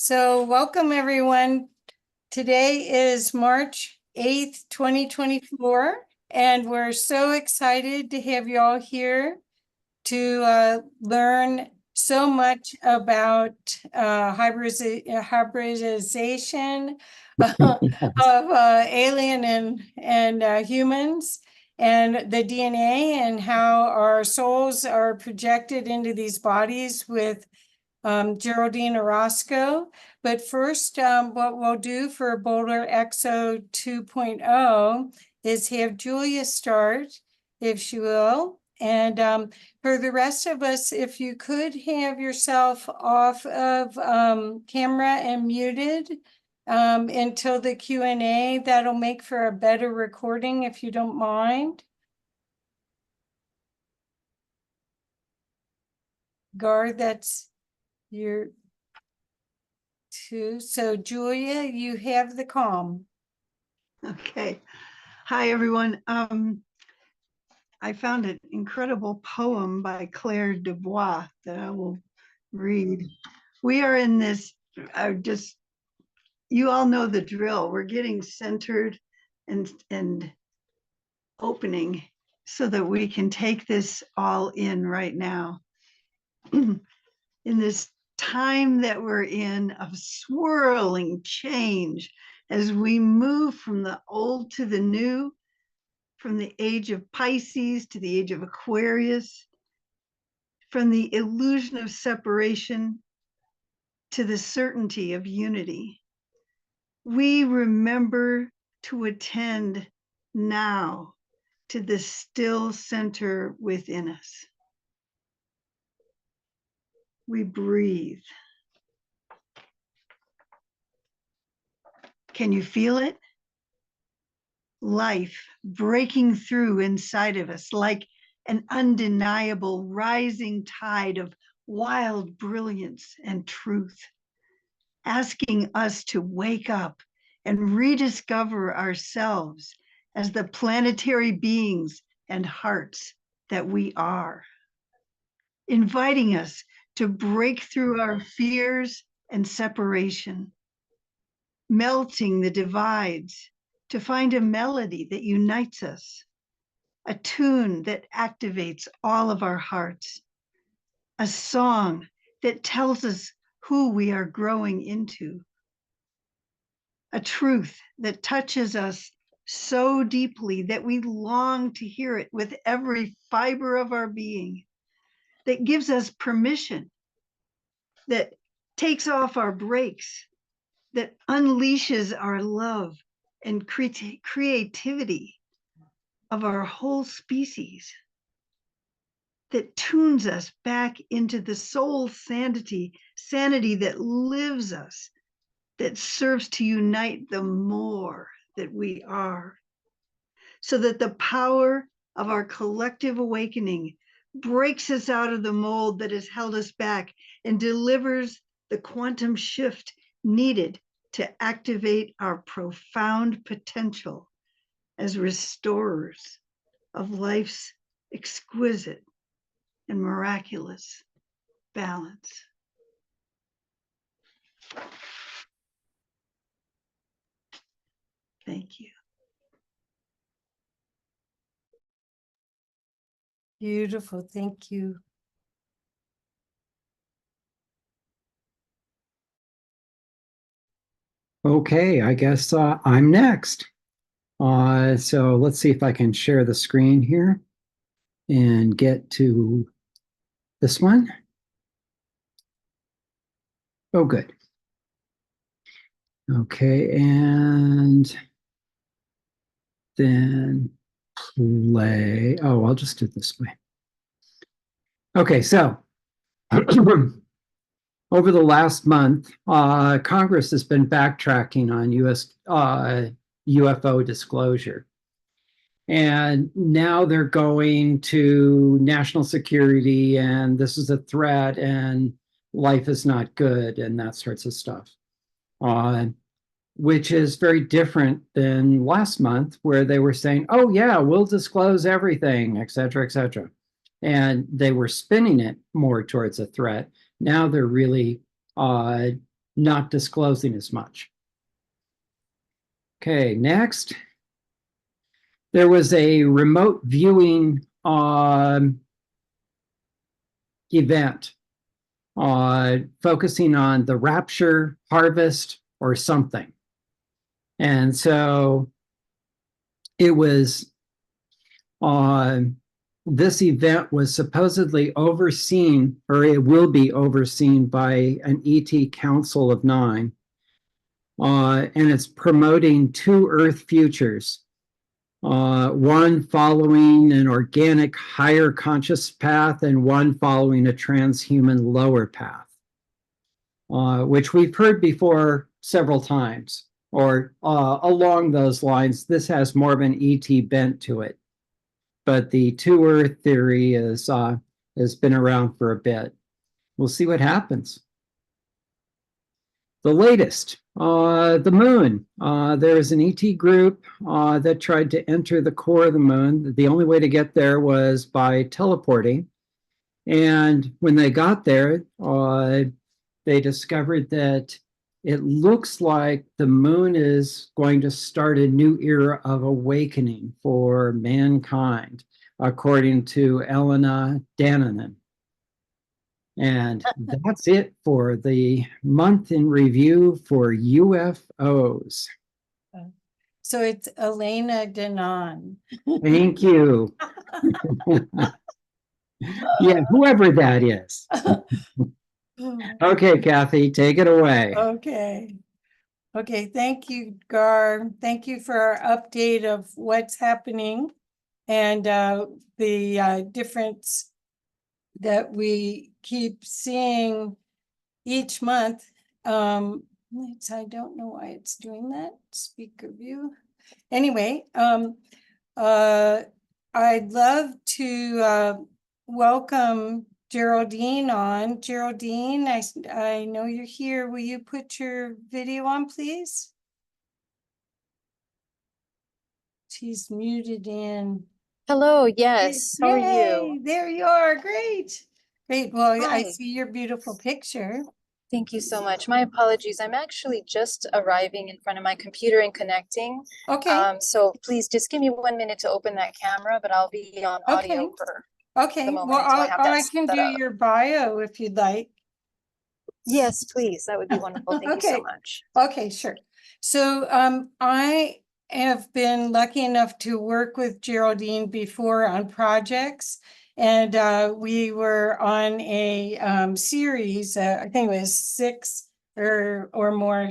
So welcome everyone. Today is March 8th, 2024, and we're so excited to have you all here to learn so much about hybridization of alien and humans, and the DNA, and how our souls are projected into these bodies with Geraldine Orozco. But first, what we'll do for BoulderEXO 2.0 is have Julia start, if she will. And for the rest of us, if you could have yourself off of camera and muted until the Q&A, that'll make for a better recording, if you don't mind. Gar, that's your two. So Julia, you have the calm. Okay. Hi, everyone. I found an incredible poem by Claire Dubois that I will read. We are in this, you all know the drill. We're getting centered and opening so that we can take this all in right now. In this time that we're in of swirling change, as we move from the old to the new, from the age of Pisces to the age of Aquarius, from the illusion of separation to the certainty of unity. We remember to attend now to the still center within us. We breathe. Can you feel it? Life breaking through inside of us like an undeniable rising tide of wild brilliance and truth, asking us to wake up and rediscover ourselves as the planetary beings and hearts that we are, inviting us to break through our fears and separation, melting the divides to find a melody that unites us, a tune that activates all of our hearts, a song that tells us who we are growing into, a truth that touches us so deeply that we long to hear it with every fiber of our being, that gives us permission, that takes off our brakes, that unleashes our love and creativity of our whole species, that tunes us back into the soul sanity that lives us, that serves to unite the more that we are, so that the power of our collective awakening breaks us out of the mold that has held us back and delivers the quantum shift needed to activate our profound potential as restorers of life's exquisite and miraculous balance. Thank you. Beautiful, thank you. Okay, I guess I'm next. So let's see if I can share the screen here and get to this one. Oh, good. Okay, and then play. Oh, I'll just do it this way. Okay, so over the last month, Congress has been backtracking on U.S. UFO disclosure. And now they're going to national security, and this is a threat, and life is not good, and that sorts of stuff. Which is very different than last month, where they were saying, oh yeah, we'll disclose everything, et cetera, et cetera. And they were spinning it more towards a threat. Now they're really not disclosing as much. Okay, next. There was a remote viewing event focusing on the rapture, harvest, or something. And so it was this event was supposedly overseen, or it will be overseen by an ET Council of Nine. And it's promoting two Earth futures. One following an organic higher conscious path and one following a transhuman lower path, which we've heard before several times, or along those lines. This has more of an ET bent to it. But the two Earth theory has been around for a bit. We'll see what happens. The latest, the moon. There's an ET group that tried to enter the core of the moon. The only way to get there was by teleporting. And when they got there, they discovered that it looks like the moon is going to start a new era of awakening for mankind, according to Elena Daninen. And that's it for the month in review for UFOs. So it's Elena Danan. Thank you. Yeah, whoever that is. Okay, Kathy, take it away. Okay. Okay, thank you, Gar. Thank you for our update of what's happening and the difference that we keep seeing each month. I don't know why it's doing that. Speaker view. Anyway, I'd love to welcome Geraldine on. Geraldine, I know you're here. Will you put your video on, please? She's muted in. Hello, yes. How are Yay, you? there you are. Great. Great. Well, I Hi. see your beautiful picture. Thank you so much. My apologies. I'm actually just arriving in front of my computer and connecting. Okay. So please just give me 1 minute to open that camera, but I'll be on Okay. audio for Okay. the moment Well, until I have that I can set do up. your bio if you'd like. Yes, please. That would be wonderful. Thank you so Okay. much. Okay, sure. So I have been lucky enough to work with Geraldine before on projects, and we were on a series, I think it was 6 or more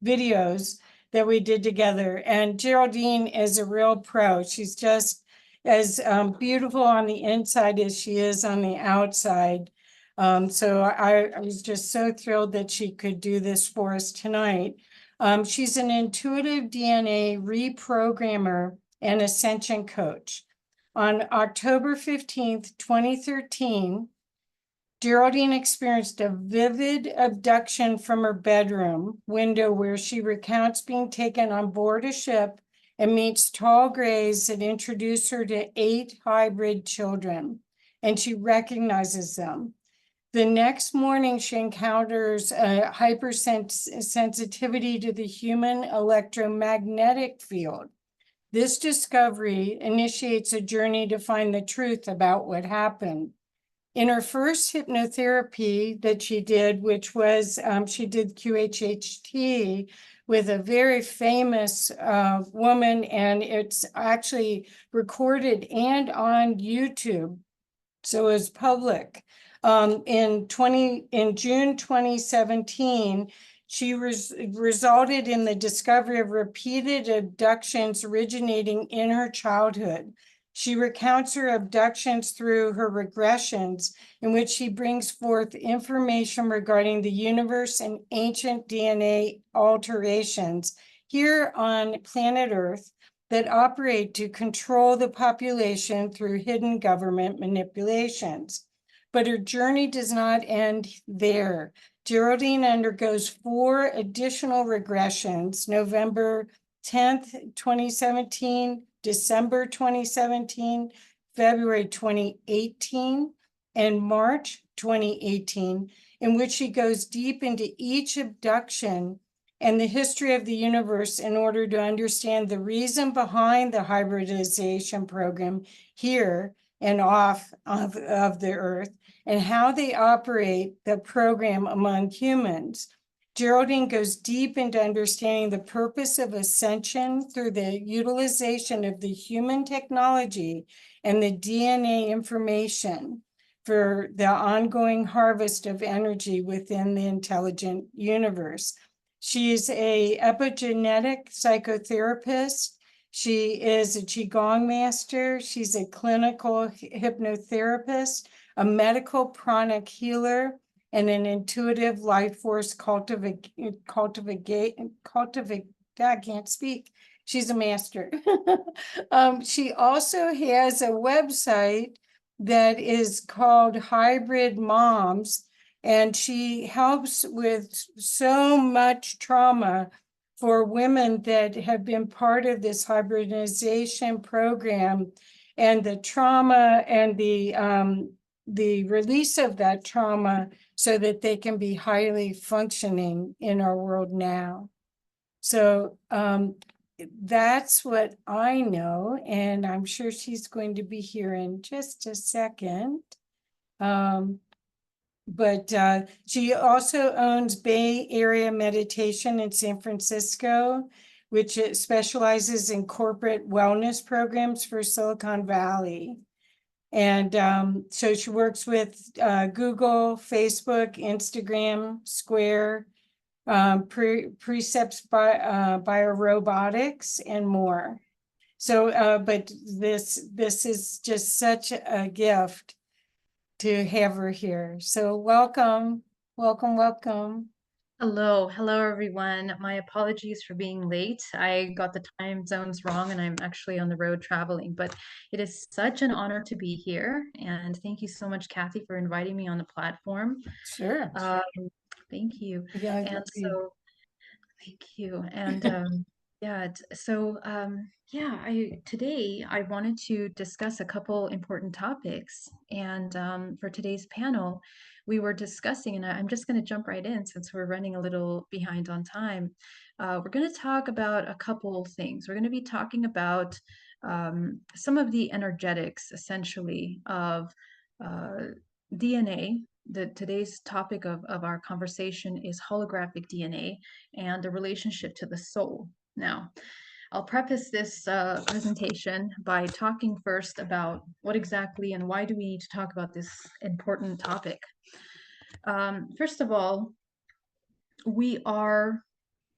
videos that we did together. And Geraldine is a real pro. She's just as beautiful on the inside as she is on the outside. So I was just so thrilled that she could do this for us tonight. She's an intuitive DNA reprogrammer and ascension coach. On October 15th, 2013, Geraldine experienced a vivid abduction from her bedroom window where she recounts being taken on board a ship and meets tall grays that introduce her to 8 hybrid children, and she recognizes them. The next morning, she encounters a hypersensitivity to the human electromagnetic field. This discovery initiates a journey to find the truth about what happened. In her first hypnotherapy that she did, which was, she did QHHT with a very famous woman, and it's actually recorded and on YouTube, so it's public. In June 2017, she resulted in the discovery of repeated abductions originating in her childhood. She recounts her abductions through her regressions, in which she brings forth information regarding the universe and ancient DNA alterations here on planet Earth that operate to control the population through hidden government manipulations. But her journey does not end there. Geraldine undergoes 4 additional regressions, November 10th, 2017, December 2017, February 2018, and March 2018, in which she goes deep into each abduction and the history of the universe in order to understand the reason behind the hybridization program here and off of the Earth, and how they operate the program among humans. Geraldine goes deep into understanding the purpose of ascension through the utilization of the human technology and the DNA information for the ongoing harvest of energy within the intelligent universe. She's a epigenetic psychotherapist. She is a Qigong master. She's a clinical hypnotherapist, a medical pranic healer, and an intuitive life force I can't speak. She's a master. She also has a website that is called Hybrid Moms, and she helps with so much trauma for women that have been part of this hybridization program, and the trauma and the release of that trauma so that they can be highly functioning in our world now. So that's what I know, and I'm sure she's going to be here in just a second. But she also owns Bay Area Meditation in San Francisco, which specializes in corporate wellness programs for Silicon Valley. And so she works with Google, Facebook, Instagram, Square, Precepts Biorobotics, and more. So, but this is just such a gift to have her here. So welcome, welcome, welcome. Hello, everyone. My apologies for being late. I got the time zones wrong and I'm actually on the road traveling, but it is such an honor to be here. And thank you so much, Kathy, for inviting me on the platform. Sure. Thank you. Yeah, And so, thank you. And today I wanted to discuss a couple important topics. And for today's panel, we were discussing, and I'm just going to jump right in since we're running a little behind on time. We're going to talk about a couple things. We're going to be talking about some of the energetics, essentially, of DNA. Today's topic of our conversation is holographic DNA and the relationship to the soul. Now, I'll preface this presentation by talking first about what exactly and why do we need to talk about this important topic. First of all, we are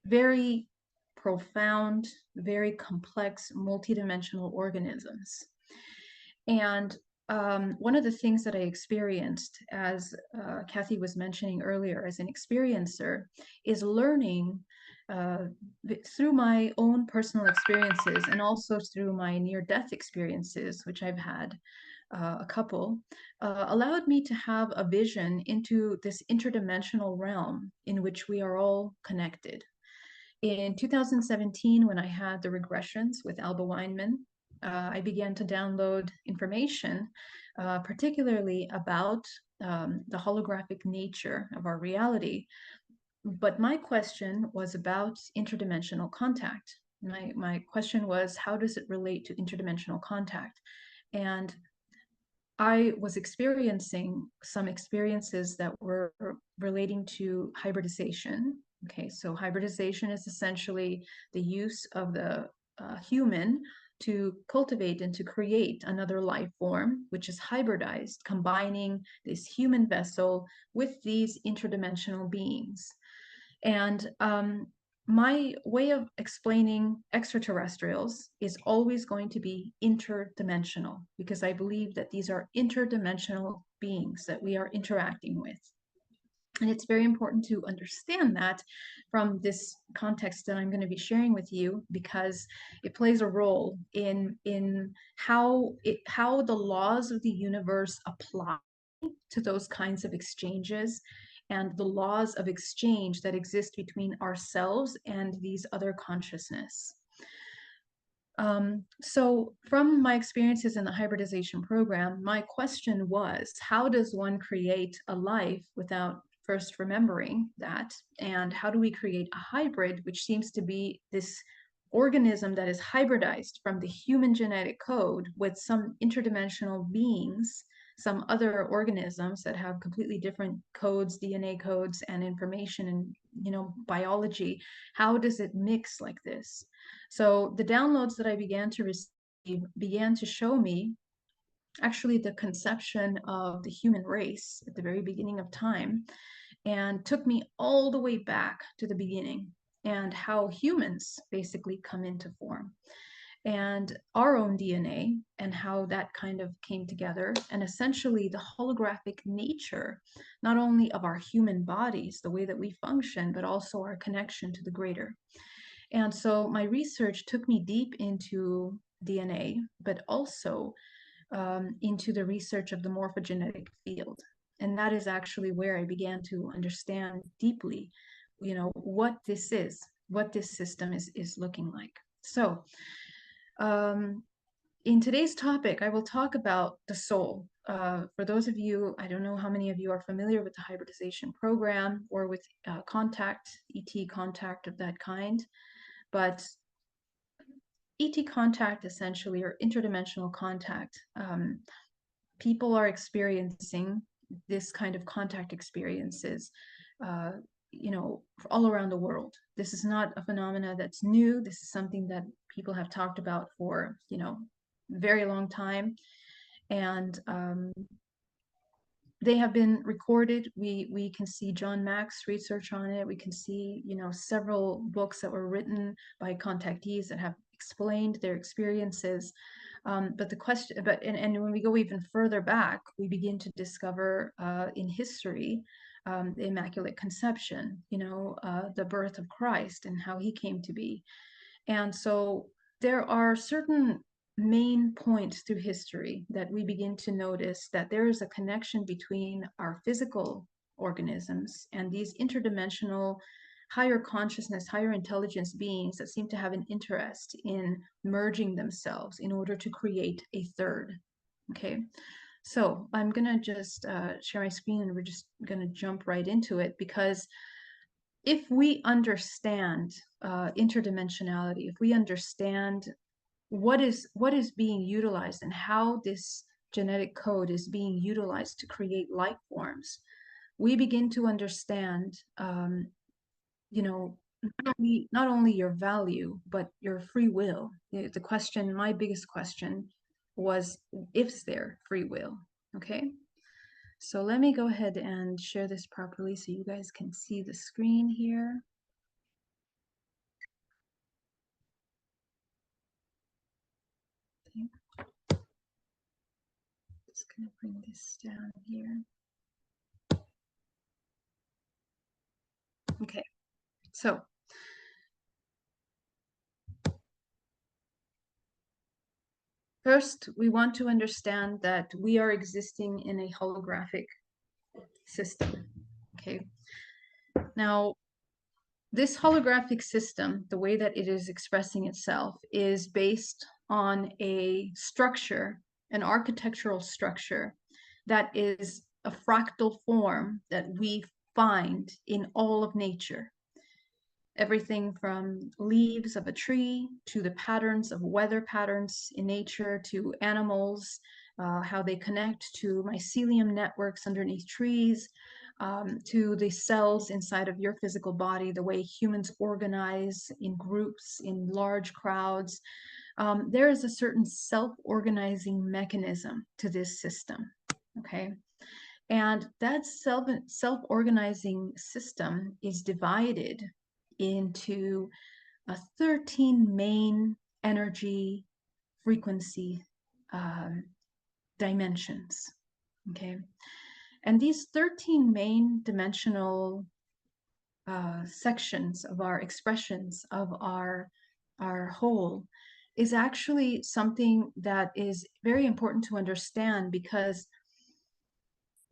very profound, very complex, multidimensional organisms. And one of the things that I experienced, as Kathy was mentioning earlier, as an experiencer, is learning through my own personal experiences and also through my near-death experiences, which I've had a couple, allowed me to have a vision into this interdimensional realm in which we are all connected. In 2017, when I had the Regressions with Alba Weinman, I began to download information, particularly about the holographic nature of our reality. But my question was about interdimensional contact. My question was, how does it relate to interdimensional contact? And I was experiencing some experiences that were relating to hybridization. Okay, so hybridization is essentially the use of the human to cultivate and to create another life form, which is hybridized, combining this human vessel with these interdimensional beings. And my way of explaining extraterrestrials is always going to be interdimensional, because I believe that these are interdimensional beings that we are interacting with. And it's very important to understand that from this context that I'm going to be sharing with you, because it plays a role in how the laws of the universe apply to those kinds of exchanges and the laws of exchange that exist between ourselves and these other consciousness. So from my experiences in the hybridization program, my question was, how does one create a life without first remembering that, and how do we create a hybrid, which seems to be this organism that is hybridized from the human genetic code with some interdimensional beings, some other organisms that have completely different codes, DNA codes, and information, and biology. How does it mix like this? So the downloads that I began to receive began to show me actually the conception of the human race at the very beginning of time, and took me all the way back to the beginning and how humans basically come into form, and our own DNA and how that kind of came together, and essentially the holographic nature, not only of our human bodies, the way that we function, but also our connection to the greater. And so my research took me deep into DNA, but also into the research of the morphogenetic field. And that is actually where I began to understand deeply, what this is, what this system is looking like. So in today's topic, I will talk about the soul. For those of you, I don't know how many of you are familiar with the hybridization program or with contact, ET contact of that kind, but ET contact essentially, or interdimensional contact, people are experiencing this kind of contact experiences, all around the world. This is not a phenomena that's new. This is something that people have talked about for, very long time. And they have been recorded. We can see John Mack's research on it. We can see, several books that were written by contactees that have explained their experiences. But the question, and when we go even further back, we begin to discover in history the Immaculate Conception, the birth of Christ and how he came to be. And so there are certain main points through history that we begin to notice that there is a connection between our physical organisms and these interdimensional higher consciousness, higher intelligence beings that seem to have an interest in merging themselves in order to create a third. Okay, so I'm gonna just share my screen, and we're just gonna jump right into it, because if we understand interdimensionality, if we understand what is being utilized and how this genetic code is being utilized to create life forms, we begin to understand, not only your value, but your free will. The question, my biggest question was, is there free will? Okay, so let me go ahead and share this properly so you guys can see the screen here. Okay. Just gonna bring this down here. Okay, so first, we want to understand that we are existing in a holographic system. Okay, now this holographic system, the way that it is expressing itself, is based on a structure, an architectural structure that is a fractal form that we find in all of nature. Everything from leaves of a tree to the patterns of weather patterns in nature, to animals, how they connect to mycelium networks underneath trees, to the cells inside of your physical body, the way humans organize in groups, in large crowds. There is a certain self-organizing mechanism to this system, okay? And that self-organizing system is divided into 13 main energy frequency dimensions, okay? And these 13 main dimensional sections of our expressions of our whole is actually something that is very important to understand, because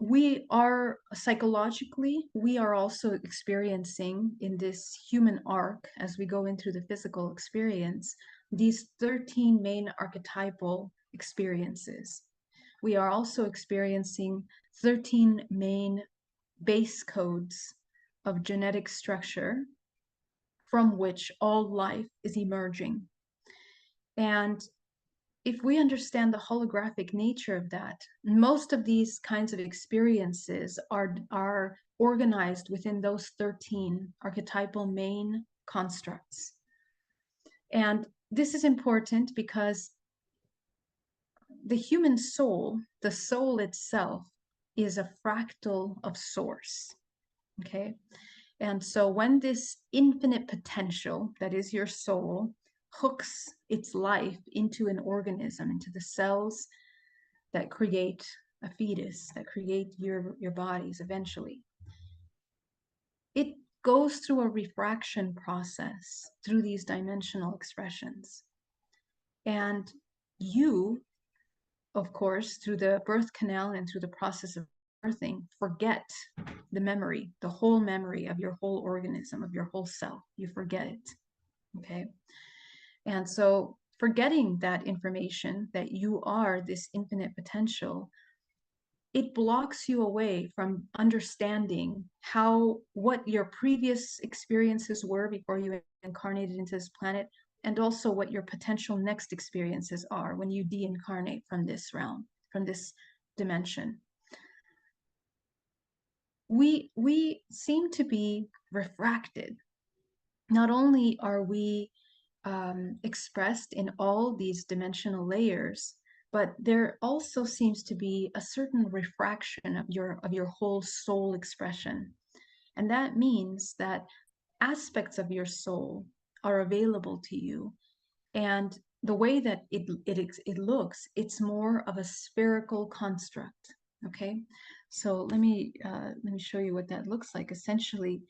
we are psychologically, we are also experiencing in this human arc, as we go into the physical experience, these 13 main archetypal experiences. We are also experiencing 13 main base codes of genetic structure from which all life is emerging. And if we understand the holographic nature of that, most of these kinds of experiences are organized within those 13 archetypal main constructs. And this is important because the human soul, the soul itself, is a fractal of source, okay? And so when this infinite potential, that is your soul, hooks its life into an organism, into the cells that create a fetus, that create your bodies eventually, it goes through a refraction process through these dimensional expressions. And you, of course, through the birth canal and through the process of birthing, forget the memory, the whole memory of your whole organism, of your whole self. You forget it, okay? And so forgetting that information, that you are this infinite potential, it blocks you away from understanding what your previous experiences were before you incarnated into this planet, and also what your potential next experiences are when you de-incarnate from this realm, from this dimension. We seem to be refracted. Not only are we expressed in all these dimensional layers, but there also seems to be a certain refraction of your whole soul expression. And that means that aspects of your soul are available to you. And the way that it looks, it's more of a spherical construct. Okay, so let me show you what that looks like. Essentially,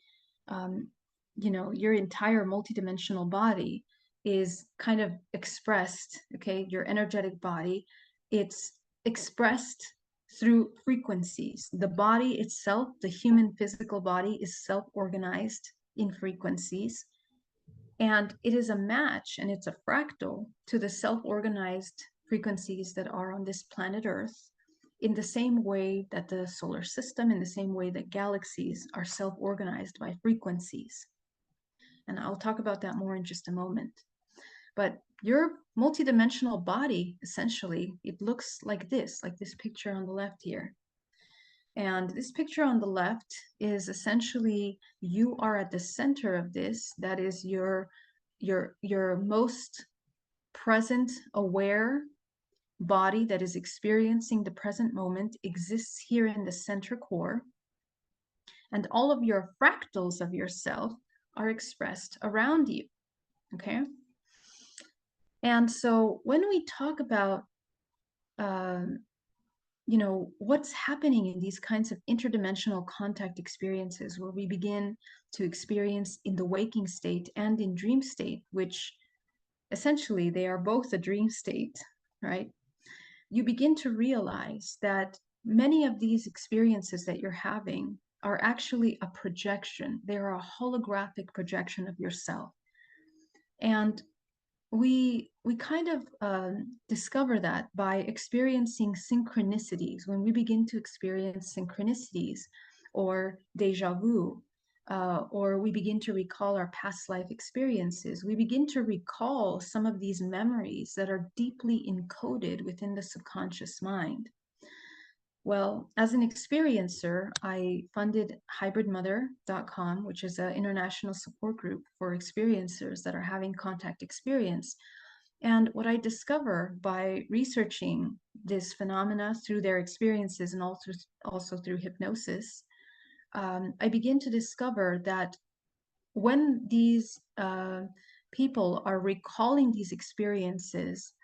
you know, your entire multidimensional body is kind of expressed, okay, your energetic body, it's expressed through frequencies. The body itself, the human physical body, is self-organized in frequencies. And it is a match, and it's a fractal to the self-organized frequencies that are on this planet Earth, in the same way that the solar system, in the same way that galaxies are self-organized by frequencies. And I'll talk about that more in just a moment. But your multidimensional body, essentially, it looks like this picture on the left here. And this picture on the left is essentially, you are at the center of this. That is your most present, aware body that is experiencing the present moment exists here in the center core. And all of your fractals of yourself are expressed around you, okay? And so when we talk about, you know, what's happening in these kinds of interdimensional contact experiences, where we begin to experience in the waking state and in dream state, which essentially they are both a dream state, right? You begin to realize that many of these experiences that you're having are actually a projection. They're a holographic projection of yourself. And we kind of discover that by experiencing synchronicities. When we begin to experience synchronicities or deja vu, or we begin to recall our past life experiences, we begin to recall some of these memories that are deeply encoded within the subconscious mind. Well, as an experiencer, I funded hybridmother.com, which is an international support group for experiencers that are having contact experience. And what I discover by researching this phenomena through their experiences and also through hypnosis, I begin to discover that when these people are recalling these experiences,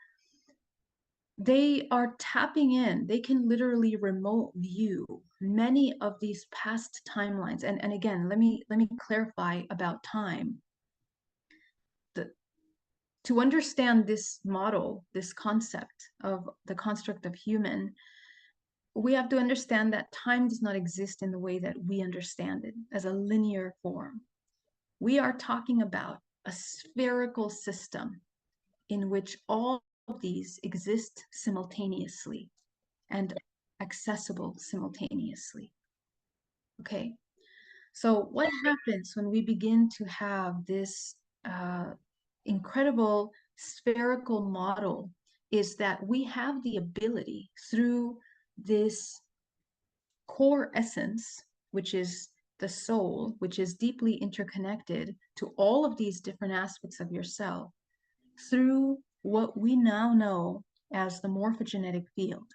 they are tapping in. They can literally remote view many of these past timelines. And again, let me clarify about time. To understand this model, this concept of the construct of human, we have to understand that time does not exist in the way that we understand it, as a linear form. We are talking about a spherical system in which all of these exist simultaneously and accessible simultaneously. Okay, so what happens when we begin to have this incredible spherical model is that we have the ability through this core essence, which is the soul, which is deeply interconnected to all of these different aspects of yourself, through what we now know as the morphogenetic field.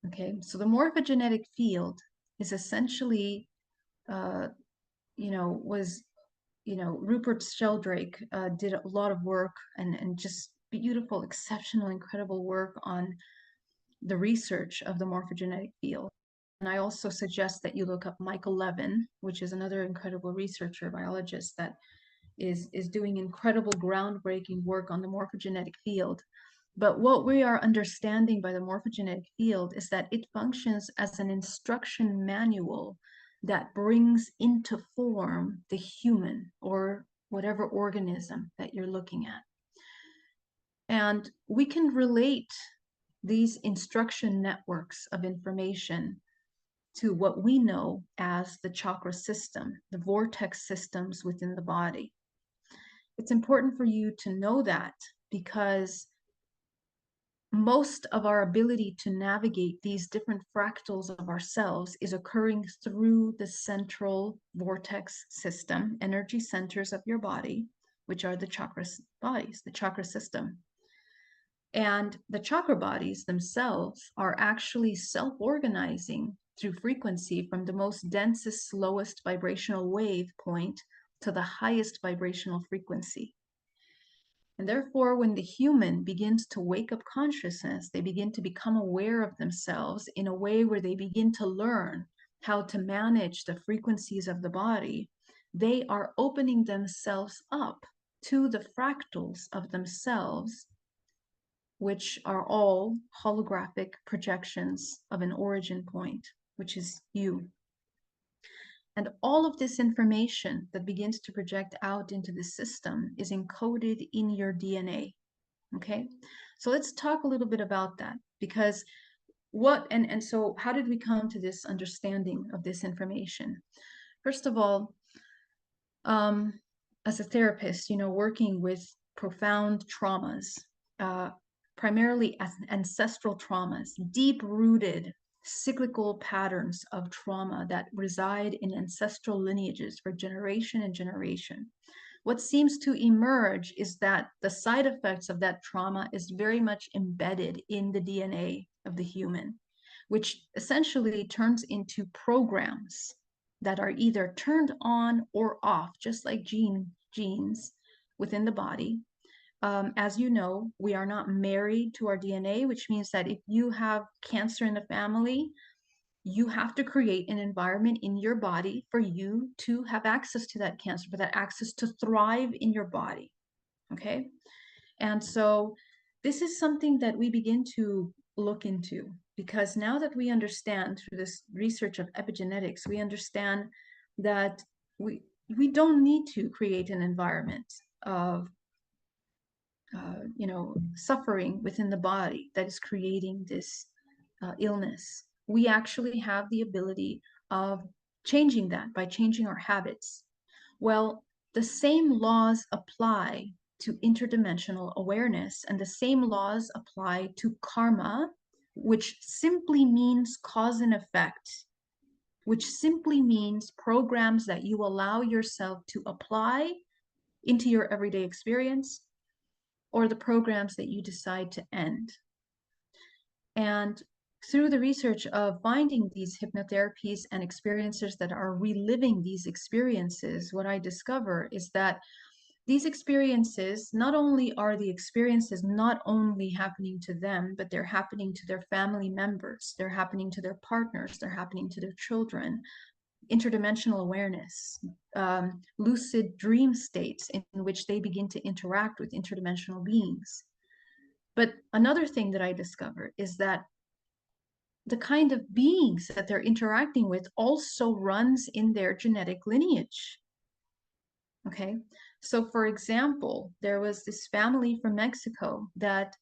Okay, so the morphogenetic field is essentially, Rupert Sheldrake did a lot of work and just beautiful, exceptional, incredible work on the research of the morphogenetic field. And I also suggest that you look up Michael Levin, which is another incredible researcher, biologist that is doing incredible groundbreaking work on the morphogenetic field. But what we are understanding by the morphogenetic field is that it functions as an instruction manual that brings into form the human or whatever organism that you're looking at. And we can relate these instruction networks of information to what we know as the chakra system, the vortex systems within the body. It's important for you to know that because most of our ability to navigate these different fractals of ourselves is occurring through the central vortex system, energy centers of your body, which are the chakra bodies, the chakra system. And the chakra bodies themselves are actually self-organizing through frequency from the most densest, slowest vibrational wave point to the highest vibrational frequency. And therefore, when the human begins to wake up consciousness, they begin to become aware of themselves in a way where they begin to learn how to manage the frequencies of the body. They are opening themselves up to the fractals of themselves, which are all holographic projections of an origin point, which is you. And all of this information that begins to project out into the system is encoded in your DNA. Okay, so let's talk a little bit about that, because so how did we come to this understanding of this information? First of all, as a therapist, working with profound traumas, primarily as ancestral traumas, deep-rooted cyclical patterns of trauma that reside in ancestral lineages for generation and generation. What seems to emerge is that the side effects of that trauma is very much embedded in the DNA of the human, which essentially turns into programs that are either turned on or off, just like genes within the body. As you know, we are not married to our DNA, which means that if you have cancer in the family, you have to create an environment in your body for you to have access to that cancer, for that access to thrive in your body. Okay? And so this is something that we begin to look into, because now that we understand through this research of epigenetics, we understand that we don't need to create an environment of suffering within the body that is creating this illness. We actually have the ability of changing that by changing our habits. Well, the same laws apply to interdimensional awareness, and the same laws apply to karma, which simply means cause and effect, which simply means programs that you allow yourself to apply into your everyday experience, or the programs that you decide to end. And through the research of finding these hypnotherapies and experiencers that are reliving these experiences, what I discover is that these experiences, not only are the experiences not only happening to them, but they're happening to their family members, they're happening to their partners, they're happening to their children. Interdimensional awareness, lucid dream states in which they begin to interact with interdimensional beings. But another thing that I discovered is that the kind of beings that they're interacting with also runs in their genetic lineage. Okay, so for example, there was this family from Mexico that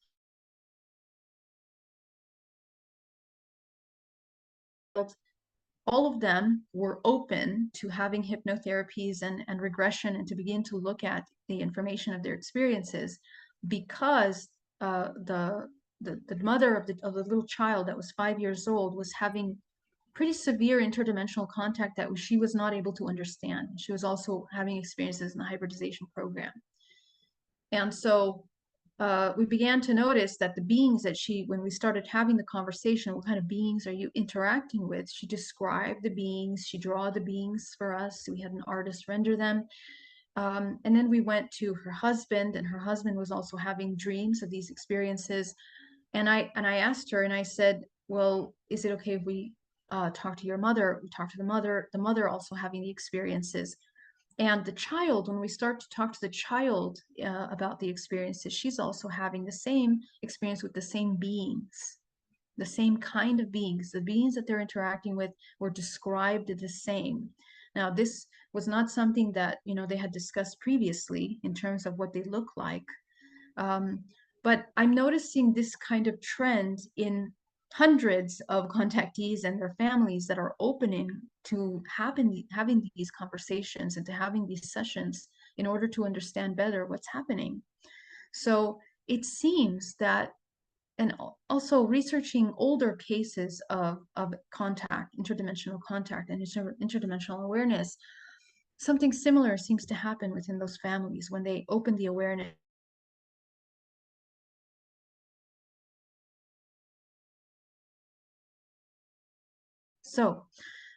all of them were open to having hypnotherapies and regression, and to begin to look at the information of their experiences, because the mother of the little child that was 5 years old was having pretty severe interdimensional contact that she was not able to understand. She was also having experiences in the hybridization program. And so we began to notice that the beings that when we started having the conversation, what kind of beings are you interacting with? She described the beings, she drew the beings for us. We had an artist render them. And then we went to her husband, and her husband was also having dreams of these experiences. And I asked her, and I said, well, is it okay if we talk to your mother? We talked to the mother also having the experiences. And the child, when we start to talk to the child about the experiences, she's also having the same experience with the same beings, the same kind of beings. The beings that they're interacting with were described the same. Now, this was not something that, they had discussed previously in terms of what they look like. But I'm noticing this kind of trend in hundreds of contactees and their families that are opening to having these conversations and to having these sessions in order to understand better what's happening. So it seems that, and also researching older cases of contact, interdimensional contact and interdimensional awareness, something similar seems to happen within those families when they open the awareness. So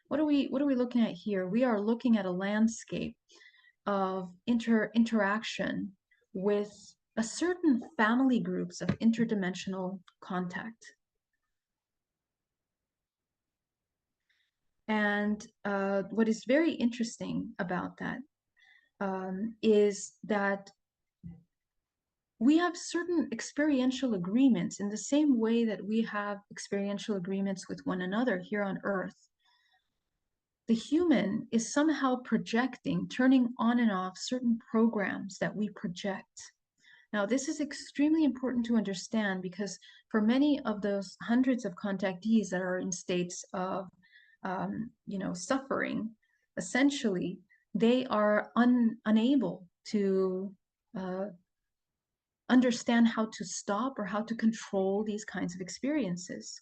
what are we looking at here? We are looking at a landscape of interaction with a certain family groups of interdimensional contact. And what is very interesting about that is that we have certain experiential agreements in the same way that we have experiential agreements with one another here on Earth. The human is somehow projecting, turning on and off certain programs that we project. Now, this is extremely important to understand, because for many of those hundreds of contactees that are in states of, suffering, essentially, they are unable to understand how to stop or how to control these kinds of experiences.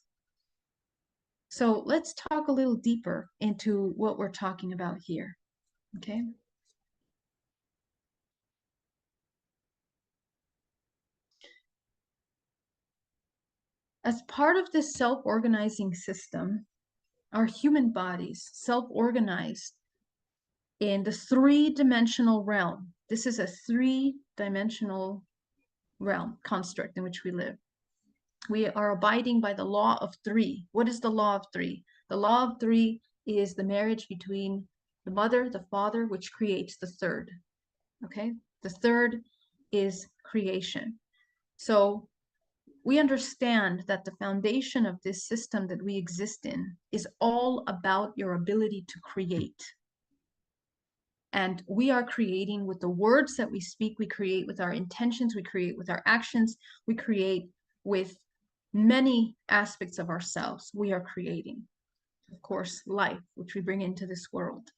So let's talk a little deeper into what we're talking about here, okay? As part of this self-organizing system, our human bodies self-organize in the three-dimensional realm. This is a three-dimensional realm construct in which we live. We are abiding by the law of three. What is the law of three? The law of three is the marriage between the mother, the father, which creates the third. Okay? The third is creation. So we understand that the foundation of this system that we exist in is all about your ability to create. And we are creating with the words that we speak, we create with our intentions, we create with our actions, we create with many aspects of ourselves. We are creating, of course, life, which we bring into this world.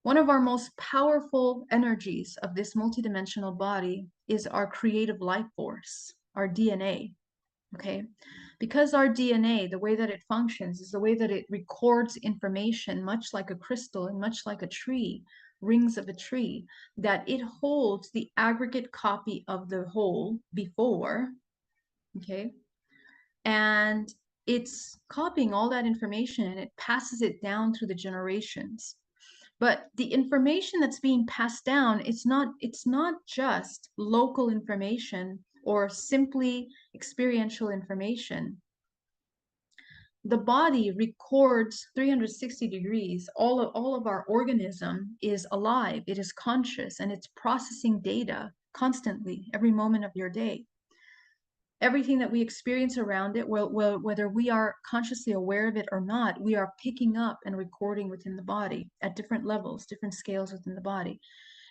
One of our most powerful energies of this multidimensional body is our creative life force, our DNA, okay? Because our DNA, the way that it functions is the way that it records information, much like a crystal and much like a tree, rings of a tree, that it holds the aggregate copy of the whole before, okay? And it's copying all that information and it passes it down through the generations. But the information that's being passed down, it's not just local information or simply experiential information. The body records 360 degrees. All of our organism is alive, it is conscious, and it's processing data constantly, every moment of your day. Everything that we experience around it, whether we are consciously aware of it or not, we are picking up and recording within the body at different levels, different scales within the body.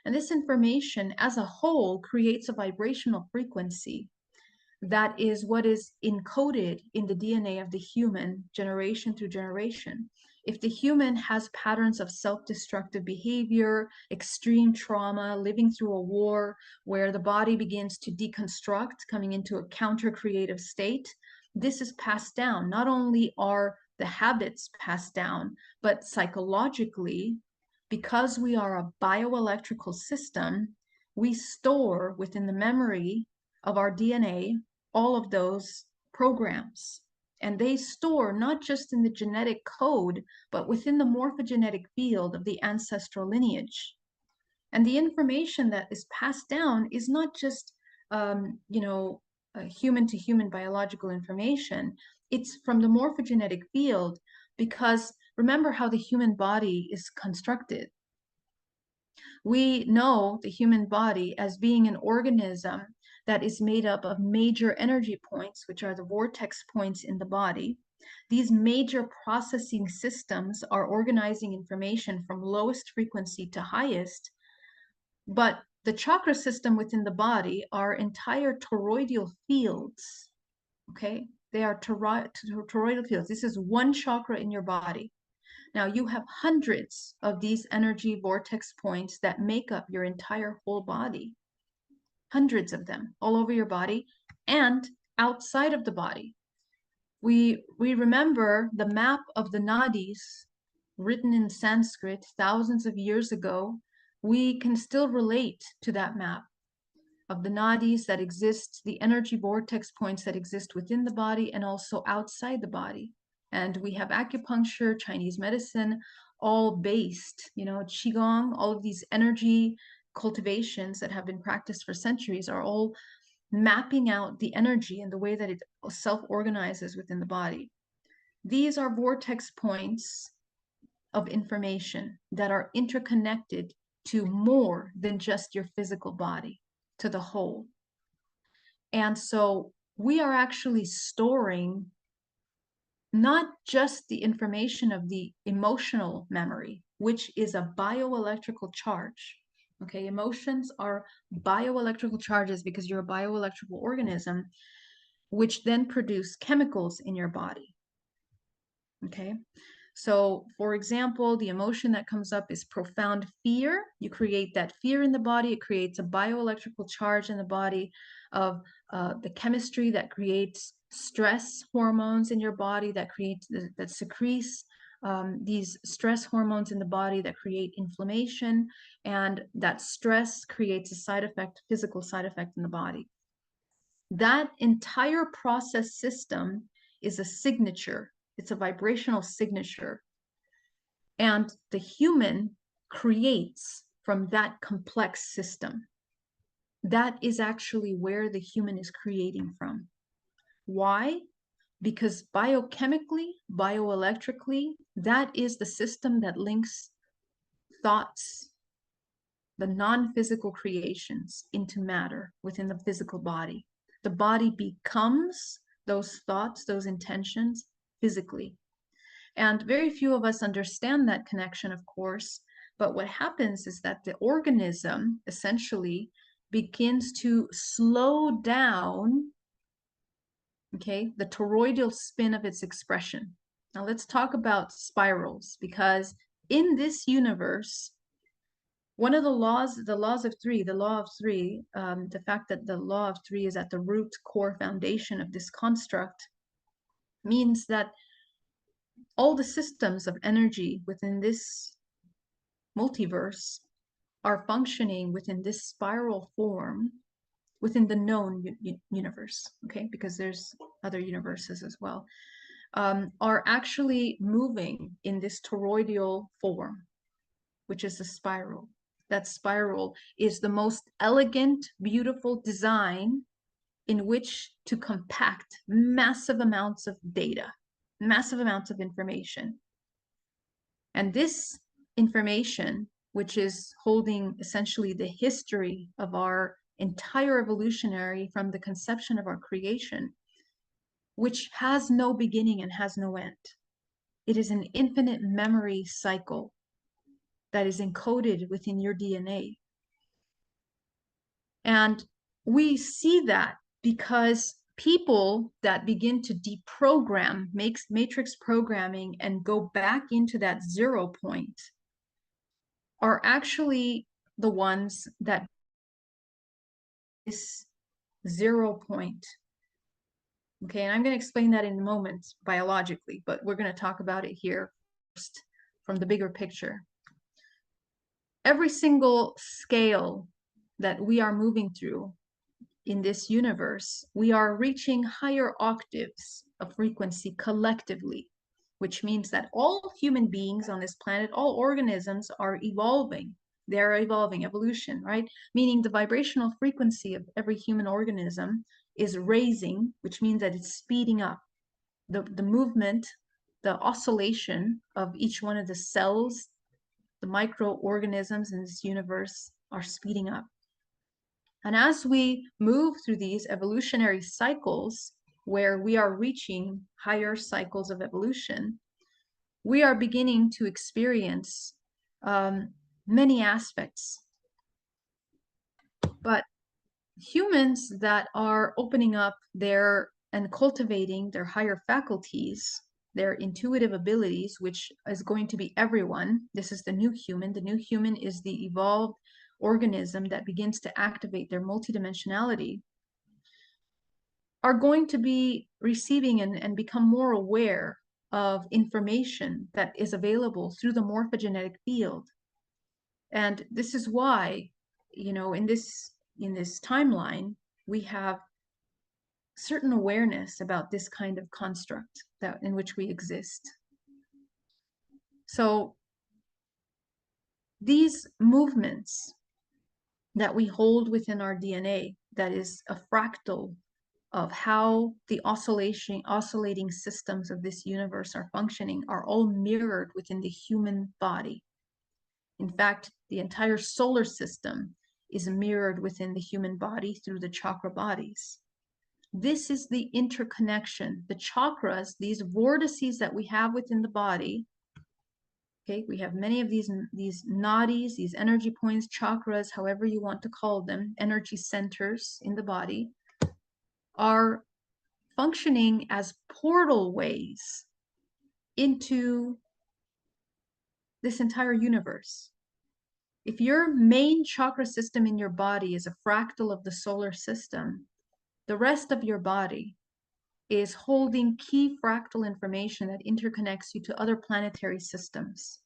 And this information as a whole creates a vibrational frequency that is what is encoded in the DNA of the human generation through generation. If the human has patterns of self-destructive behavior, extreme trauma, living through a war where the body begins to deconstruct, coming into a counter-creative state, this is passed down. Not only are the habits passed down, but psychologically, because we are a bioelectrical system, we store within the memory of our DNA all of those programs. And they store not just in the genetic code, but within the morphogenetic field of the ancestral lineage. And the information that is passed down is not just, human to human biological information. It's from the morphogenetic field, because remember how the human body is constructed. We know the human body as being an organism that is made up of major energy points, which are the vortex points in the body. These major processing systems are organizing information from lowest frequency to highest, but the chakra system within the body are entire toroidal fields, okay? They are toroidal fields. This is one chakra in your body. Now you have hundreds of these energy vortex points that make up your entire whole body. Hundreds of them all over your body and outside of the body. We remember the map of the nadis written in Sanskrit thousands of years ago. We can still relate to that map of the nadis that exist, the energy vortex points that exist within the body and also outside the body. And we have acupuncture, Chinese medicine, all based, Qigong, all of these energy cultivations that have been practiced for centuries are all mapping out the energy and the way that it self-organizes within the body. These are vortex points of information that are interconnected to more than just your physical body, to the whole. And so we are actually storing not just the information of the emotional memory, which is a bioelectrical charge. Okay, emotions are bioelectrical charges because you're a bioelectrical organism, which then produce chemicals in your body. Okay, so for example, the emotion that comes up is profound fear. You create that fear in the body. It creates a bioelectrical charge in the body of the chemistry that creates stress hormones in your body that secretes these stress hormones in the body that create inflammation, and that stress creates a side effect, physical side effect in the body. That entire process system is a signature. It's a vibrational signature. And the human creates from that complex system. That is actually where the human is creating from. Why? Because biochemically, bioelectrically, that is the system that links thoughts, the non-physical creations, into matter within the physical body. The body becomes those thoughts, those intentions, physically. And very few of us understand that connection, of course, but what happens is that the organism essentially begins to slow down, okay, the toroidal spin of its expression. Now let's talk about spirals, because in this universe, one of the law of three, the fact that the law of three is at the root core foundation of this construct means that all the systems of energy within this multiverse are functioning within this spiral form within the known universe, okay, because there's other universes as well, are actually moving in this toroidal form, which is a spiral. That spiral is the most elegant, beautiful design in which to compact massive amounts of data, massive amounts of information. And this information, which is holding essentially the history of our entire evolutionary from the conception of our creation, which has no beginning and has no end. It is an infinite memory cycle that is encoded within your DNA. And we see that because people that begin to deprogram, makes matrix programming and go back into that 0 point are actually the ones that is 0 point. Okay, and I'm going to explain that in a moment biologically, but we're going to talk about it here first from the bigger picture. Every single scale that we are moving through in this universe, we are reaching higher octaves of frequency collectively, which means that all human beings on this planet, all organisms are evolving. They're evolving, evolution, right? Meaning the vibrational frequency of every human organism is raising, which means that it's speeding up. The movement, the oscillation of each one of the cells, the microorganisms in this universe are speeding up. And as we move through these evolutionary cycles, where we are reaching higher cycles of evolution, we are beginning to experience many aspects. But humans that are opening up their and cultivating their higher faculties, their intuitive abilities, which is going to be everyone. This is the new human. The new human is the evolved organism that begins to activate their multidimensionality, are going to be receiving and become more aware of information that is available through the morphogenetic field. And this is why, you know, in this timeline, we have certain awareness about this kind of construct that in which we exist. So these movements that we hold within our DNA, that is a fractal of how the oscillating systems of this universe are functioning, are all mirrored within the human body. In fact, the entire solar system is mirrored within the human body through the chakra bodies. This is the interconnection. The chakras, these vortices that we have within the body, okay, we have many of these nadis, these energy points, chakras, however you want to call them, energy centers in the body, are functioning as portal ways into this entire universe. If your main chakra system in your body is a fractal of the solar system, the rest of your body is holding key fractal information that interconnects you to other planetary systems.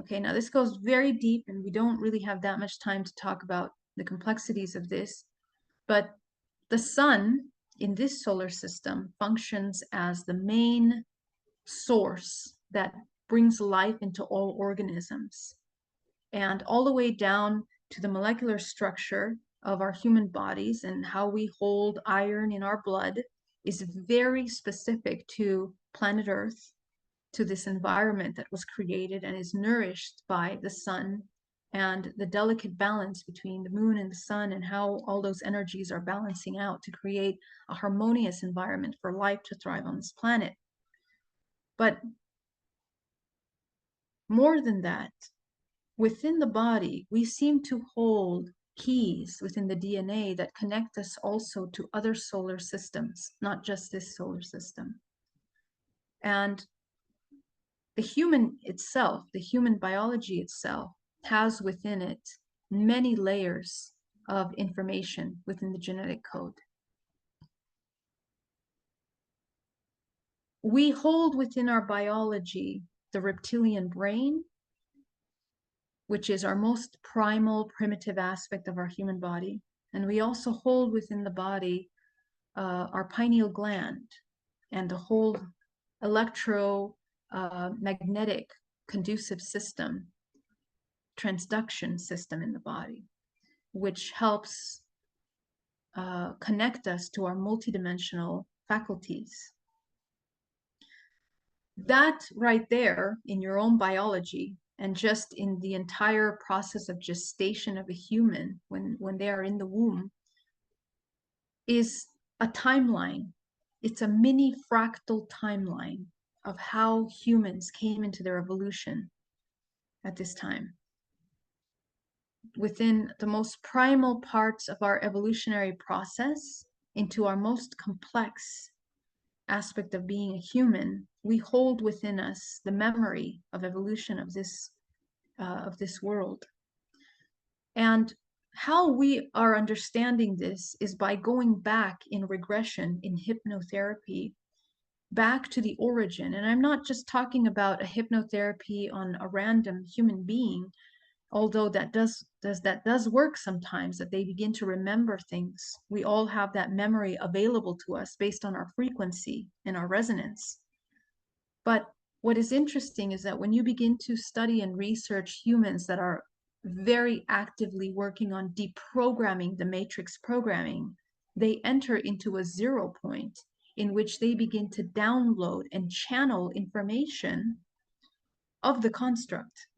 Okay, now this goes very deep and we don't really have that much time to talk about the complexities of this, but the sun in this solar system functions as the main source that brings life into all organisms. And all the way down to the molecular structure of our human bodies and how we hold iron in our blood is very specific to planet Earth, to this environment that was created and is nourished by the sun, and the delicate balance between the moon and the sun, and how all those energies are balancing out to create a harmonious environment for life to thrive on this planet. But more than that, within the body, we seem to hold keys within the DNA that connect us also to other solar systems, not just this solar system. And the human itself, the human biology itself, has within it many layers of information within the genetic code. We hold within our biology the reptilian brain, which is our most primal, primitive aspect of our human body. And we also hold within the body our pineal gland and the whole electromagnetic conducive system, transduction system in the body, which helps connect us to our multidimensional faculties. That right there in your own biology, and just in the entire process of gestation of a human when they are in the womb, is a timeline. It's a mini fractal timeline of how humans came into their evolution at this time. Within the most primal parts of our evolutionary process, into our most complex aspect of being a human, we hold within us the memory of evolution of this world. And how we are understanding this is by going back in regression, in hypnotherapy, back to the origin. And I'm not just talking about a hypnotherapy on a random human being, although that does work sometimes, that they begin to remember things. We all have that memory available to us based on our frequency and our resonance. But what is interesting is that when you begin to study and research humans that are very actively working on deprogramming the matrix programming, they enter into a 0 point in which they begin to download and channel information of the construct.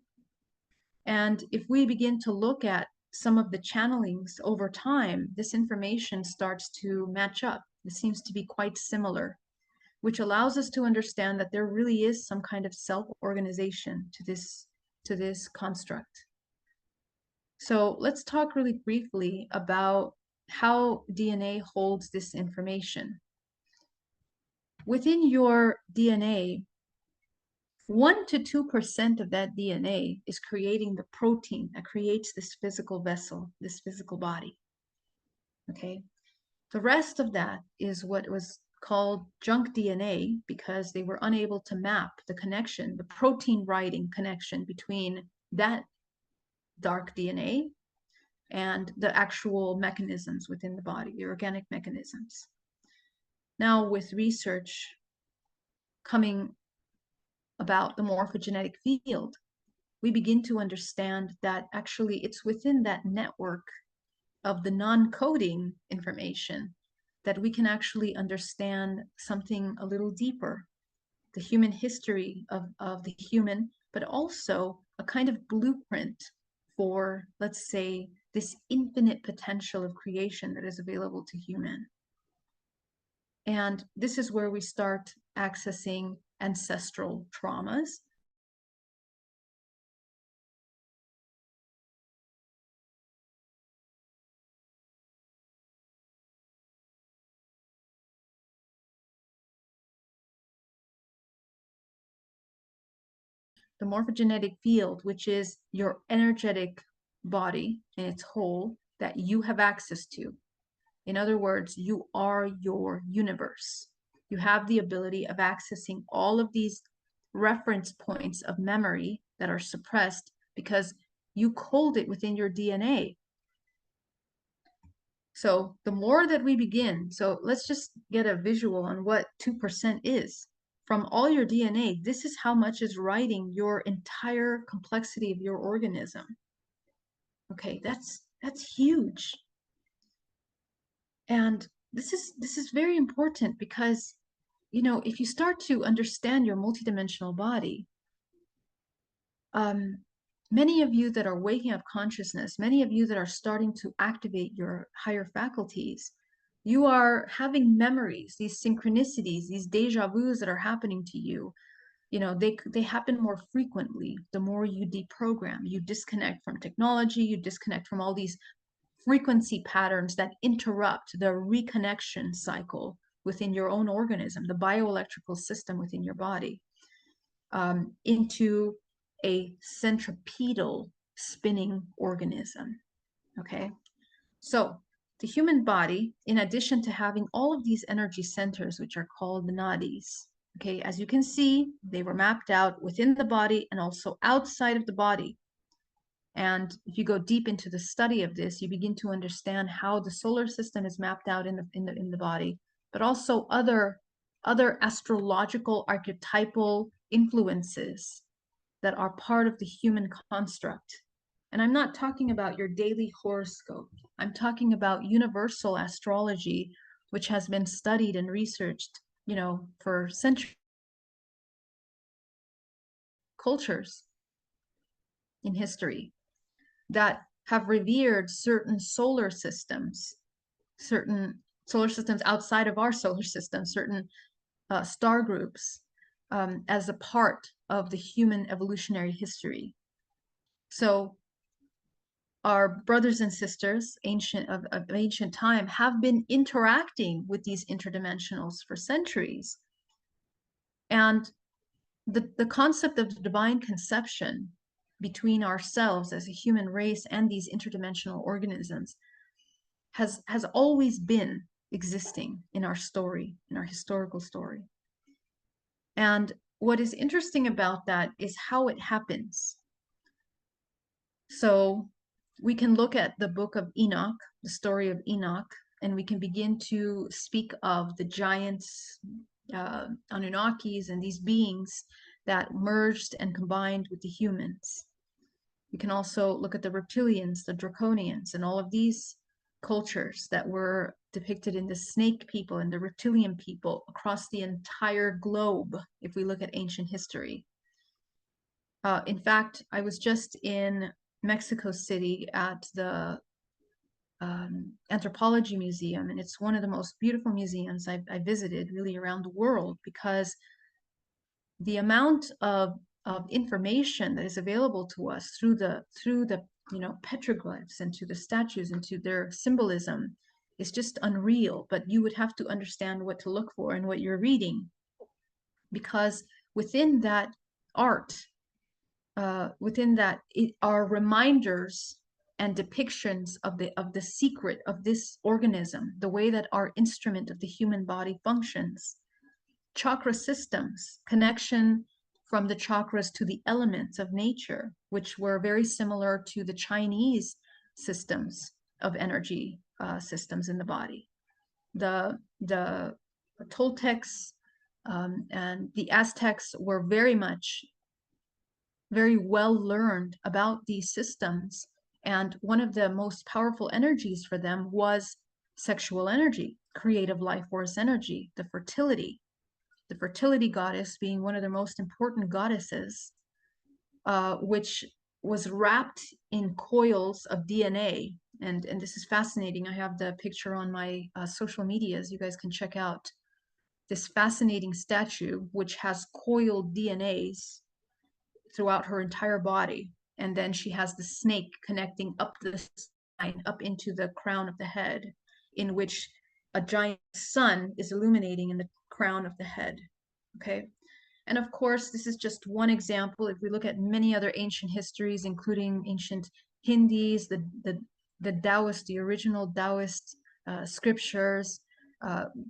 And if we begin to look at some of the channelings over time, this information starts to match up. It seems to be quite similar, which allows us to understand that there really is some kind of self-organization to this construct. So let's talk really briefly about how DNA holds this information. Within your DNA, 1 to 2% of that DNA is creating the protein that creates this physical vessel, this physical body. Okay. The rest of that is what was called junk DNA, because they were unable to map the connection, the protein writing connection between that dark DNA and the actual mechanisms within the body, the organic mechanisms. Now, with research coming about the morphogenetic field, we begin to understand that actually it's within that network of the non-coding information that we can actually understand something a little deeper, the human history of the human, but also a kind of blueprint for, let's say, this infinite potential of creation that is available to human. And this is where we start accessing ancestral traumas. The morphogenetic field, which is your energetic body in its whole that you have access to. In other words, you are your universe. You have the ability of accessing all of these reference points of memory that are suppressed because you hold it within your DNA. So the more that we begin, so let's just get a visual on what 2% is. From all your DNA, this is how much is writing your entire complexity of your organism. Okay, that's huge. And this is very important because, you know, if you start to understand your multidimensional body, many of you that are waking up consciousness, many of you that are starting to activate your higher faculties, you are having memories, these synchronicities, these deja vus that are happening to you. You know, they happen more frequently the more you deprogram, you disconnect from technology, you disconnect from all these frequency patterns that interrupt the reconnection cycle within your own organism, the bioelectrical system within your body, into a centripetal spinning organism. Okay, so the human body, in addition to having all of these energy centers, which are called the nadis, okay, as you can see, they were mapped out within the body and also outside of the body. And if you go deep into the study of this, you begin to understand how the solar system is mapped out in the body, but also other astrological archetypal influences that are part of the human construct. And I'm not talking about your daily horoscope. I'm talking about universal astrology, which has been studied and researched, you know, for centuries. Cultures in history that have revered certain solar systems outside of our solar system, certain star groups, as a part of the human evolutionary history. So our brothers and sisters of ancient time have been interacting with these interdimensionals for centuries. And the concept of the divine conception between ourselves as a human race and these interdimensional organisms has always been existing in our story, in our historical story. And what is interesting about that is how it happens. So we can look at the book of Enoch, the story of Enoch, and we can begin to speak of the giants, Anunnakis, and these beings that merged and combined with the humans. We can also look at the reptilians, the draconians, and all of these cultures that were depicted in the snake people and the reptilian people across the entire globe, if we look at ancient history. In fact, I was just in Mexico City at the Anthropology Museum, and it's one of the most beautiful museums I visited really around the world, because the amount of information that is available to us through the petroglyphs and to the statues and to their symbolism is just unreal. But you would have to understand what to look for and what you're reading, because within that art, within that are reminders and depictions of the secret of this organism, the way that our instrument of the human body functions, chakra systems, connection from the chakras to the elements of nature, which were very similar to the Chinese systems of energy systems in the body. The Toltecs and the Aztecs were very well learned about these systems, and one of the most powerful energies for them was sexual energy, creative life force energy, the fertility goddess being one of the most important goddesses, which was wrapped in coils of DNA. And this is fascinating. I have the picture on my social medias. You guys can check out this fascinating statue, which has coiled DNAs throughout her entire body. And then she has the snake connecting up the spine, up into the crown of the head, in which a giant sun is illuminating in the crown of the head. Okay. And of course, this is just one example. If we look at many other ancient histories, including ancient Hindis, the Taoist, the original Taoist scriptures,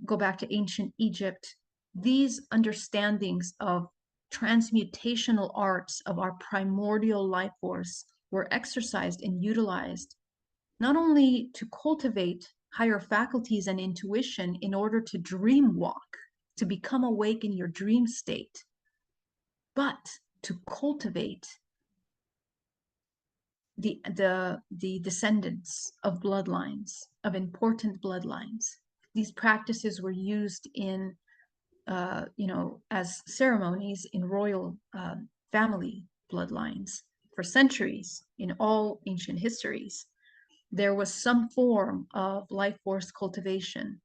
go back to ancient Egypt, these understandings of transmutational arts of our primordial life force were exercised and utilized not only to cultivate higher faculties and intuition in order to dream walk, to become awake in your dream state, but to cultivate the descendants of bloodlines, of important bloodlines. These practices were used in as ceremonies in royal family bloodlines for centuries. In all ancient histories, there was some form of life force cultivation.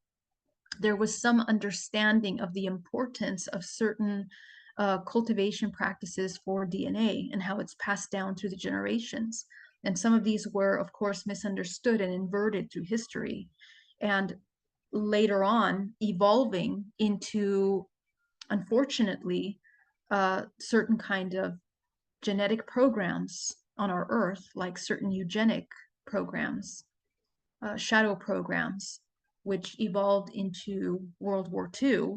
There was some understanding of the importance of certain cultivation practices for DNA and how it's passed down through the generations. And some of these were, of course, misunderstood and inverted through history, and later on evolving into, unfortunately, certain kind of genetic programs on our earth, like certain eugenic programs, shadow programs, which evolved into World War II,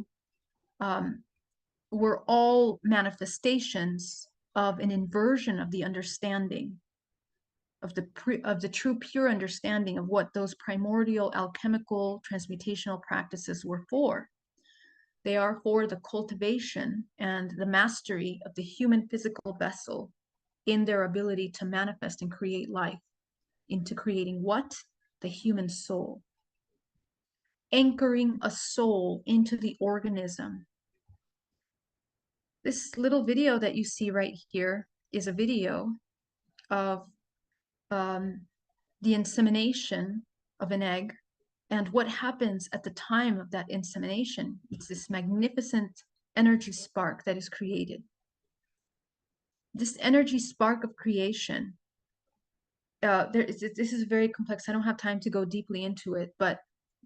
were all manifestations of an inversion of the understanding of the true pure understanding of what those primordial alchemical transmutational practices were for. They are for the cultivation and the mastery of the human physical vessel in their ability to manifest and create life, into creating what? The human soul. Anchoring a soul into the organism. This little video that you see right here is a video of the insemination of an egg and what happens at the time of that insemination. It's this magnificent energy spark that is created. This energy spark of creation this is very complex. I don't have time to go deeply into it, but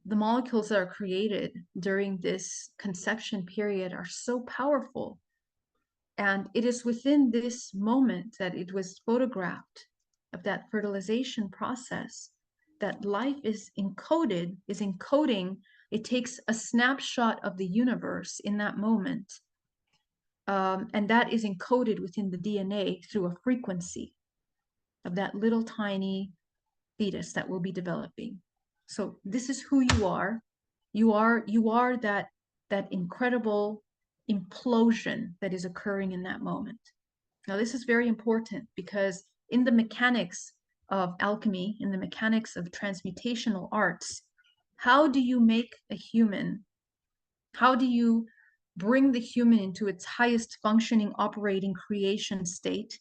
the molecules that are created during this conception period are so powerful. And it is within this moment that it was photographed of that fertilization process that life is encoded, is encoding. It takes a snapshot of the universe in that moment. And that is encoded within the DNA through a frequency of that little tiny fetus that will be developing. So this is who you are. You are that incredible implosion that is occurring in that moment. Now, this is very important because in the mechanics of alchemy, in the mechanics of transmutational arts, how do you make a human? How do you bring the human into its highest functioning, operating creation state?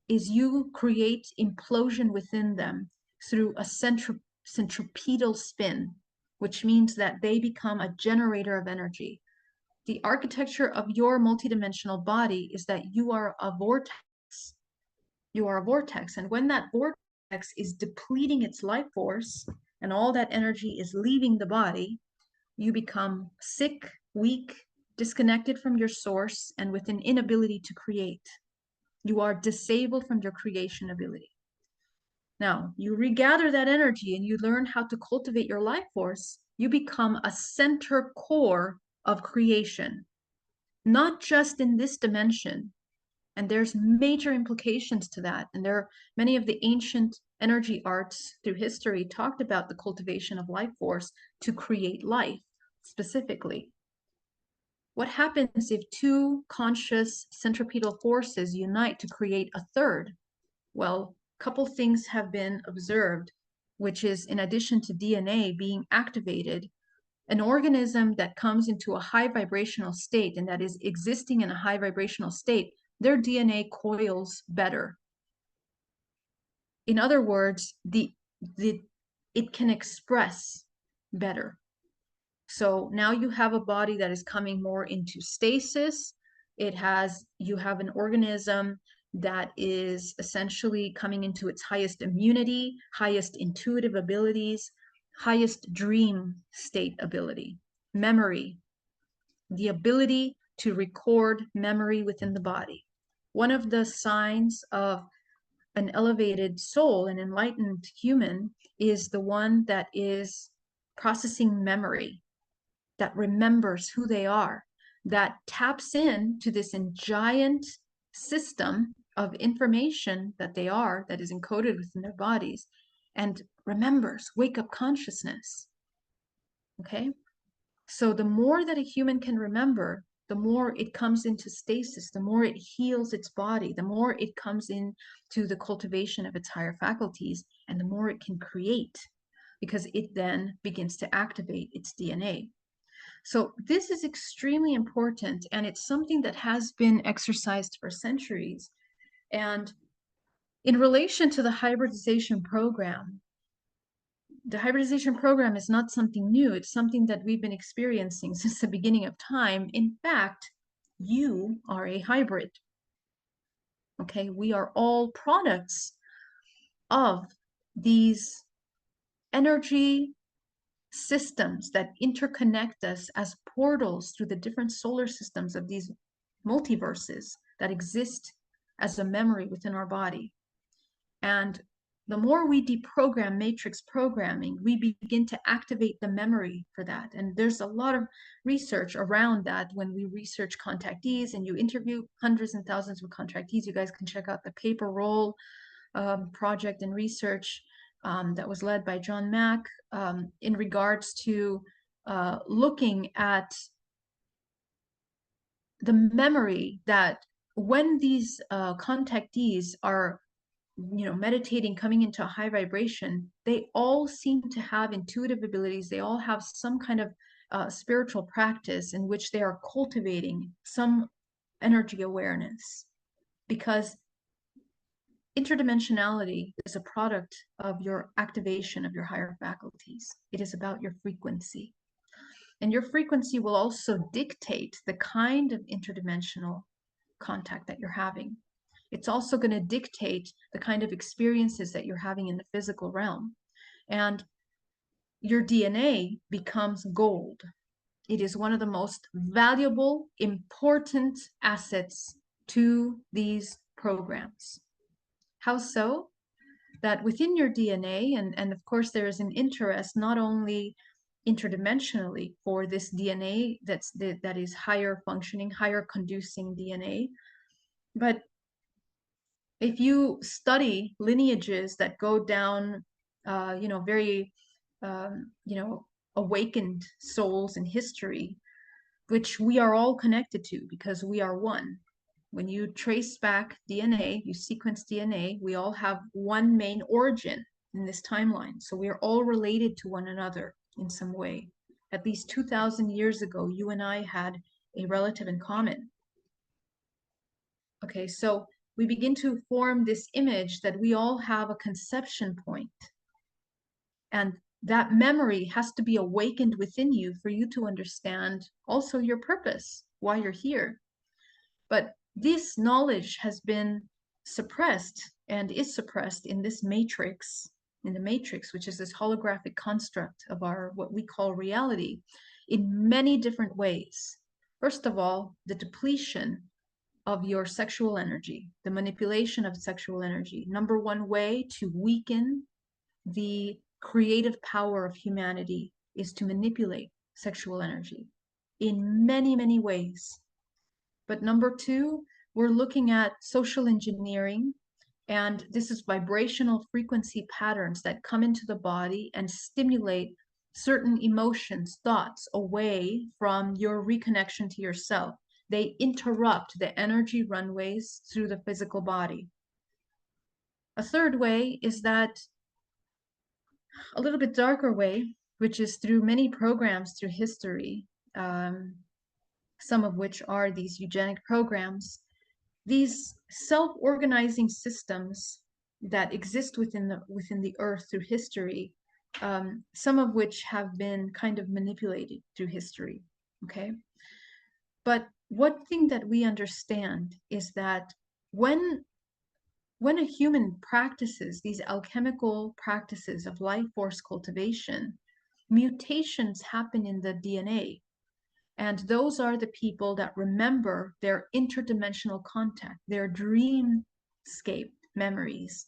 Is you create implosion within them through a centripetal spin, which means that they become a generator of energy. The architecture of your multidimensional body is that you are a vortex. You are a vortex. And when that vortex is depleting its life force and all that energy is leaving the body, you become sick, weak, disconnected from your source, and with an inability to create. You are disabled from your creation ability. Now, you regather that energy and you learn how to cultivate your life force. You become a center core of creation, not just in this dimension. And there's major implications to that. And there are many of the ancient energy arts through history talked about the cultivation of life force to create life specifically. What happens if two conscious centripetal forces unite to create a third? Well, a couple things have been observed, which is in addition to DNA being activated, an organism that comes into a high vibrational state and that is existing in a high vibrational state, their DNA coils better. In other words, it can express better. So now you have a body that is coming more into stasis. You have an organism that is essentially coming into its highest immunity, highest intuitive abilities, highest dream state ability, memory, the ability to record memory within the body. One of the signs of an elevated soul, an enlightened human, is the one that is processing memory, that remembers who they are, that taps in to this giant system of information that they are, that is encoded within their bodies, and remembers, wake up consciousness. Okay? So the more that a human can remember, the more it comes into stasis, the more it heals its body, the more it comes into the cultivation of its higher faculties, and the more it can create, because it then begins to activate its DNA. So this is extremely important, and it's something that has been exercised for centuries. And in relation to the hybridization program, the hybridization program is not something new. It's something that we've been experiencing since the beginning of time. In fact, you are a hybrid. Okay, we are all products of these energy systems that interconnect us as portals through the different solar systems of these multiverses that exist as a memory within our body. And the more we deprogram matrix programming, we begin to activate the memory for that. And there's a lot of research around that when we research contactees and you interview hundreds and thousands of contactees. You guys can check out the paper roll project and research that was led by John Mack in regards to looking at the memory that when these contactees are meditating, coming into a high vibration, they all seem to have intuitive abilities. They all have some kind of spiritual practice in which they are cultivating some energy awareness, because interdimensionality is a product of your activation of your higher faculties. It is about your frequency. And your frequency will also dictate the kind of interdimensional contact that you're having. It's also going to dictate the kind of experiences that you're having in the physical realm. And your DNA becomes gold. It is one of the most valuable, important assets to these programs. How so? That within your DNA, and of course there is an interest not only interdimensionally for this DNA that is higher functioning, higher conducing DNA, but if you study lineages that go down, very, awakened souls in history, which we are all connected to because we are one. When you trace back DNA, you sequence DNA, we all have one main origin in this timeline. So we are all related to one another in some way. At least 2,000 years ago, you and I had a relative in common. Okay, so we begin to form this image that we all have a conception point. And that memory has to be awakened within you for you to understand also your purpose, why you're here. But this knowledge has been suppressed and is suppressed in this matrix, which is this holographic construct of our, what we call reality, in many different ways. First of all, the depletion of your sexual energy, the manipulation of sexual energy. Number one way to weaken the creative power of humanity is to manipulate sexual energy in many, many ways. But number two, we're looking at social engineering, and this is vibrational frequency patterns that come into the body and stimulate certain emotions, thoughts away from your reconnection to yourself. They interrupt the energy runways through the physical body. A third way is that a little bit darker way, which is through many programs through history, some of which are these eugenic programs, these self-organizing systems that exist within the earth through history, some of which have been kind of manipulated through history, okay? But one thing that we understand is that when a human practices these alchemical practices of life force cultivation, mutations happen in the DNA. And those are the people that remember their interdimensional contact, their dreamscape memories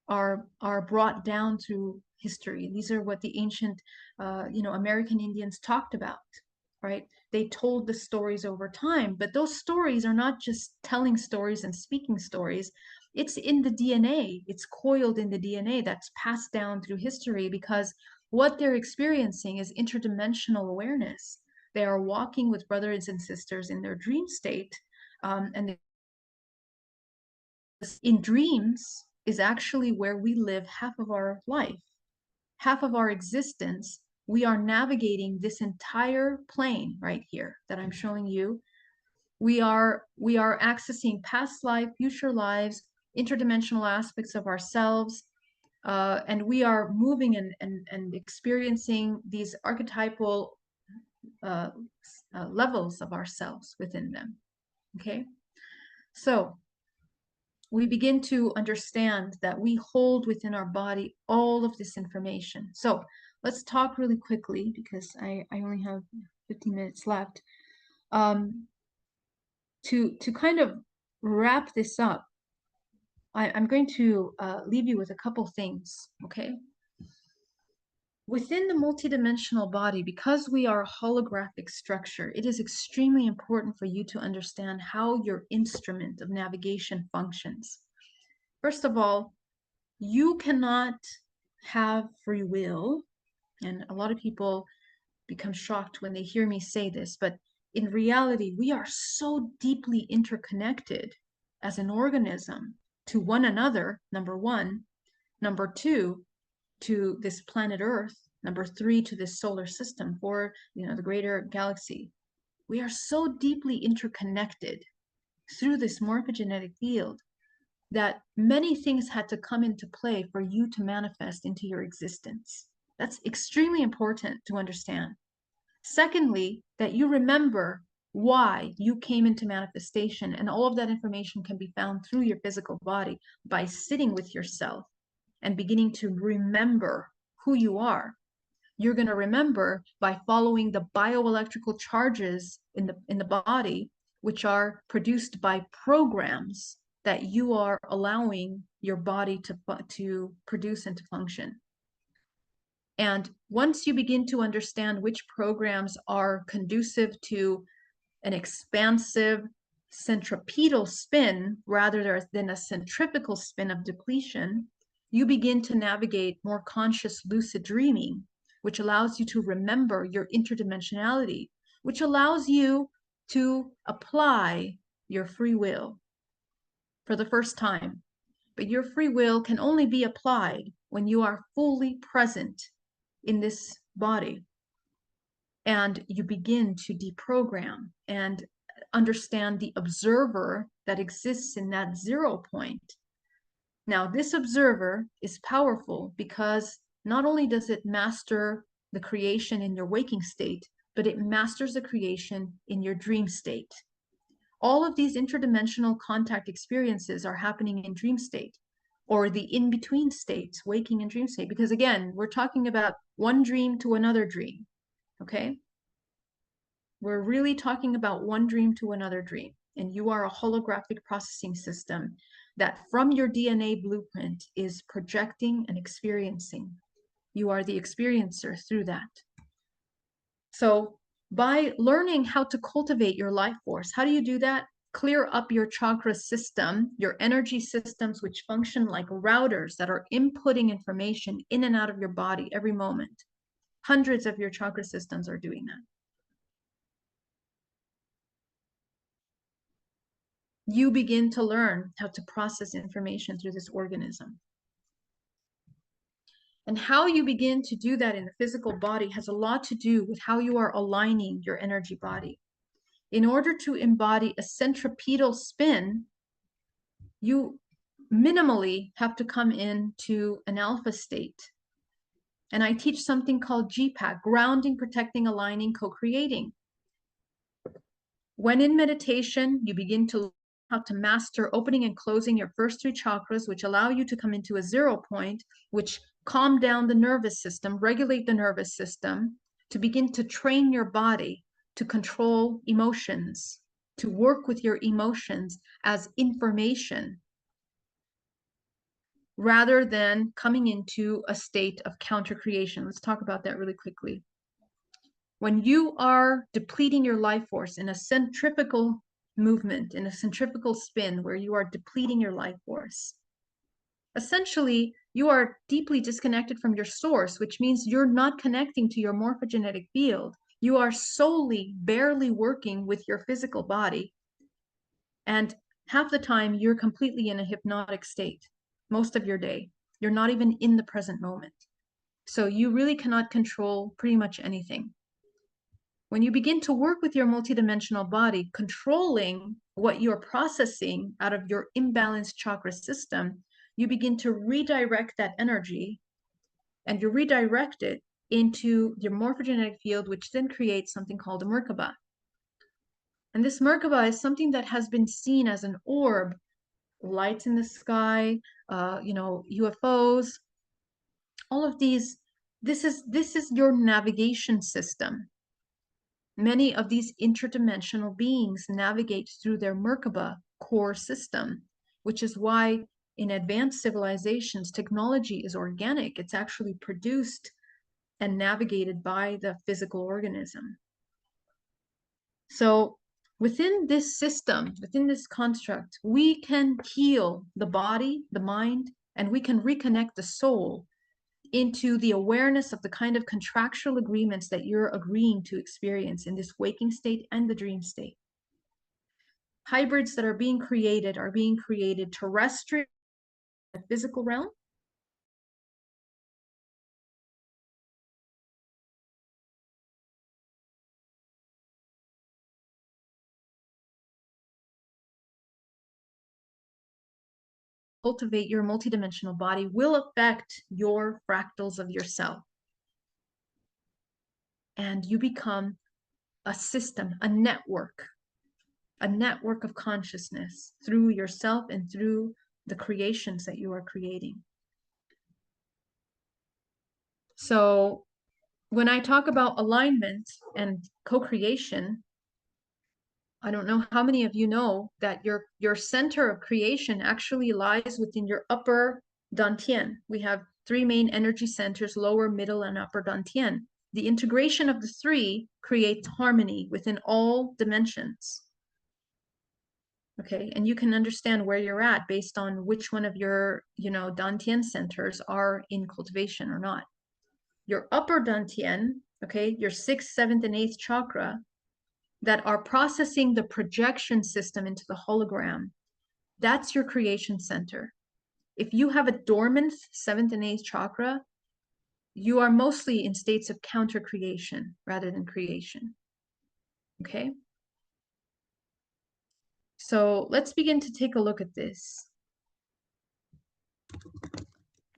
are brought down through history. These are what the ancient, American Indians talked about, right? They told the stories over time, but those stories are not just telling stories and speaking stories. It's in the DNA. It's coiled in the DNA that's passed down through history, because what they're experiencing is interdimensional awareness. They are walking with brothers and sisters in their dream state. And in dreams is actually where we live half of our life, half of our existence. We are navigating this entire plane right here that I'm showing you. We are accessing past life, future lives, interdimensional aspects of ourselves, and we are moving and experiencing these archetypal levels of ourselves within them. Okay, so we begin to understand that we hold within our body all of this information. So let's talk really quickly, because I only have 15 minutes left. To kind of wrap this up, I'm going to leave you with a couple things, okay? Within the multidimensional body, because we are a holographic structure, it is extremely important for you to understand how your instrument of navigation functions. First of all, you cannot have free will, and a lot of people become shocked when they hear me say this, but in reality, we are so deeply interconnected as an organism to one another, number one. Number two, to this planet Earth. Number three, to this solar system, or the greater galaxy. We are so deeply interconnected through this morphogenetic field that many things had to come into play for you to manifest into your existence. That's extremely important to understand. Secondly, that you remember why you came into manifestation. And all of that information can be found through your physical body by sitting with yourself and beginning to remember who you are. You're going to remember by following the bioelectrical charges in the body, which are produced by programs that you are allowing your body to produce and to function. And once you begin to understand which programs are conducive to an expansive centripetal spin rather than a centrifugal spin of depletion, you begin to navigate more conscious lucid dreaming, which allows you to remember your interdimensionality, which allows you to apply your free will for the first time. But your free will can only be applied when you are fully present in this body. And you begin to deprogram and understand the observer that exists in that 0 point. Now, this observer is powerful because not only does it master the creation in your waking state, but it masters the creation in your dream state. All of these interdimensional contact experiences are happening in dream state, or the in-between states, waking and dream state, because again, we're talking about one dream to another dream, okay? We're really talking about one dream to another dream, and you are a holographic processing system that from your DNA blueprint is projecting and experiencing. You are the experiencer through that. So by learning how to cultivate your life force, how do you do that? Clear up your chakra system, your energy systems, which function like routers that are inputting information in and out of your body every moment. Hundreds of your chakra systems are doing that. You begin to learn how to process information through this organism. And how you begin to do that in the physical body has a lot to do with how you are aligning your energy body. In order to embody a centripetal spin, you minimally have to come into an alpha state. And I teach something called GPAC, grounding, protecting, aligning, co-creating. When in meditation, you begin to learn how to master opening and closing your first 3 chakras, which allow you to come into a 0 point, which calm down the nervous system, regulate the nervous system, to begin to train your body to control emotions, to work with your emotions as information, rather than coming into a state of counter creation. Let's talk about that really quickly. When you are depleting your life force in a centrifugal movement, in a centrifugal spin where you are depleting your life force, essentially you are deeply disconnected from your source, which means you're not connecting to your morphogenetic field. You are solely barely working with your physical body. And half the time you're completely in a hypnotic state, most of your day. You're not even in the present moment. So you really cannot control pretty much anything. When you begin to work with your multidimensional body, controlling what you're processing out of your imbalanced chakra system, you begin to redirect that energy, and you redirect it into your morphogenetic field, which then creates something called a Merkaba. And this Merkaba is something that has been seen as an orb, lights in the sky, UFOs, all of these. This is your navigation system. Many of these interdimensional beings navigate through their Merkaba core system, which is why in advanced civilizations, technology is organic. It's actually produced and navigated by the physical organism. So within this system, within this construct, we can heal the body, the mind, and we can reconnect the soul into the awareness of the kind of contractual agreements that you're agreeing to experience in this waking state and the dream state. Hybrids that are being created terrestrial, the physical realm, cultivate your multidimensional body will affect your fractals of yourself. And you become a system, a network a network of consciousness through yourself and through the creations that you are creating. So when I talk about alignment and co-creation, I don't know how many of you know that your center of creation actually lies within your upper dantian. We have three main energy centers, lower, middle, and upper dantian. The integration of the three creates harmony within all dimensions. Okay, and you can understand where you're at based on which one of your, dantian centers are in cultivation or not. Your upper dantian, okay, your 6th, 7th, and 8th chakra, that are processing the projection system into the hologram, that's your creation center. If you have a dormant 7th and 8th chakra, you are mostly in states of counter creation rather than creation. Okay? So let's begin to take a look at this.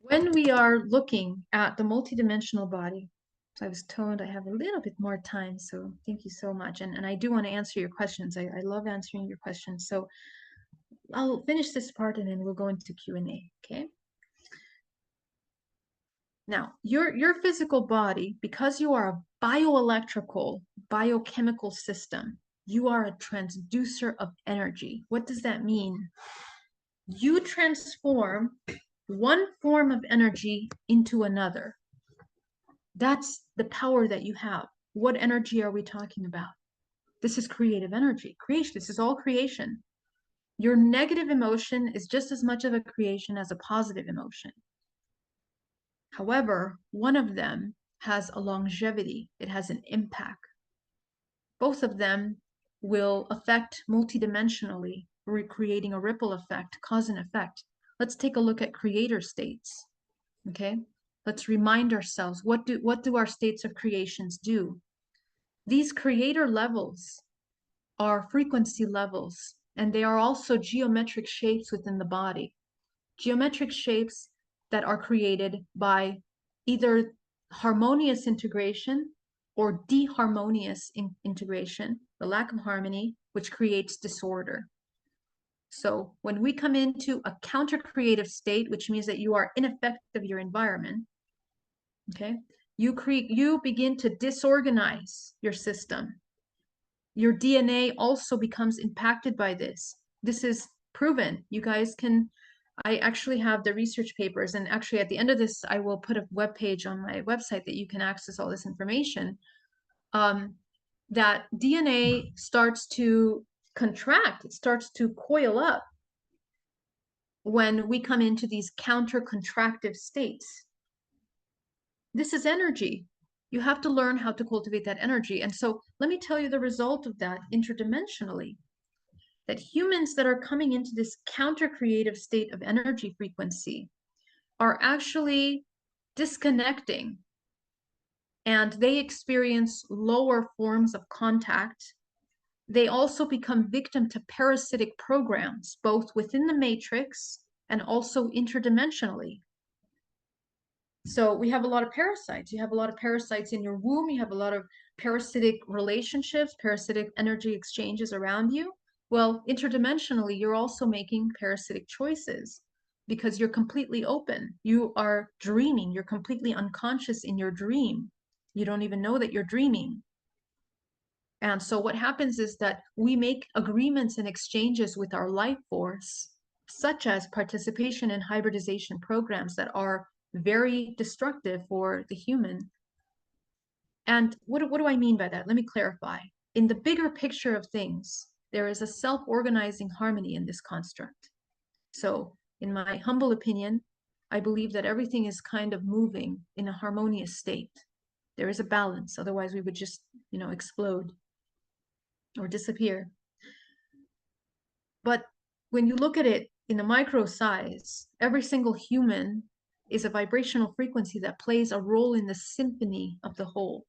When we are looking at the multidimensional body, so I was told I have a little bit more time, so thank you so much. And I do want to answer your questions. I love answering your questions. So I'll finish this part and then we'll go into Q&A, okay? Now, your physical body, because you are a bioelectrical, biochemical system, you are a transducer of energy. What does that mean? You transform one form of energy into another. That's the power that you have. What energy are we talking about? This is creative energy. Creation, this is all creation. Your negative emotion is just as much of a creation as a positive emotion. However, one of them has a longevity. It has an impact. Both of them will affect multidimensionally, creating a ripple effect, cause and effect. Let's take a look at creator states. Okay, let's remind ourselves, what do our states of creations do? These creator levels are frequency levels, and they are also geometric shapes within the body. Geometric shapes that are created by either harmonious integration or deharmonious integration, the lack of harmony, which creates disorder. So when we come into a counter-creative state, which means that you are in effect of your environment, okay, you begin to disorganize your system. Your DNA also becomes impacted by this. This is proven. You guys can, I actually have the research papers, and actually at the end of this, I will put a web page on my website that you can access all this information. That DNA starts to contract, it starts to coil up when we come into these counter-contractive states. This is energy. You have to learn how to cultivate that energy. And so let me tell you the result of that interdimensionally. That humans that are coming into this counter-creative state of energy frequency are actually disconnecting, and they experience lower forms of contact. They also become victim to parasitic programs, both within the matrix and also interdimensionally. So we have a lot of parasites. You have a lot of parasites in your womb. You have a lot of parasitic relationships, parasitic energy exchanges around you. Well, interdimensionally, you're also making parasitic choices because you're completely open. You are dreaming. You're completely unconscious in your dream. You don't even know that you're dreaming. And so what happens is that we make agreements and exchanges with our life force, such as participation in hybridization programs that are very destructive for the human. And what do I mean by that? Let me clarify. In the bigger picture of things, there is a self-organizing harmony in this construct. So in my humble opinion, I believe that everything is kind of moving in a harmonious state. There is a balance, otherwise we would just, explode or disappear. But when you look at it in a micro size, every single human is a vibrational frequency that plays a role in the symphony of the whole.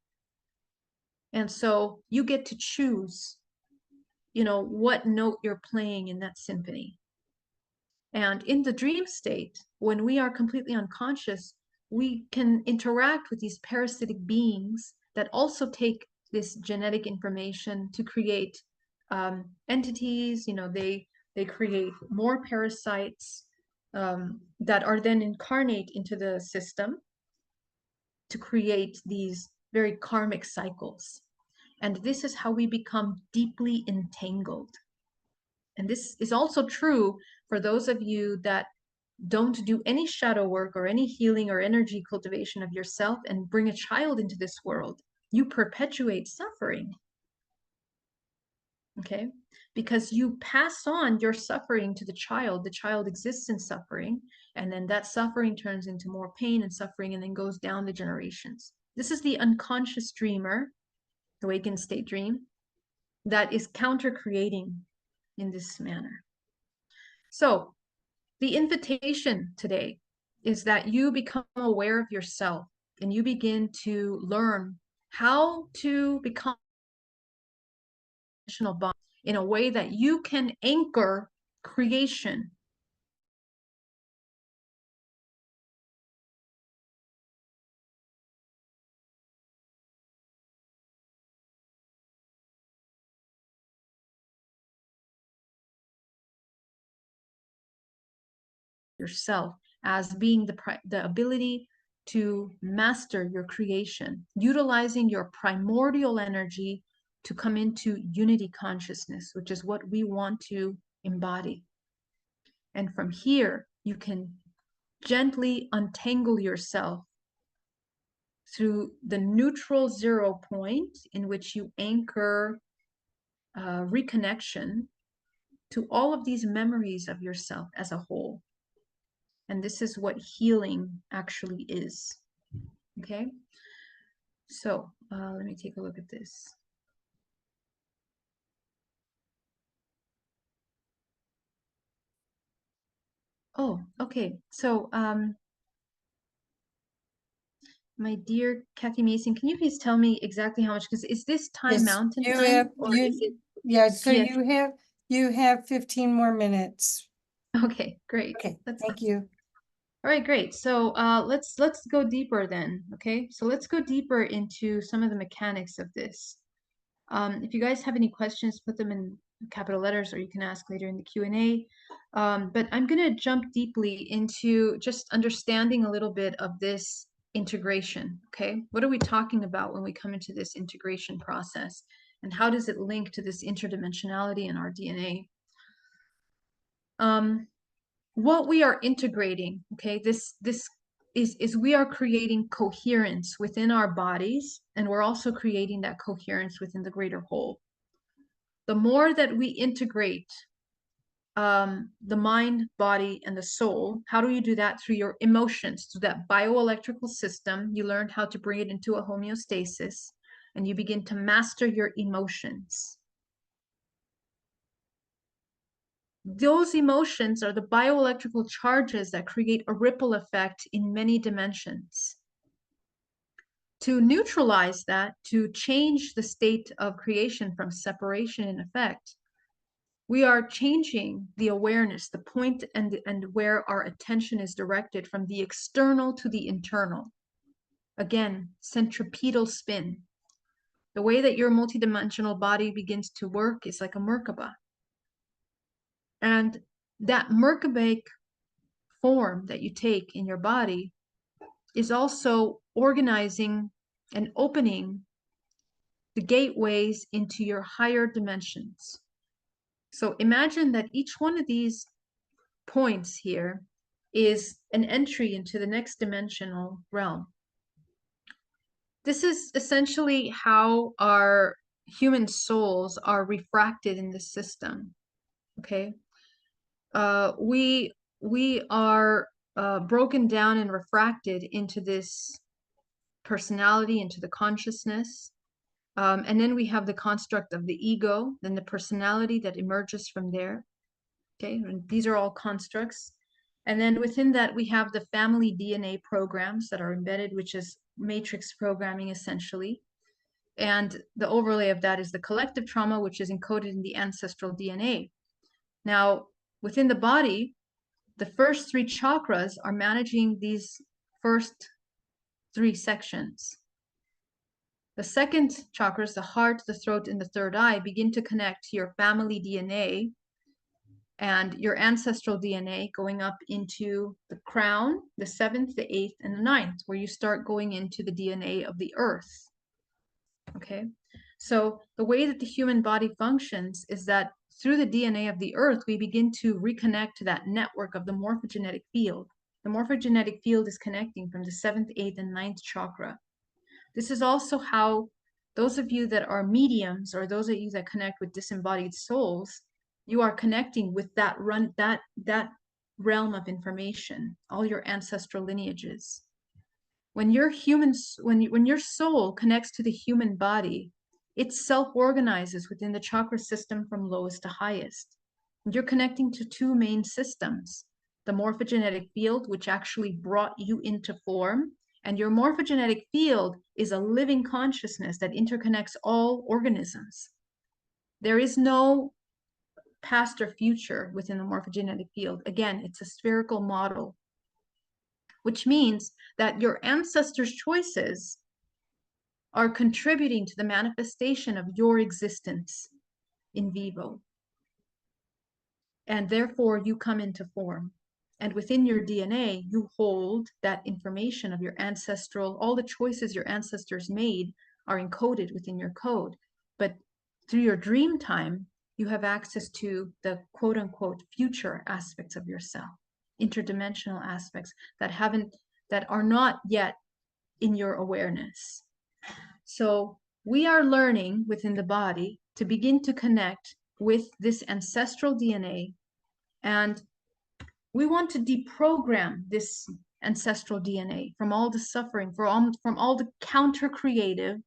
And so you get to choose, what note you're playing in that symphony. And in the dream state, when we are completely unconscious, we can interact with these parasitic beings that also take this genetic information to create entities, they create more parasites that are then incarnate into the system to create these very karmic cycles. And this is how we become deeply entangled. And this is also true for those of you that don't do any shadow work or any healing or energy cultivation of yourself and bring a child into this world. You perpetuate suffering. Okay? Because you pass on your suffering to the child. The child exists in suffering, and then that suffering turns into more pain and suffering and then goes down the generations. This is the unconscious dreamer, awakened state dream, that is counter-creating in this manner. So the invitation today is that you become aware of yourself and you begin to learn how to become in a way that you can anchor creation. Yourself as being the ability to master your creation, utilizing your primordial energy to come into unity consciousness, which is what we want to embody. And from here, you can gently untangle yourself through the neutral 0 point in which you anchor reconnection to all of these memories of yourself as a whole. And this is what healing actually is. Okay? So let me take a look at this. Oh, okay. So my dear Kathy Mason, can you please tell me exactly how much? Because is this time Yes, mountain you time? have, Or is it yeah, so GMT? you have 15 more minutes. Okay, great. Okay, That's thank you. all right, great. So let's go deeper then. Okay, so let's go deeper into some of the mechanics of this. If you guys have any questions, put them in capital letters, or you can ask later in the Q&A. But I'm going to jump deeply into just understanding a little bit of this integration. Okay, what are we talking about when we come into this integration process, and how does it link to this interdimensionality in our DNA? What we are integrating, okay, this is we are creating coherence within our bodies, and we're also creating that coherence within the greater whole. The more that we integrate the mind, body, and the soul, how do you do that? Through your emotions, through that bioelectrical system. You learned how to bring it into a homeostasis, and you begin to master your emotions. Those emotions are the bioelectrical charges that create a ripple effect in many dimensions. To neutralize that, to change the state of creation from separation in effect, we are changing the awareness, the point and where our attention is directed from the external to the internal. Again, centripetal spin. The way that your multidimensional body begins to work is like a Merkaba. And that Merkabaic form that you take in your body is also organizing and opening the gateways into your higher dimensions. So imagine that each one of these points here is an entry into the next dimensional realm. This is essentially how our human souls are refracted in this system. Okay, we are broken down and refracted into this personality, into the consciousness. And then we have the construct of the ego, then the personality that emerges from there. Okay, and these are all constructs. And then within that, we have the family DNA programs that are embedded, which is matrix programming essentially. And the overlay of that is the collective trauma, which is encoded in the ancestral DNA. Now, within the body, the first 3 chakras are managing these first 3 sections. The second chakras, the heart, the throat, and the third eye, begin to connect to your family DNA and your ancestral DNA, going up into the crown, the seventh, the eighth, and the ninth, where you start going into the DNA of the earth. Okay, so the way that the human body functions is that through the DNA of the earth, we begin to reconnect to that network of the morphogenetic field. The morphogenetic field is connecting from the seventh, eighth, and ninth chakra. This is also how those of you that are mediums, or those of you that connect with disembodied souls, you are connecting with that realm of information, all your ancestral lineages. When your when your soul connects to the human body, it self-organizes within the chakra system from lowest to highest. And you're connecting to two main systems: the morphogenetic field, which actually brought you into form, and your morphogenetic field is a living consciousness that interconnects all organisms. There is no past or future within the morphogenetic field. Again, it's a spherical model, which means that your ancestors' choices are contributing to the manifestation of your existence in vivo. And therefore, you come into form. And within your DNA, you hold that information of your ancestral, all the choices your ancestors made are encoded within your code. But through your dream time, you have access to the quote unquote future aspects of yourself, interdimensional aspects that are not yet in your awareness. So we are learning within the body to begin to connect with this ancestral DNA, and we want to deprogram this ancestral DNA from all the suffering, from all the counter-creative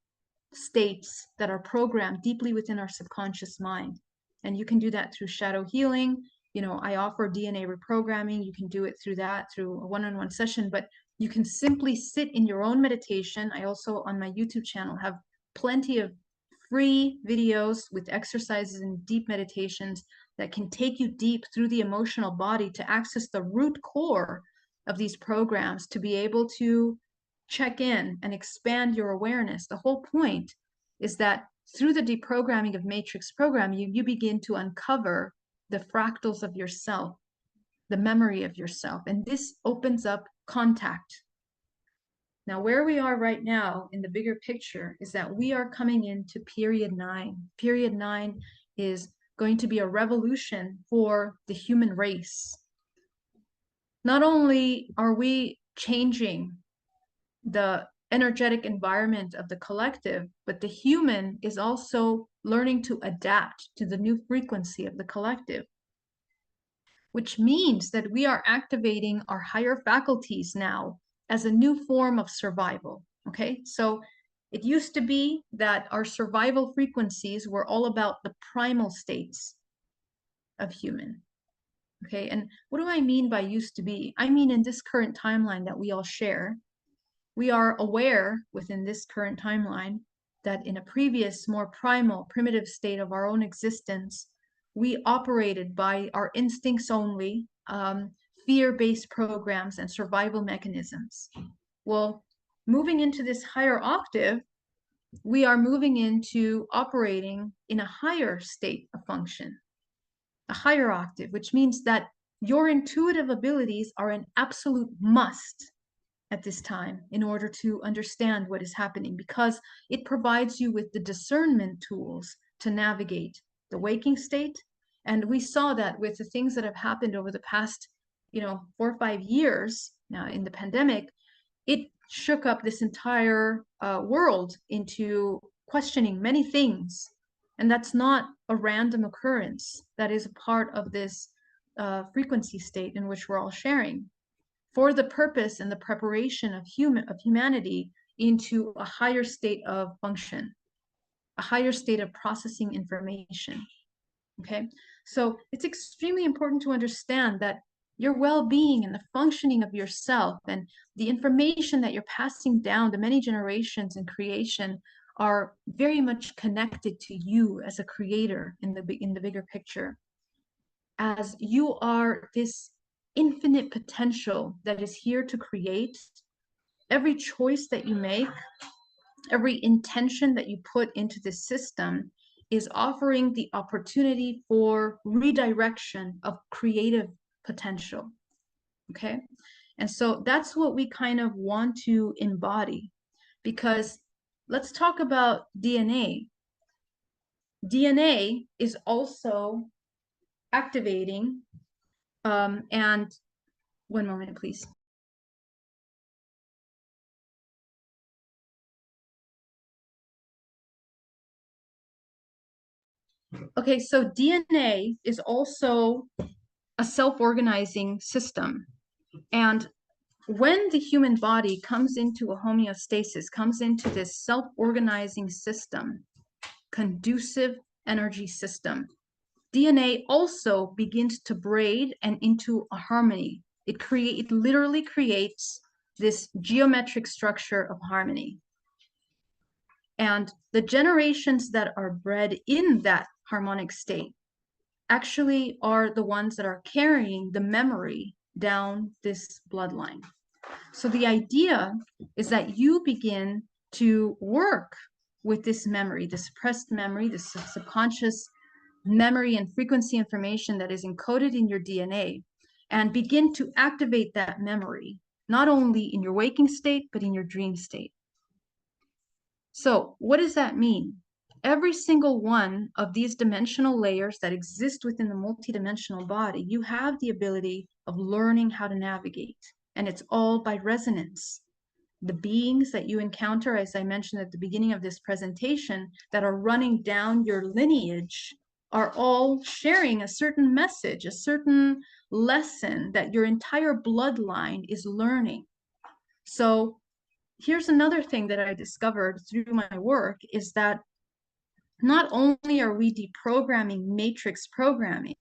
states that are programmed deeply within our subconscious mind. And you can do that through shadow healing. You know, I offer DNA reprogramming. You can do it through that, through a one-on-one session, but you can simply sit in your own meditation. I also, on my YouTube channel, have plenty of free videos with exercises and deep meditations that can take you deep through the emotional body to access the root core of these programs, to be able to check in and expand your awareness. The whole point is that through the deprogramming of matrix programming, you begin to uncover the fractals of yourself, the memory of yourself, and this opens up contact. Now, where we are right now in the bigger picture is that we are coming into period 9. Period 9 is going to be a revolution for the human race. Not only are we changing the energetic environment of the collective, but the human is also learning to adapt to the new frequency of the collective, which means that we are activating our higher faculties now as a new form of survival. Okay, so it used to be that our survival frequencies were all about the primal states of human. Okay, and what do I mean by used to be? I mean, in this current timeline that we all share, we are aware within this current timeline that in a previous, more primal, primitive state of our own existence, we operated by our instincts only, fear-based programs and survival mechanisms. Well, moving into this higher octave, we are moving into operating in a higher state of function, a higher octave, which means that your intuitive abilities are an absolute must at this time in order to understand what is happening, because it provides you with the discernment tools to navigate the waking state. And we saw that with the things that have happened over the past, 4 or 5 years now in the pandemic. It shook up this entire world into questioning many things. And that's not a random occurrence. That is a part of this frequency state in which we're all sharing, for the purpose and the preparation of humanity into a higher state of function, a higher state of processing information. Okay, so it's extremely important to understand that your well-being and the functioning of yourself and the information that you're passing down to many generations in creation are very much connected to you as a creator in the bigger picture, as you are this infinite potential that is here to create. Every choice that you make every intention that you put into this system is offering the opportunity for redirection of creative potential. Okay. And so that's what we kind of want to embody, because let's talk about DNA. DNA is also activating, and one moment, please. Okay, so DNA is also a self-organizing system. And when the human body comes into a homeostasis, comes into this self-organizing system, conducive energy system, DNA also begins to braid and into a harmony. It literally creates this geometric structure of harmony. And the generations that are bred in that harmonic state actually are the ones that are carrying the memory down this bloodline. So the idea is that you begin to work with this memory, this suppressed memory, this subconscious memory and frequency information that is encoded in your DNA, and begin to activate that memory, not only in your waking state, but in your dream state. So what does that mean? Every single one of these dimensional layers that exist within the multidimensional body, you have the ability of learning how to navigate, and it's all by resonance. The beings that you encounter, as I mentioned at the beginning of this presentation, that are running down your lineage are all sharing a certain message, a certain lesson that your entire bloodline is learning. So here's another thing that I discovered through my work is that not only are we deprogramming matrix programming,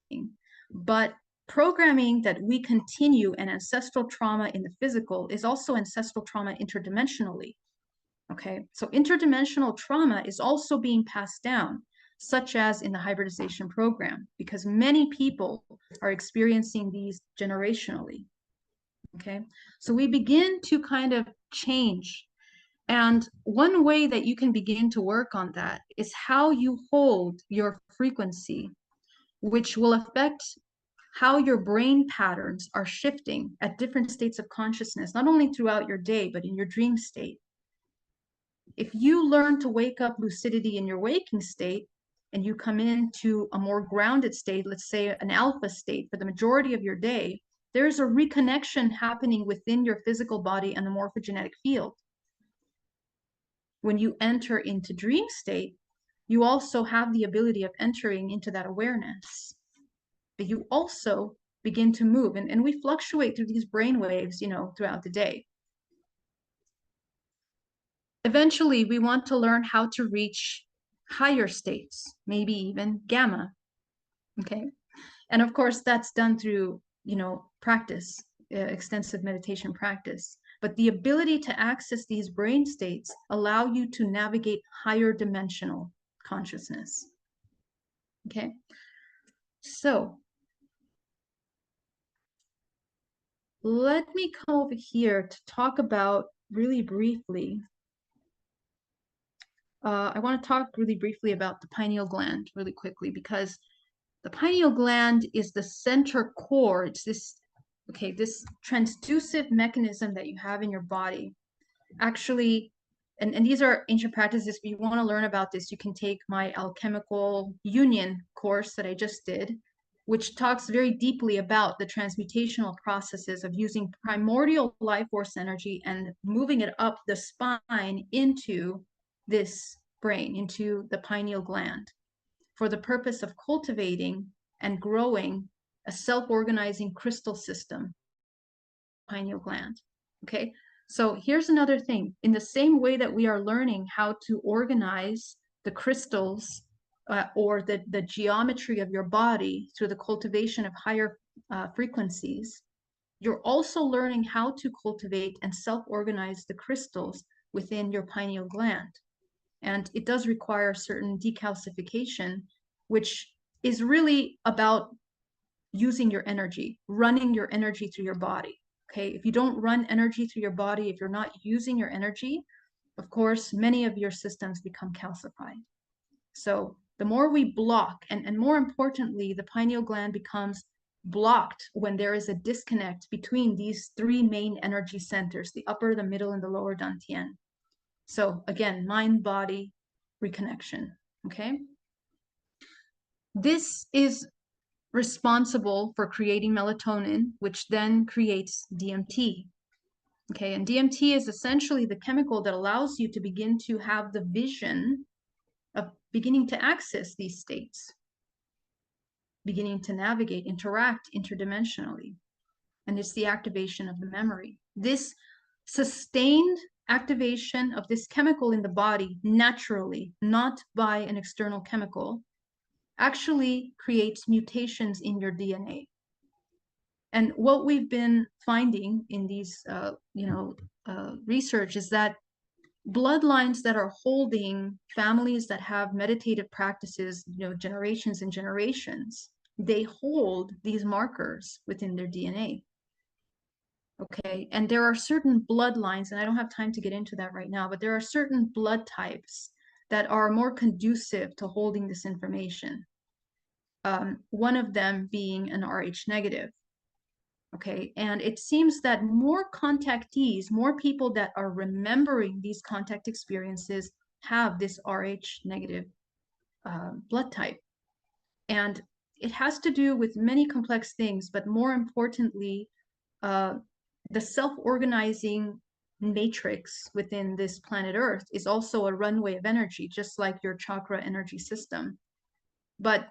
but programming that we continue and ancestral trauma in the physical is also ancestral trauma interdimensionally. Okay, so interdimensional trauma is also being passed down, such as in the hybridization program, because many people are experiencing these generationally. Okay, so we begin to kind of change. And one way that you can begin to work on that is how you hold your frequency, which will affect how your brain patterns are shifting at different states of consciousness, not only throughout your day, but in your dream state. If you learn to wake up lucidity in your waking state, and you come into a more grounded state, let's say an alpha state for the majority of your day, there's a reconnection happening within your physical body and the morphogenetic field. When you enter into dream state, you also have the ability of entering into that awareness. But you also begin to move, and we fluctuate through these brain waves, you know, throughout the day. Eventually, we want to learn how to reach higher states, maybe even gamma. Okay. And of course, that's done through, you know, practice, extensive meditation practice. But the ability to access these brain states allow you to navigate higher dimensional consciousness. Okay. So let me come over here to talk about really briefly. I want to talk really briefly about the pineal gland really quickly, because the pineal gland is the center core. It's this, okay, this transducive mechanism that you have in your body. Actually, and these are ancient practices. If you want to learn about this, you can take my alchemical union course that I just did, which talks very deeply about the transmutational processes of using primordial life force energy and moving it up the spine into this brain, into the pineal gland, for the purpose of cultivating and growing a self-organizing crystal system, pineal gland. Okay, so here's another thing. In the same way that we are learning how to organize the crystals or the geometry of your body through the cultivation of higher frequencies, you're also learning how to cultivate and self-organize the crystals within your pineal gland. And it does require certain decalcification, which is really about using your energy, running your energy through your body. Okay, if you don't run energy through your body, if you're not using your energy, of course, many of your systems become calcified. So the more we block, and more importantly, the pineal gland becomes blocked when there is a disconnect between these three main energy centers, the upper, the middle, and the lower dantian. So again, mind, body, reconnection, okay? This is responsible for creating melatonin, which then creates DMT. Okay, and DMT is essentially the chemical that allows you to begin to have the vision of beginning to access these states, beginning to navigate, interact interdimensionally. And it's the activation of the memory. This sustained activation of this chemical in the body naturally, not by an external chemical, actually creates mutations in your DNA. And what we've been finding in these, research is that bloodlines that are holding families that have meditative practices, generations and generations, they hold these markers within their DNA. Okay, and there are certain bloodlines, and I don't have time to get into that right now, but there are certain blood types that are more conducive to holding this information. One of them being an Rh negative. Okay, and it seems that more contactees, more people that are remembering these contact experiences have this Rh negative blood type. And it has to do with many complex things, but more importantly, the self-organizing matrix within this planet Earth is also a runway of energy, just like your chakra energy system. But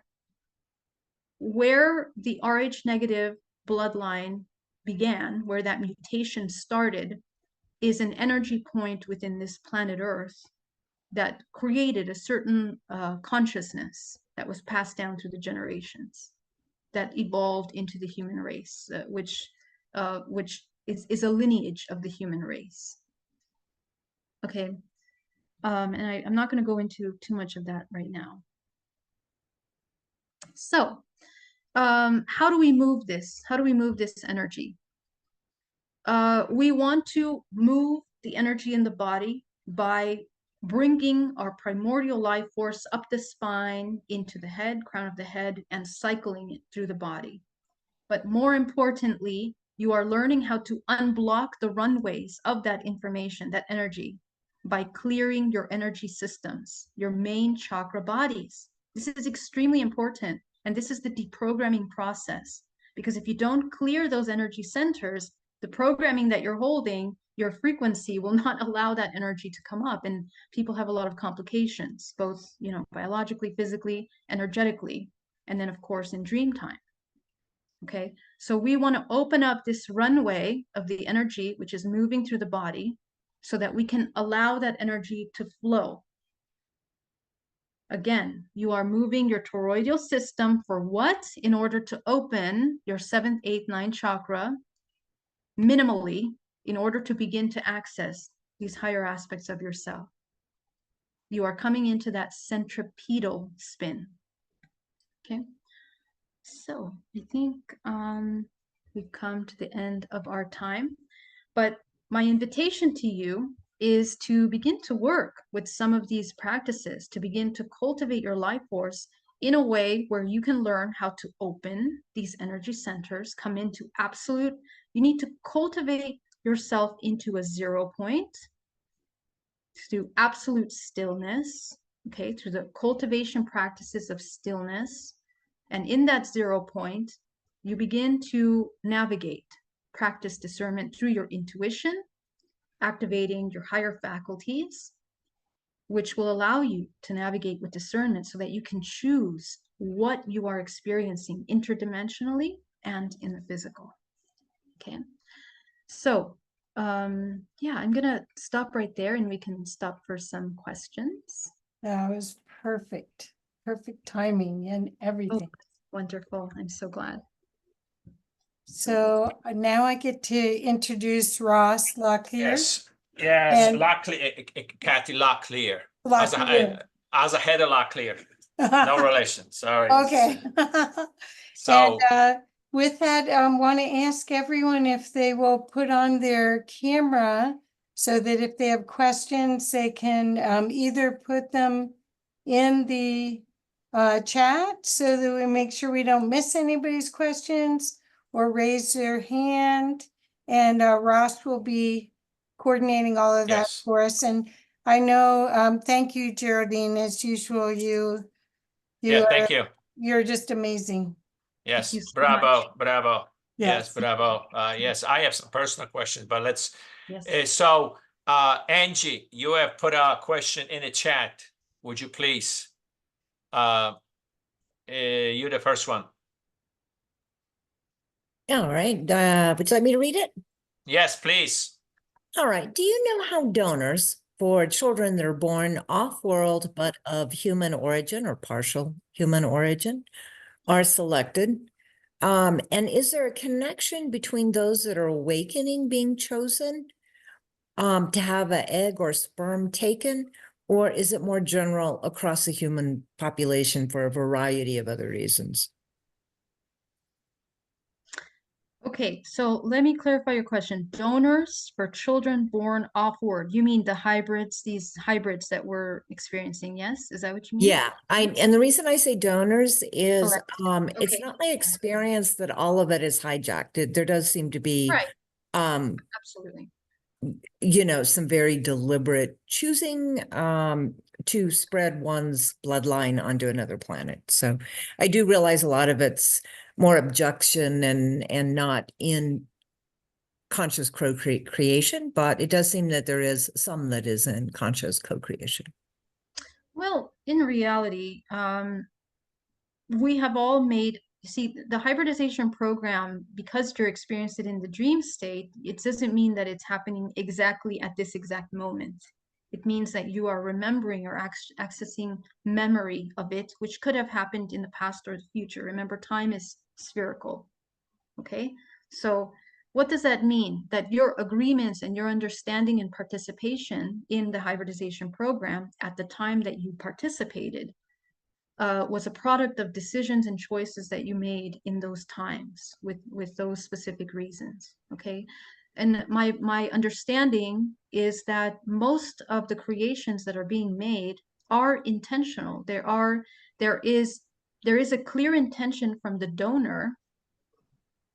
where the Rh negative bloodline began, where that mutation started, is an energy point within this planet Earth that created a certain consciousness that was passed down through the generations, that evolved into the human race, which is a lineage of the human race. Okay, and I'm not going to go into too much of that right now. So, how do we move this? How do we move this energy? We want to move the energy in the body by bringing our primordial life force up the spine, into the head, crown of the head, and cycling it through the body. But more importantly, you are learning how to unblock the runways of that information, that energy, by clearing your energy systems, your main chakra bodies. This is extremely important. And this is the deprogramming process. Because if you don't clear those energy centers, the programming that you're holding, your frequency will not allow that energy to come up. And people have a lot of complications, both, biologically, physically, energetically, and then of course in dream time. Okay, so we want to open up this runway of the energy, which is moving through the body, so that we can allow that energy to flow. Again, you are moving your toroidal system for what? In order to open your 7th, 8th, 9th chakra minimally, in order to begin to access these higher aspects of yourself. You are coming into that centripetal spin. Okay, so I think we've come to the end of our time, but my invitation to you is to begin to work with some of these practices, to begin to cultivate your life force in a way where you can learn how to open these energy centers, come into absolute, you need to cultivate yourself into a 0 point, through absolute stillness, okay, through the cultivation practices of stillness. And in that 0 point, you begin to navigate, practice discernment through your intuition, activating your higher faculties, which will allow you to navigate with discernment so that you can choose what you are experiencing interdimensionally and in the physical. Okay, so yeah, I'm gonna stop right there and we can stop for some questions. That was perfect. Perfect timing and everything. Oh, wonderful. I'm so glad. So now I get to introduce Ross Locklear. Yes, And- Locklear, Kathy Locklear. Locklear. As a head of Locklear. No relation, sorry. Okay. So, And with that, want to ask everyone if they will put on their camera so that if they have questions, they can either put them in the chat so that we make sure we don't miss anybody's questions, or raise their hand. And Ross will be coordinating all of that Yes. for us. And I know, thank you, Geraldine, as usual, Yeah, thank you. you're just amazing. Yes, you so bravo, bravo. Yes, Yes. bravo. Yes, I have some personal questions, but let's, Yes. so, Angie, you have put a question in the chat. Would you please? You're the first one. All right. Would you like me to read it? Yes, please. All right. Do you know how donors for children that are born off-world but of human origin or partial human origin are selected? And is there a connection between those that are awakening being chosen to have an egg or sperm taken, or is it more general across the human population for a variety of other reasons? Okay, so let me clarify your question. Donors for children born off-world. You mean the hybrids, these hybrids that we're experiencing, yes? Is that what you mean? Yeah, and the reason I say donors is it's Okay. not my experience that all of it is hijacked. There does seem to be Right, absolutely. you know, some very deliberate choosing to spread one's bloodline onto another planet. So I do realize a lot of it's more abduction and not in conscious co-creation, but it does seem that there is some that is in conscious co-creation. Well, in reality, we have all made, you see, the hybridization program, because you're experiencing it in the dream state, it doesn't mean that it's happening exactly at this exact moment. It means that you are remembering or accessing memory of it, which could have happened in the past or the future. Remember, time is spherical. Okay, so what does that mean? That your agreements and your understanding and participation in the hybridization program at the time that you participated was a product of decisions and choices that you made in those times with those specific reasons. Okay, and my understanding is that most of the creations that are being made are intentional. There is a clear intention from the donor,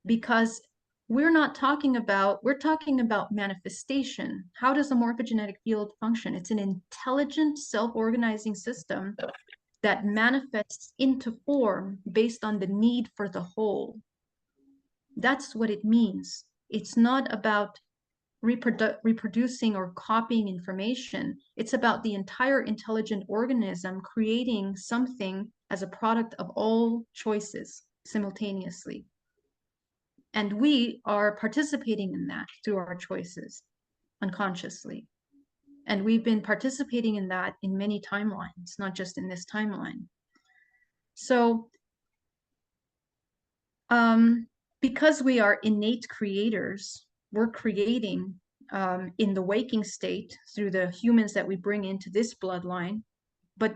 because we're talking about manifestation. How does a morphogenetic field function? It's an intelligent, self-organizing system that manifests into form based on the need for the whole. That's what it means. It's not about reproducing or copying information. It's about the entire intelligent organism creating something as a product of all choices simultaneously. And we are participating in that through our choices unconsciously. And we've been participating in that in many timelines, not just in this timeline. So because we are innate creators, we're creating in the waking state through the humans that we bring into this bloodline. But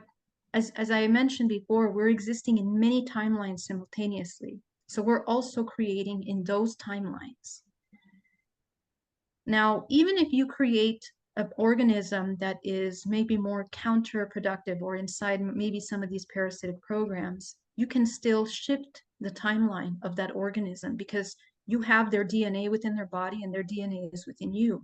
as I mentioned before, we're existing in many timelines simultaneously. So we're also creating in those timelines. Now, even if you create an organism that is maybe more counterproductive or inside maybe some of these parasitic programs, you can still shift the timeline of that organism because you have their DNA within their body and their DNA is within you.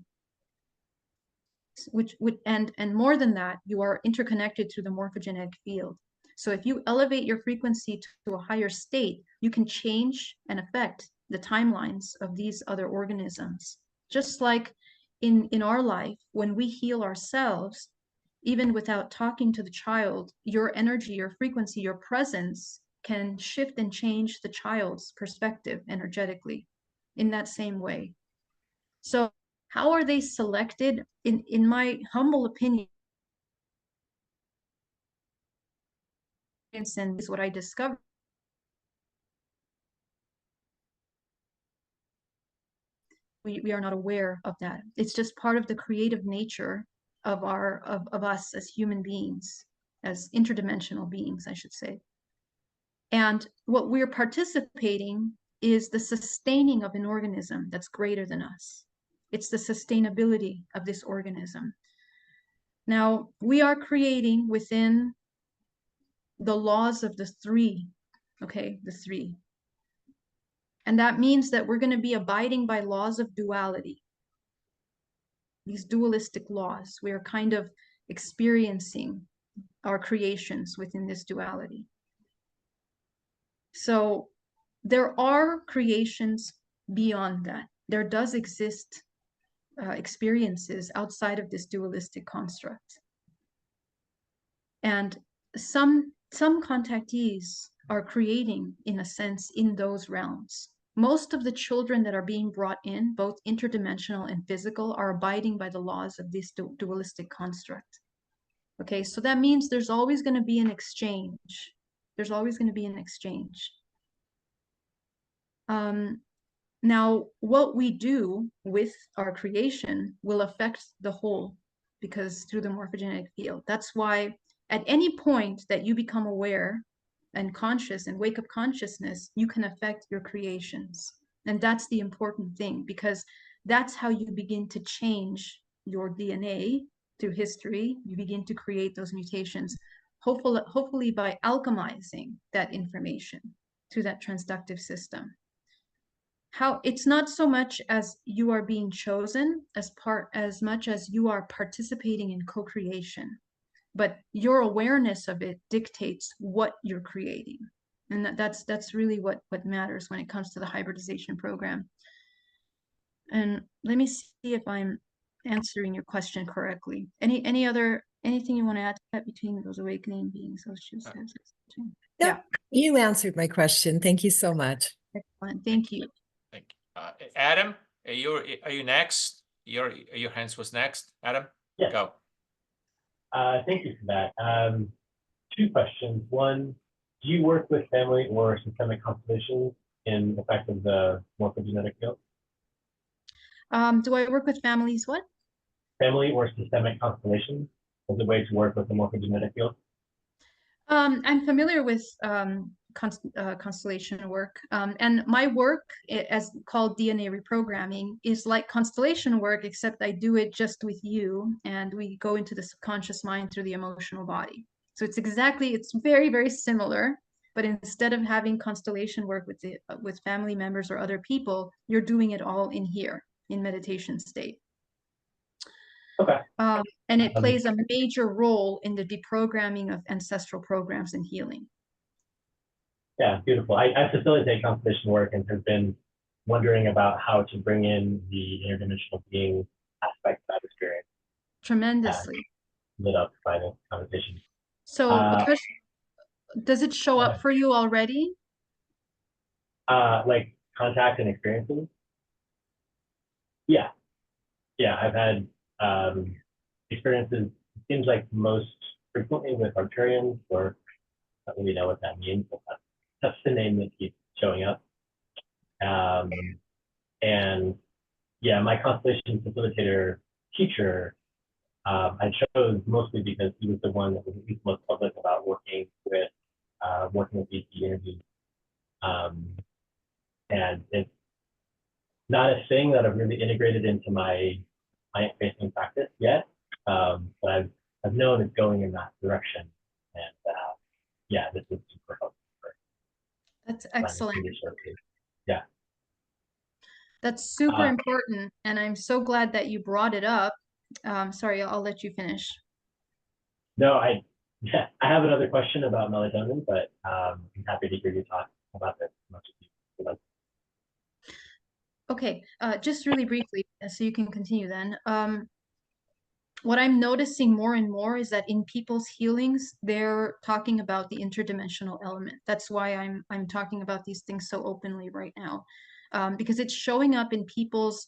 And more than that, you are interconnected through the morphogenetic field. So if you elevate your frequency to a higher state, you can change and affect the timelines of these other organisms. Just like in our life, when we heal ourselves, even without talking to the child, your energy, your frequency, your presence can shift and change the child's perspective energetically in that same way. So how are they selected? In my humble opinion, and is what I discovered. We are not aware of that. It's just part of the creative nature of us as human beings, as interdimensional beings, I should say. And what we're participating is the sustaining of an organism that's greater than us. It's the sustainability of this organism. Now, we are creating within the laws of the three, okay, the three. And that means that we're going to be abiding by laws of duality. These dualistic laws, we are kind of experiencing our creations within this duality. So there are creations beyond that. There does exist experiences outside of this dualistic construct. And some contactees are creating, in a sense, in those realms. Most of the children that are being brought in, both interdimensional and physical, are abiding by the laws of this dualistic construct. Okay, so that means there's always going to be an exchange. There's always going to be an exchange. Now, what we do with our creation will affect the whole, because through the morphogenetic field. That's why at any point that you become aware and conscious and wake up consciousness, you can affect your creations. And that's the important thing, because that's how you begin to change your DNA through history. You begin to create those mutations, hopefully by alchemizing that information through that transductive system. How it's not so much as you are being chosen as much as you are participating in co-creation, but your awareness of it dictates what you're creating. And that's really what matters when it comes to the hybridization program. And let me see if I'm answering your question correctly. Anything you want to add to that between those awakening beings, those two steps? No, you answered my question. Thank you so much. Excellent. Thank you. Thank you. Adam, are you next? Your hands was next. Adam, yes. Go. Thank you for that. Two questions. One, do you work with family or systemic constellations in effect of the morphogenetic field? Do I work with families? What? Family or systemic constellations as a way to work with the morphogenetic field? I'm familiar with constellation work, and my work, as called DNA reprogramming, is like constellation work, except I do it just with you, and we go into the subconscious mind through the emotional body. So it's very, very similar, but instead of having constellation work with family members or other people, you're doing it all in here in meditation state. Okay. And it plays a major role in the deprogramming of ancestral programs and healing. Yeah, beautiful. I facilitate constellation work and have been wondering about how to bring in the interdimensional being aspect of that experience. Tremendously. Lit up by the conversation. So does it show up for you already? Like contact and experiences? Yeah. Yeah, I've had experiences, it seems like most frequently with Arcturians, or I don't really know what that means, but that's the name that keeps showing up. And yeah, my constellation facilitator teacher, I chose mostly because he was the one that was at least most public about working with these energies. And it's not a thing that I've really integrated into my client-facing practice yet, but I've known it's going in that direction, and yeah, this is super helpful. That's excellent. Yeah, that's super important, and I'm so glad that you brought it up. Sorry, I'll let you finish. No, I have another question about melatonin, but I'm happy to hear you talk about this as much as you like. Okay, just really briefly, so you can continue then. What I'm noticing more and more is that in people's healings, they're talking about the interdimensional element. That's why I'm talking about these things so openly right now, because it's showing up in people's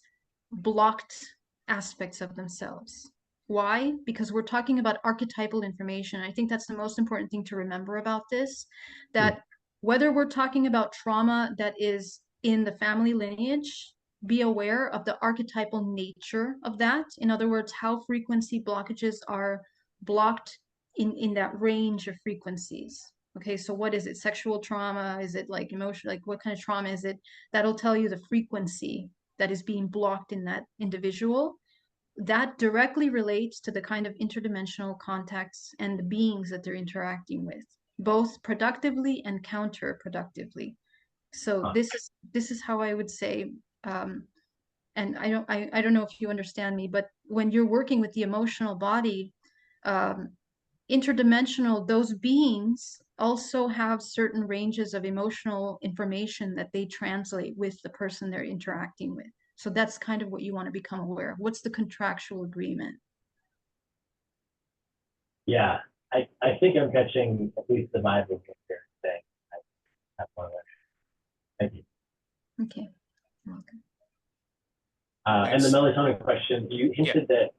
blocked aspects of themselves. Why? Because we're talking about archetypal information. I think that's the most important thing to remember about this, that whether we're talking about trauma that is in the family lineage, be aware of the archetypal nature of that. In other words, how frequency blockages are blocked in that range of frequencies. Okay, so what is it? Sexual trauma? Is it like emotional? Like what kind of trauma is it? That'll tell you the frequency that is being blocked in that individual, that directly relates to the kind of interdimensional contacts and the beings that they're interacting with, both productively and counterproductively. So this is how I would say, and I don't know if you understand me, but when you're working with the emotional body, interdimensional, those beings also have certain ranges of emotional information that they translate with the person they're interacting with. So that's kind of what you want to become aware of. What's the contractual agreement? Yeah, I think I'm catching at least the vibe of what you're saying. That's one of it. Thank you. Okay, you're welcome. And the melatonin question, you hinted that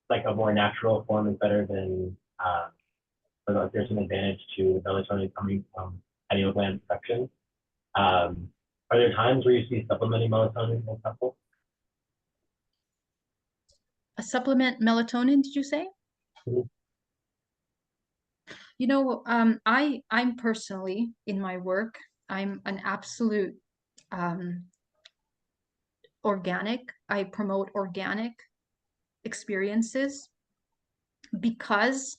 like a more natural form is better than, or like there's an advantage to the melatonin coming from pineal gland production. Are there times where you see supplementing melatonin as helpful? A supplement melatonin, did you say? Mm-hmm. You know, I'm personally, in my work, I'm an absolute organic. I promote organic experiences because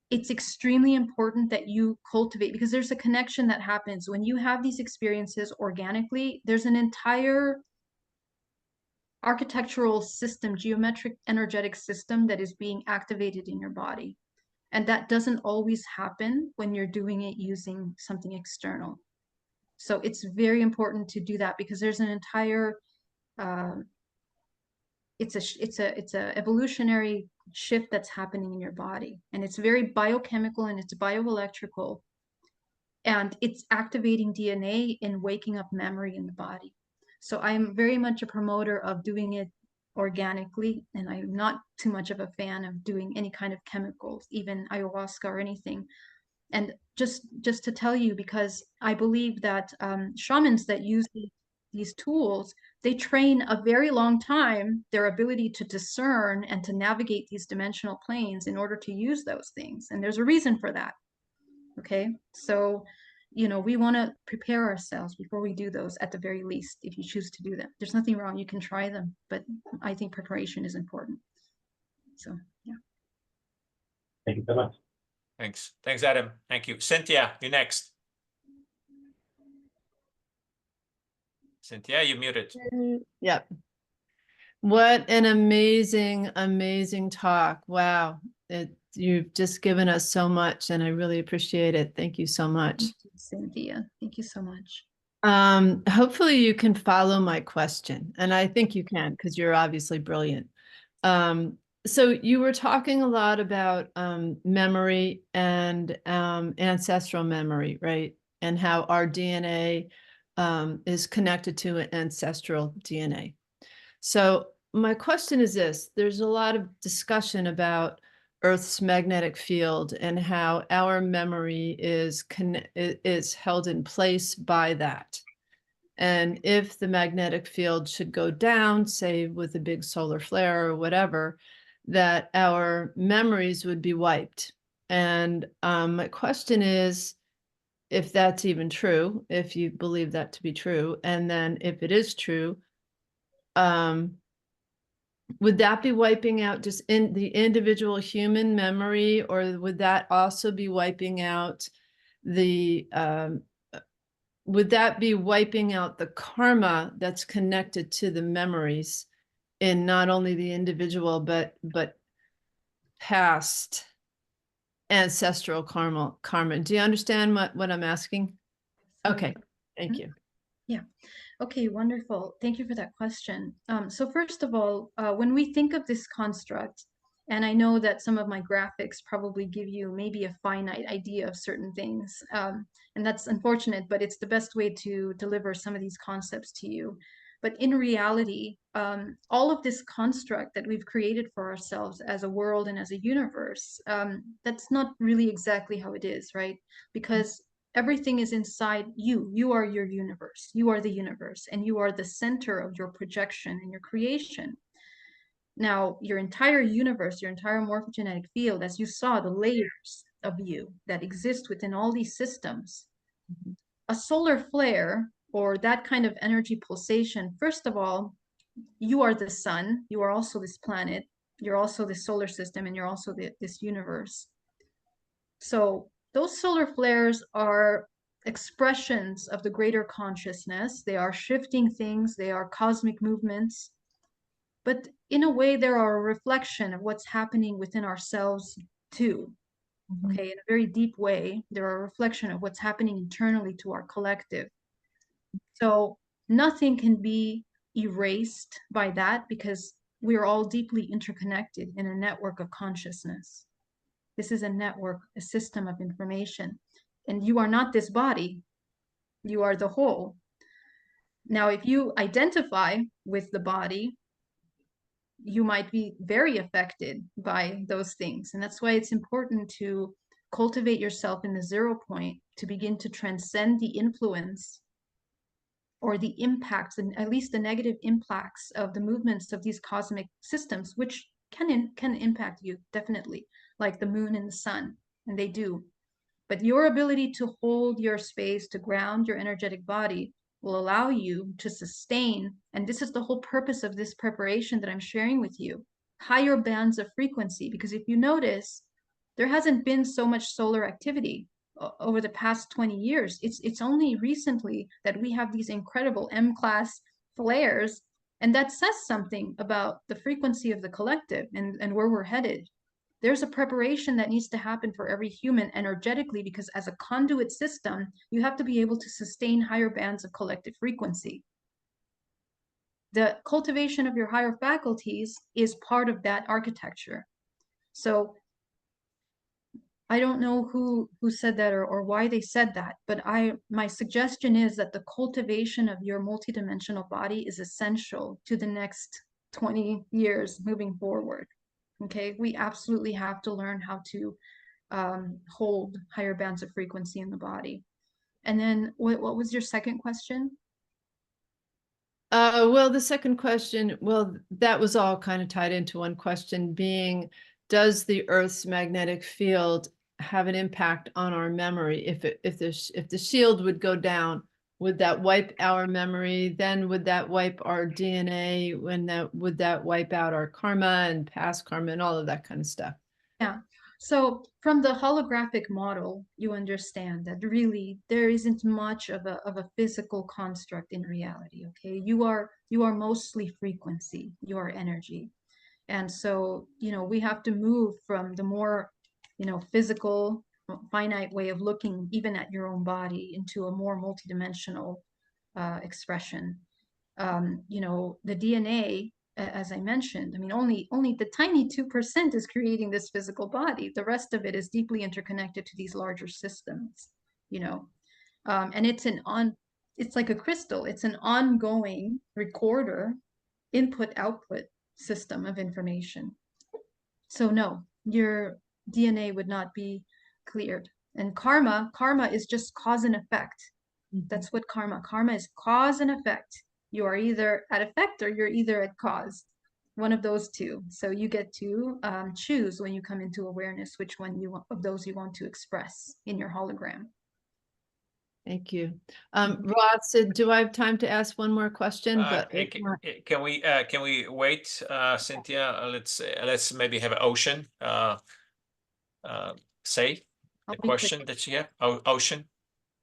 it's extremely important that you cultivate, because there's a connection that happens when you have these experiences organically. There's an entire architectural system, geometric energetic system that is being activated in your body. And that doesn't always happen when you're doing it using something external. So it's very important to do that because there's an entire, it's a evolutionary shift that's happening in your body. And it's very biochemical and it's bioelectrical. And it's activating DNA and waking up memory in the body. So I'm very much a promoter of doing it organically, and I'm not too much of a fan of doing any kind of chemicals, even ayahuasca or anything. And just to tell you, because I believe that shamans that use these tools, they train a very long time their ability to discern and to navigate these dimensional planes in order to use those things. And there's a reason for that. Okay, so you know, we want to prepare ourselves before we do those at the very least, if you choose to do them. There's nothing wrong, you can try them, but I think preparation is important. So yeah. Thank you so much. Thanks. Thanks, Adam. Thank you. Cynthia, you're next. Cynthia, you're muted. Yep. What an amazing, amazing talk. Wow. You've just given us so much and I really appreciate it. Thank you so much. Thank you, Cynthia. Thank you so much. Hopefully you can follow my question, and I think you can because you're obviously brilliant. So you were talking a lot about memory and ancestral memory, right? And how our DNA is connected to ancestral DNA. So my question is this: there's a lot of discussion about Earth's magnetic field and how our memory is held in place by that. And if the magnetic field should go down, say with a big solar flare or whatever, that our memories would be wiped. And my question is, if that's even true, if you believe that to be true, and then if it is true, would that be wiping out just in the individual human memory, or would that also be wiping out the would that be wiping out the karma that's connected to the memories in not only the individual but past ancestral karma? Do you understand what I'm asking? Okay, thank you. Yeah. Okay, wonderful. Thank you for that question. So first of all, when we think of this construct, and I know that some of my graphics probably give you maybe a finite idea of certain things, and that's unfortunate, but it's the best way to deliver some of these concepts to you. But in reality, all of this construct that we've created for ourselves as a world and as a universe, that's not really exactly how it is, right? Because everything is inside you. You are your universe. You are the universe, and you are the center of your projection and your creation. Now, your entire universe, your entire morphogenetic field, as you saw, the layers of you that exist within all these systems, a solar flare or that kind of energy pulsation, first of all, you are the sun, you are also this planet, you're also the solar system, and you're also this universe. So those solar flares are expressions of the greater consciousness. They are shifting things, they are cosmic movements. But in a way, they are a reflection of what's happening within ourselves too. Okay, in a very deep way, they're a reflection of what's happening internally to our collective. So nothing can be erased by that because we are all deeply interconnected in a network of consciousness. This is a network, a system of information. And you are not this body, you are the whole. Now, if you identify with the body, you might be very affected by those things. And that's why it's important to cultivate yourself in the 0 point to begin to transcend the influence or the impacts, and at least the negative impacts of the movements of these cosmic systems, which can impact you, definitely, like the moon and the sun, and they do. But your ability to hold your space, to ground your energetic body, will allow you to sustain, and this is the whole purpose of this preparation that I'm sharing with you, higher bands of frequency. Because if you notice, there hasn't been so much solar activity over the past 20 years. It's only recently that we have these incredible M-class flares, and that says something about the frequency of the collective and where we're headed. There's a preparation that needs to happen for every human energetically, because as a conduit system, you have to be able to sustain higher bands of collective frequency. The cultivation of your higher faculties is part of that architecture. So I don't know who said that or why they said that, but my suggestion is that the cultivation of your multidimensional body is essential to the next 20 years moving forward. Okay, we absolutely have to learn how to hold higher bands of frequency in the body. And then what was your second question? Well, the second question, well, that was all kind of tied into one question, being, does the Earth's magnetic field have an impact on our memory? If the shield would go down, would that wipe our memory? Then would that wipe our DNA? Would that wipe out our karma and past karma and all of that kind of stuff? Yeah. So from the holographic model, you understand that really there isn't much of a physical construct in reality. Okay, you are mostly frequency, you are energy. And so, we have to move from the more, physical, finite way of looking even at your own body into a more multidimensional expression. The DNA, as I mentioned, I mean, only the tiny 2% is creating this physical body. The rest of it is deeply interconnected to these larger systems, and it's like a crystal. It's an ongoing recorder, input-output system of information. So no, your DNA would not be cleared. And karma is just cause and effect. That's what karma is, cause and effect. You are either at effect or you're either at cause, one of those two. So you get to choose when you come into awareness which one of those you want to express in your hologram. Thank you. Ross, do I have time to ask one more question? But can we wait, Cynthia? Let's maybe have Ocean say the question that she had. Ocean,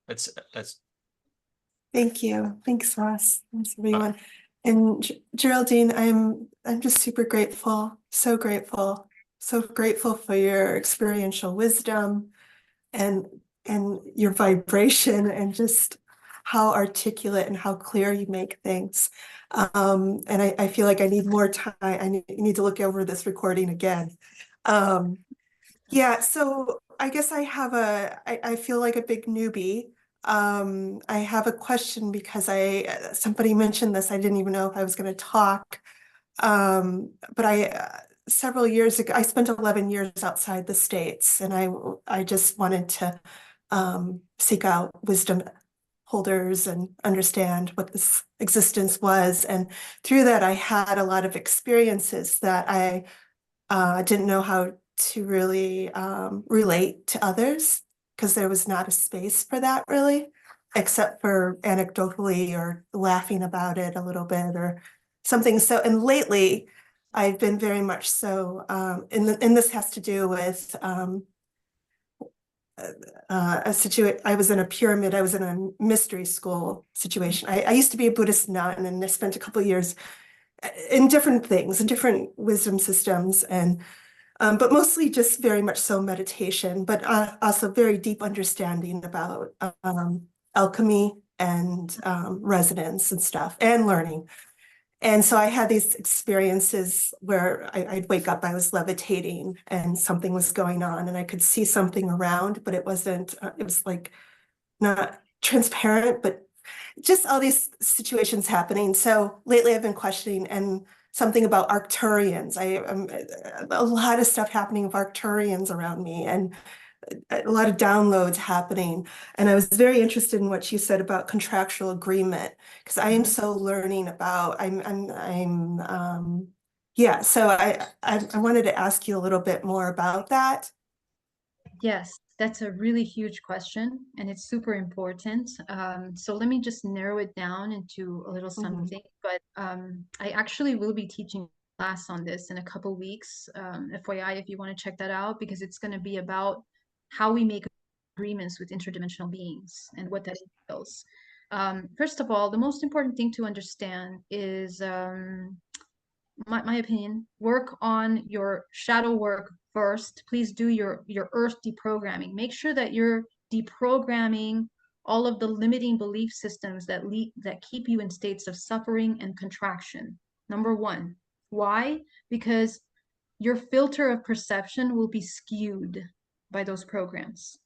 let's. Thank you. Thanks, Ross. Thanks, everyone. And Geraldine, I'm just super grateful, so grateful for your experiential wisdom and your vibration and just how articulate and how clear you make things. And I feel like I need more time. I need to look over this recording again. Yeah, so I guess I feel like a big newbie. I have a question because somebody mentioned this. I didn't even know if I was going to talk. But several years ago, I spent 11 years outside the States, and I just wanted to seek out wisdom holders and understand what this existence was. And through that, I had a lot of experiences that I didn't know how to really relate to others, because there was not a space for that really. except for anecdotally or laughing about it a little bit or something. So, and lately I've been very much so, and this has to do with a situation. I was in a pyramid. I was in a mystery school situation. I used to be a Buddhist nun, and I spent a couple of years in different things, in different wisdom systems, and but mostly just very much so meditation, but also very deep understanding about alchemy and resonance and stuff and learning. And so I had these experiences where I'd wake up, I was levitating and something was going on and I could see something around, but it wasn't, it was like not transparent, but just all these situations happening. So lately I've been questioning and something about Arcturians. A lot of stuff happening with Arcturians around me and a lot of downloads happening. And I was very interested in what you said about contractual agreement, because I am so learning about, yeah, so I wanted to ask you a little bit more about that. Yes, that's a really huge question, and it's super important. So let me just narrow it down into a little something. But I actually will be teaching a class on this in a couple weeks. FYI, if you want to check that out, because it's going to be about how we make agreements with interdimensional beings and what that entails. First of all, the most important thing to understand is, my opinion, work on your shadow work first. Please do your earth deprogramming. Make sure that you're deprogramming all of the limiting belief systems that keep you in states of suffering and contraction. Number one. Why? Because your filter of perception will be skewed by those programs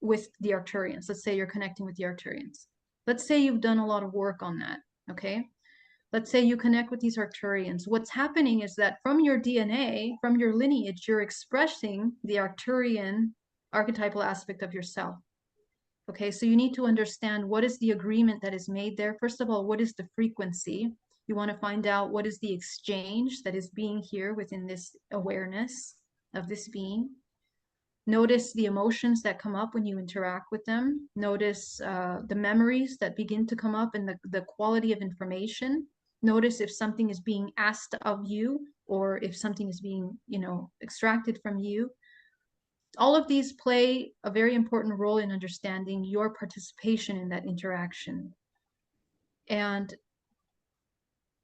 with the Arcturians. Let's say you're connecting with the Arcturians. Let's say you've done a lot of work on that, okay? Let's say you connect with these Arcturians. What's happening is that from your DNA, from your lineage, you're expressing the Arcturian archetypal aspect of yourself. Okay, so you need to understand what is the agreement that is made there. First of all, what is the frequency? You want to find out what is the exchange that is being here within this awareness of this being. Notice the emotions that come up when you interact with them. Notice the memories that begin to come up and the quality of information. Notice if something is being asked of you or if something is being, extracted from you. All of these play a very important role in understanding your participation in that interaction. And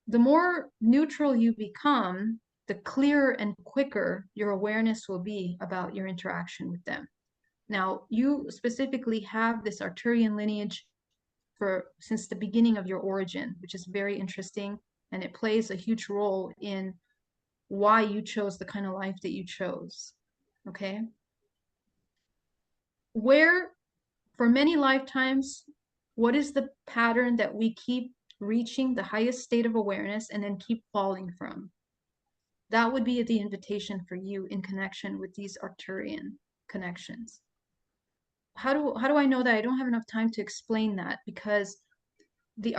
the more neutral you become, the clearer and quicker your awareness will be about your interaction with them. Now, you specifically have this Arcturian lineage since the beginning of your origin, which is very interesting, and it plays a huge role in why you chose the kind of life that you chose, okay? Where, for many lifetimes, what is the pattern that we keep reaching the highest state of awareness and then keep falling from? That would be the invitation for you in connection with these Arcturian connections. How do I know that? I don't have enough time to explain that, because the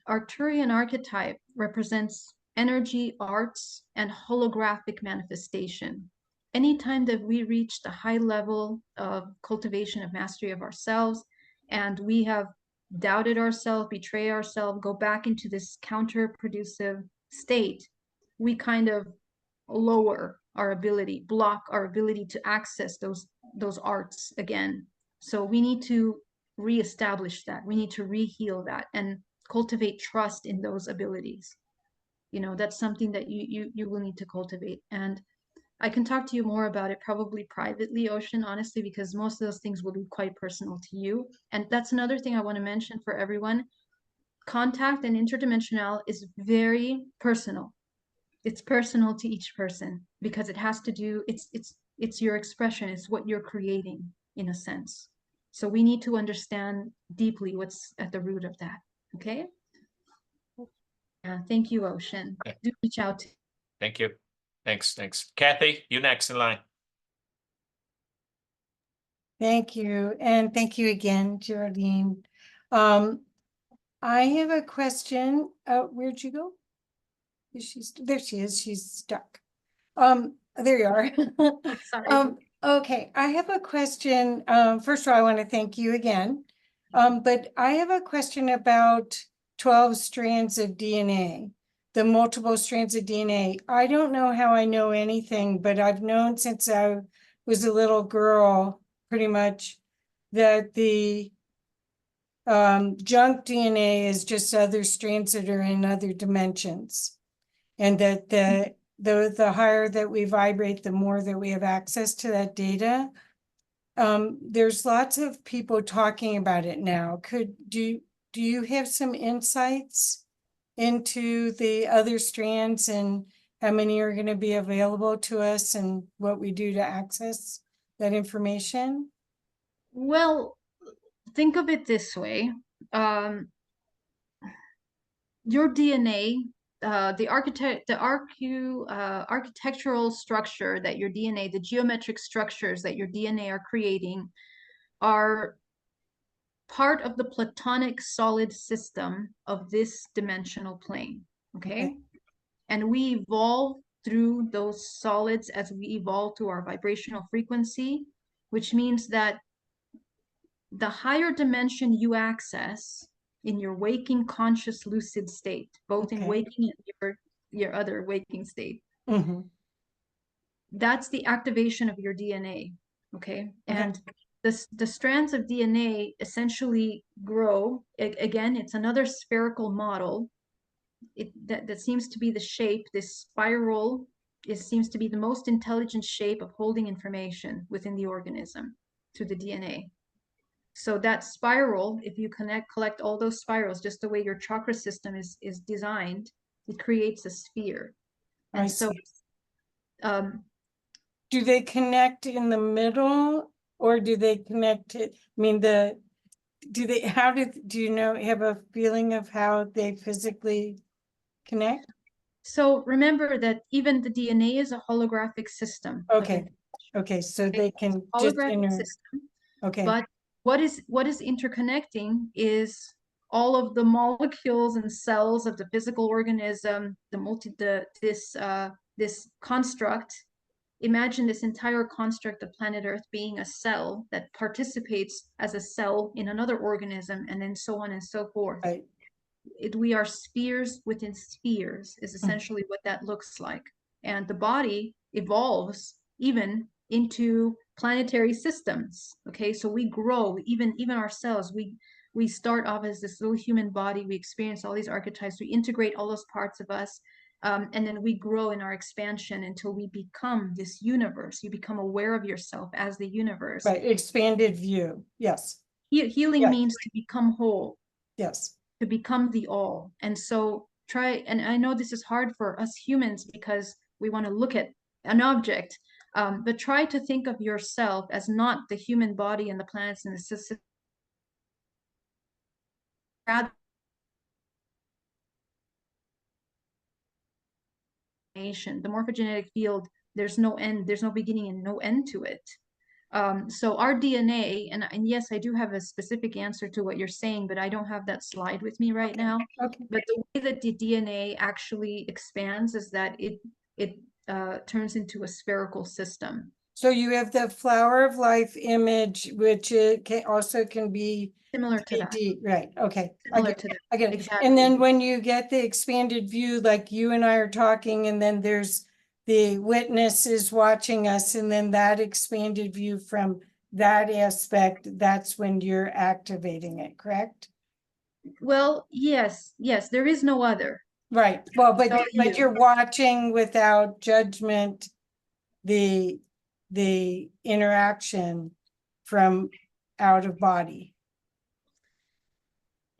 Arcturian archetype represents energy, arts, and holographic manifestation. Anytime that we reach the high level of cultivation of mastery of ourselves, and we have doubted ourselves, betray ourselves, go back into this counterproductive state, we kind of lower our ability, block our ability to access those arts again. So we need to reestablish that. We need to reheal that and cultivate trust in those abilities. That's something that you will need to cultivate. And I can talk to you more about it probably privately, Ocean, honestly, because most of those things will be quite personal to you. And that's another thing I want to mention for everyone. Contact and interdimensional is very personal. It's personal to each person because it has to do, it's your expression, it's what you're creating in a sense. So we need to understand deeply what's at the root of that. Okay. Thank you, Ocean. Okay. Do reach out. Thank you. Thanks. Kathy, you next in line. Thank you. And thank you again, Geraldine. I have a question. Where'd you go? There she is. She's stuck. There you are. Sorry. Okay, I have a question. First of all, I want to thank you again But I have a question about 12 strands of DNA, the multiple strands of DNA. I don't know how I know anything, but I've known since I was a little girl, pretty much, that the junk DNA is just other strands that are in other dimensions. And that the higher that we vibrate, the more that we have access to that data. There's lots of people talking about it now. Do you have some insights into the other strands and how many are going to be available to us and what we do to access that information? Well, think of it this way. Your DNA, the architectural structure that your DNA, the geometric structures that your DNA are creating are part of the platonic solid system of this dimensional plane, okay? And we evolve through those solids as we evolve to our vibrational frequency, which means that the higher dimension you access in your waking conscious lucid state, both in waking and your other waking state, that's the activation of your DNA, okay? And the strands of DNA essentially grow. Again, it's another spherical model. That seems to be the shape, this spiral, it seems to be the most intelligent shape of holding information within the organism through the DNA. So that spiral, if you collect all those spirals, just the way your chakra system is designed, it creates a sphere. And so do they connect in the middle or do they connect it? I mean, do you know, have a feeling of how they physically connect? So remember that even the DNA is a holographic system. Okay. Okay. So they can just system. Okay. But what is interconnecting is all of the molecules and cells of the physical organism, this construct. Imagine this entire construct of planet Earth being a cell that participates as a cell in another organism, and then so on and so forth. Right. We are spheres within spheres is essentially what that looks like. And the body evolves even into planetary systems. Okay, so we grow, even ourselves, we start off as this little human body, we experience all these archetypes, we integrate all those parts of us, and then we grow in our expansion until we become this universe. You become aware of yourself as the universe. Right, expanded view. Yes. Healing means to become whole. Yes. To become the all. And so and I know this is hard for us humans because we want to look at an object, but try to think of yourself as not the human body and the planets and the system. The morphogenetic field, there's no end, there's no beginning and no end to it. So our DNA, and yes, I do have a specific answer to what you're saying, but I don't have that slide with me right now. Okay. But the way that the DNA actually expands is that it turns into a spherical system. So you have the flower of life image, which it also can be similar to that. Right. Okay. Similar to that. I get it. Exactly. And then when you get the expanded view, like you and I are talking, and then there's the witness is watching us, and then that expanded view from that aspect, that's when you're activating it, correct? Well, yes, there is no other. Right. Well, but you're watching without judgment the interaction from out of body.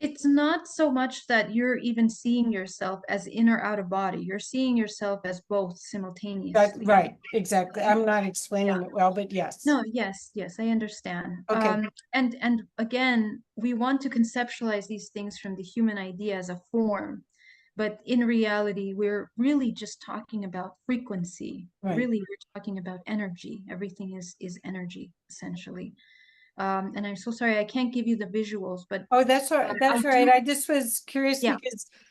It's not so much that you're even seeing yourself as in or out of body. You're seeing yourself as both simultaneously. Right, exactly. I'm not explaining it well, but yes. No, yes, I understand. Okay. And again, we want to conceptualize these things from the human idea as a form, but in reality, we're really just talking about frequency. Right. Really, we're talking about energy. Everything is energy, essentially. And I'm so sorry, I can't give you the visuals, but Oh, that's all right. That's all right. I just was curious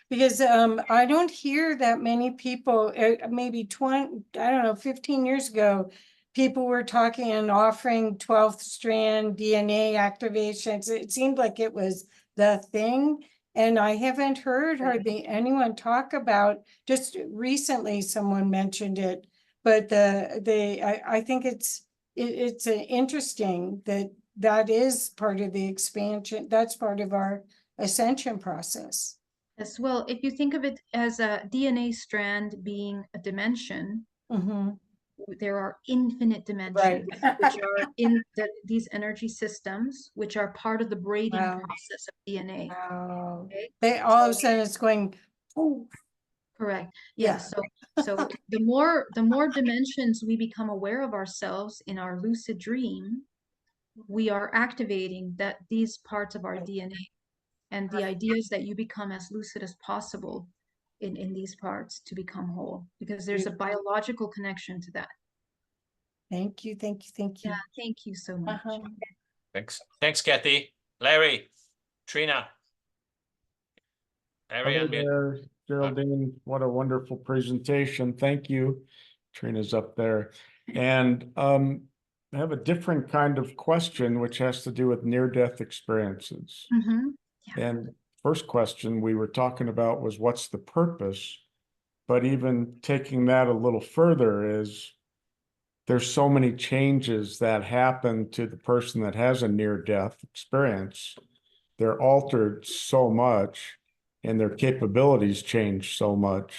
because I don't hear that many people, maybe 20, I don't know, 15 years ago, people were talking and offering 12th strand DNA activations. It seemed like it was the thing. And I haven't heard hardly anyone talk about, just recently someone mentioned it, but I think it's interesting that is part of the expansion. That's part of our ascension process. As well, if you think of it as a DNA strand being a dimension, there are infinite dimensions, which are in these energy systems, which are part of the braiding process of DNA. Wow. Okay? They all of a sudden it's going, oh. Correct. Yeah. So the more dimensions we become aware of ourselves in our lucid dream, we are activating these parts of our DNA. And the idea is that you become as lucid as possible in these parts to become whole, because there's a biological connection to that. Thank you, thank you, thank you. Yeah, thank you so much. Thanks, Kathy. Larry, Trina. Larry, Hello unmute. there, Geraldine. What a wonderful presentation. Thank you. Trina's up there. And I have a different kind of question, which has to do with near-death experiences. And first question we were talking about was, what's the purpose? But even taking that a little further is, there's so many changes that happen to the person that has a near-death experience. They're altered so much and their capabilities change so much.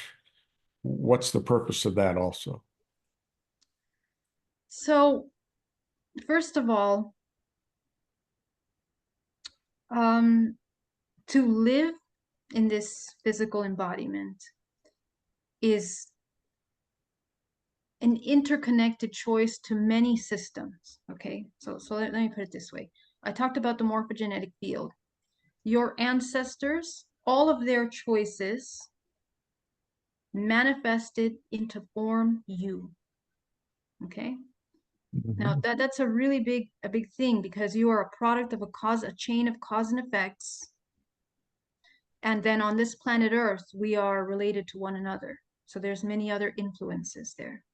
What's the purpose of that also? So, first of all, to live in this physical embodiment is an interconnected choice to many systems. Okay, so let me put it this way. I talked about the morphogenetic field. Your ancestors, all of their choices manifested into form you. Okay. Now that's a really big thing, because you are a product of a chain of cause and effects. And then on this planet Earth, we are related to one another. So there's many other influences there.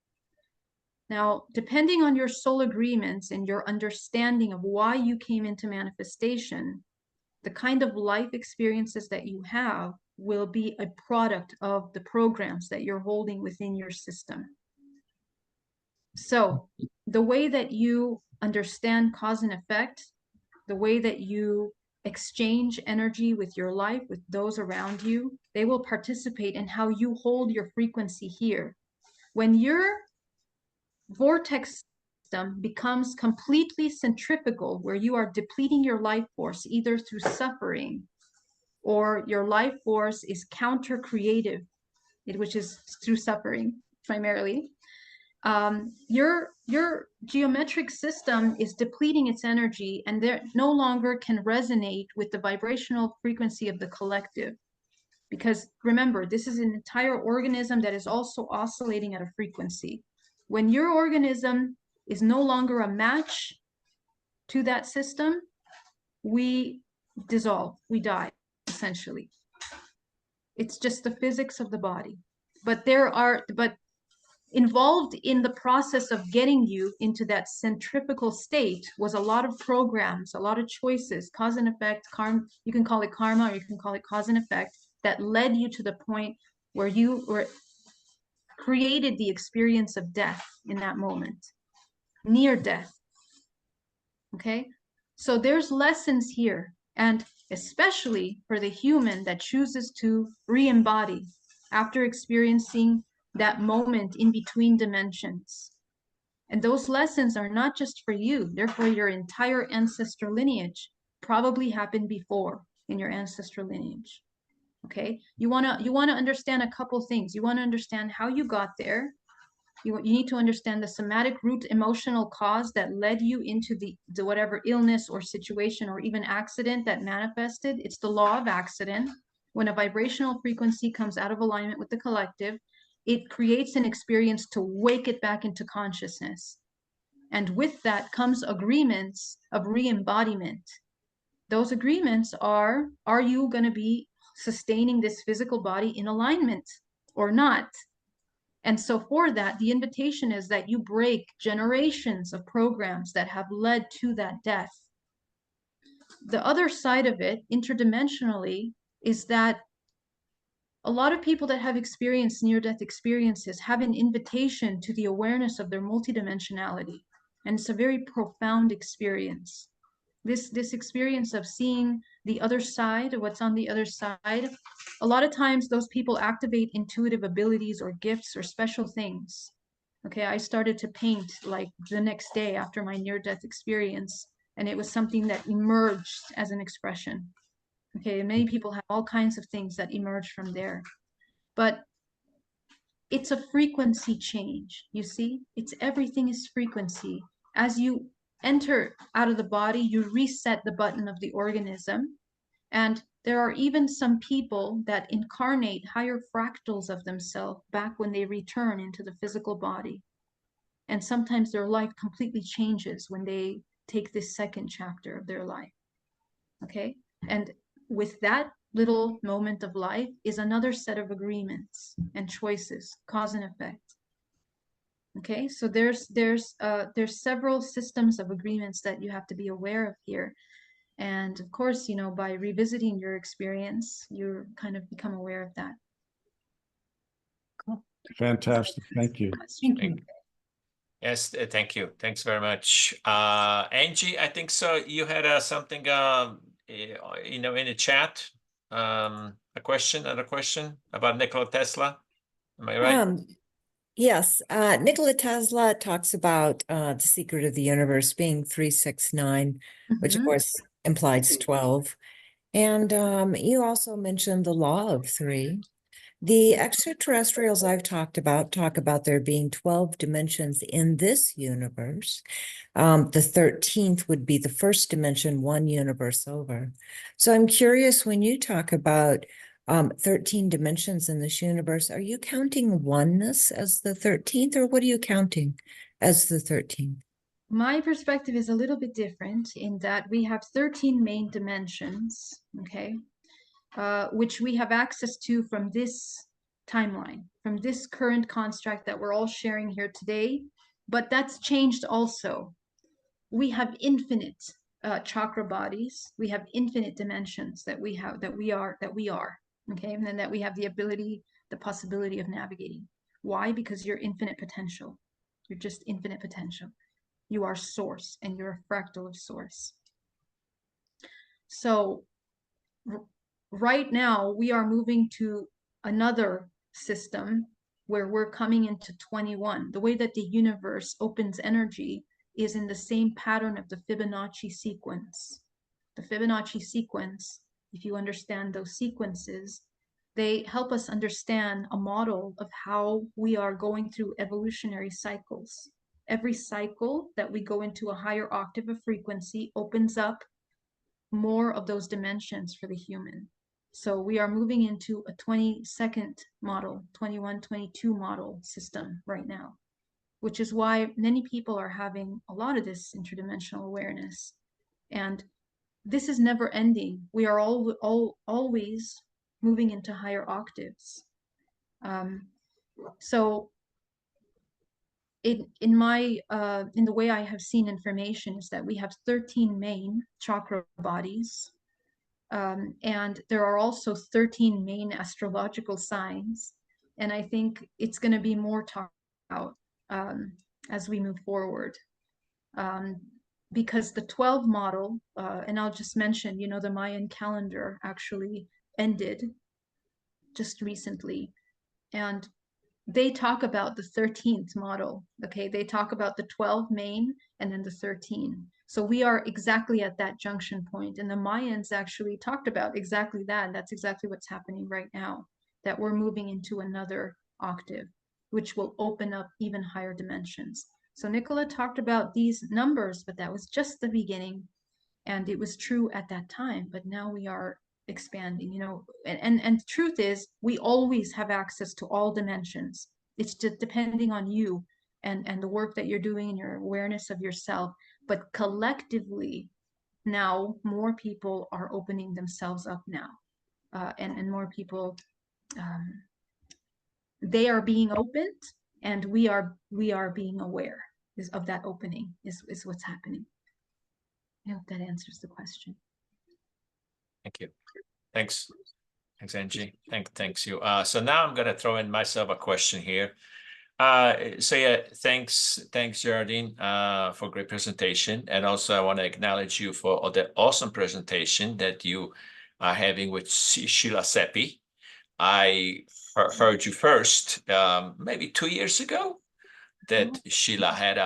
Now, depending on your soul agreements and your understanding of why you came into manifestation, the kind of life experiences that you have will be a product of the programs that you're holding within your system. So the way that you understand cause and effect, the way that you exchange energy with your life, with those around you, they will participate in how you hold your frequency here. When your vortex system becomes completely centrifugal, where you are depleting your life force either through suffering, or your life force is counter creative, which is through suffering primarily, your geometric system is depleting its energy, and there no longer can resonate with the vibrational frequency of the collective. Because remember, this is an entire organism that is also oscillating at a frequency. When your organism is no longer a match to that system, we dissolve, we die, essentially. It's just the physics of the body. But involved in the process of getting you into that centrifugal state was a lot of programs, a lot of choices, cause and effect, karma. You can call it karma, or you can call it cause and effect, that led you to the point where you created the experience of death in that moment, near death. Okay, so there's lessons here, and especially for the human that chooses to re-embody after experiencing that moment in between dimensions. And those lessons are not just for you, they're for your entire ancestral lineage. Probably happened before in your ancestral lineage. Okay, you want to understand a couple things. You want to understand how you got there. You need to understand the somatic root emotional cause that led you into the whatever illness or situation or even accident that manifested. It's the law of accident. When a vibrational frequency comes out of alignment with the collective, it creates an experience to wake it back into consciousness. And with that comes agreements of re-embodiment. Those agreements are you going to be sustaining this physical body in alignment or not? And so for that, the invitation is that you break generations of programs that have led to that death. The other side of it, interdimensionally, is that a lot of people that have experienced near-death experiences have an invitation to the awareness of their multidimensionality. And it's a very profound experience. This experience of seeing the other side, of what's on the other side, a lot of times those people activate intuitive abilities or gifts or special things. Okay, I started to paint like the next day after my near-death experience, and it was something that emerged as an expression. Okay, and many people have all kinds of things that emerge from there. But it's a frequency change, you see? Everything is frequency. As you enter out of the body, you reset the button of the organism. And there are even some people that incarnate higher fractals of themselves back when they return into the physical body. And sometimes their life completely changes when they take this second chapter of their life. Okay? And with that little moment of life is another set of agreements and choices, cause and effect. Okay, so there's several systems of agreements that you have to be aware of here. And of course, you know, by revisiting your experience, you kind of become aware of that. Cool. Fantastic. Thank you. Thank you. Yes, thank you. Thanks very much. Angie, I think so. You had something, you know, in the chat. A question, another question about Nikola Tesla. Am I right? Yes, Nikola Tesla talks about the secret of the universe being 369, which of course implies 12. And you also mentioned the law of 3. The extraterrestrials I've talked about talk about there being 12 dimensions in this universe. The 13th would be the first dimension, one universe over. So I'm curious, when you talk about 13 dimensions in this universe, are you counting oneness as the 13th, or what are you counting as the 13th? My perspective is a little bit different in that we have 13 main dimensions, okay, which we have access to from this timeline, from this current construct that we're all sharing here today. But that's changed also. We have infinite chakra bodies. We have infinite dimensions that we have, that we are, okay, and then that we have the ability, the possibility of navigating. Why? Because you're infinite potential. You're just infinite potential. You are source, and you're a fractal of source. So right now we are moving to another system where we're coming into 21. The way that the universe opens energy is in the same pattern of the Fibonacci sequence. The Fibonacci sequence, if you understand those sequences, they help us understand a model of how we are going through evolutionary cycles. Every cycle that we go into a higher octave of frequency opens up more of those dimensions for the human. So we are moving into a 22nd model, 21, 22 model system right now, which is why many people are having a lot of this interdimensional awareness. And this is never ending. We are always moving into higher octaves. So in the way I have seen information is that we have 13 main chakra bodies. And there are also 13 main astrological signs. And I think it's going to be more talked about as we move forward. Because the 12 model, and I'll just mention, you know, the Mayan calendar actually ended just recently. And they talk about the 13th model, okay? They talk about the 12 main and then the 13. So we are exactly at that junction point. And the Mayans actually talked about exactly that. And that's exactly what's happening right now, that we're moving into another octave, which will open up even higher dimensions. So Nikola talked about these numbers, but that was just the beginning. And it was true at that time, but now we are expanding, you know, and the truth is we always have access to all dimensions. It's just depending on you and the work that you're doing and your awareness of yourself. But collectively, now more people are opening themselves up now, and more people they are being opened, and we are being aware of that opening is what's happening. I hope that answers the question. Thank you. Thanks. Thanks, Angie. Thanks you. So now I'm gonna throw in myself a question here. So yeah, thanks, Geraldine, for great presentation. And also I want to acknowledge you for the awesome presentation that you are having with Sheila Seppi. I heard you first, maybe 2 years ago, that Sheila had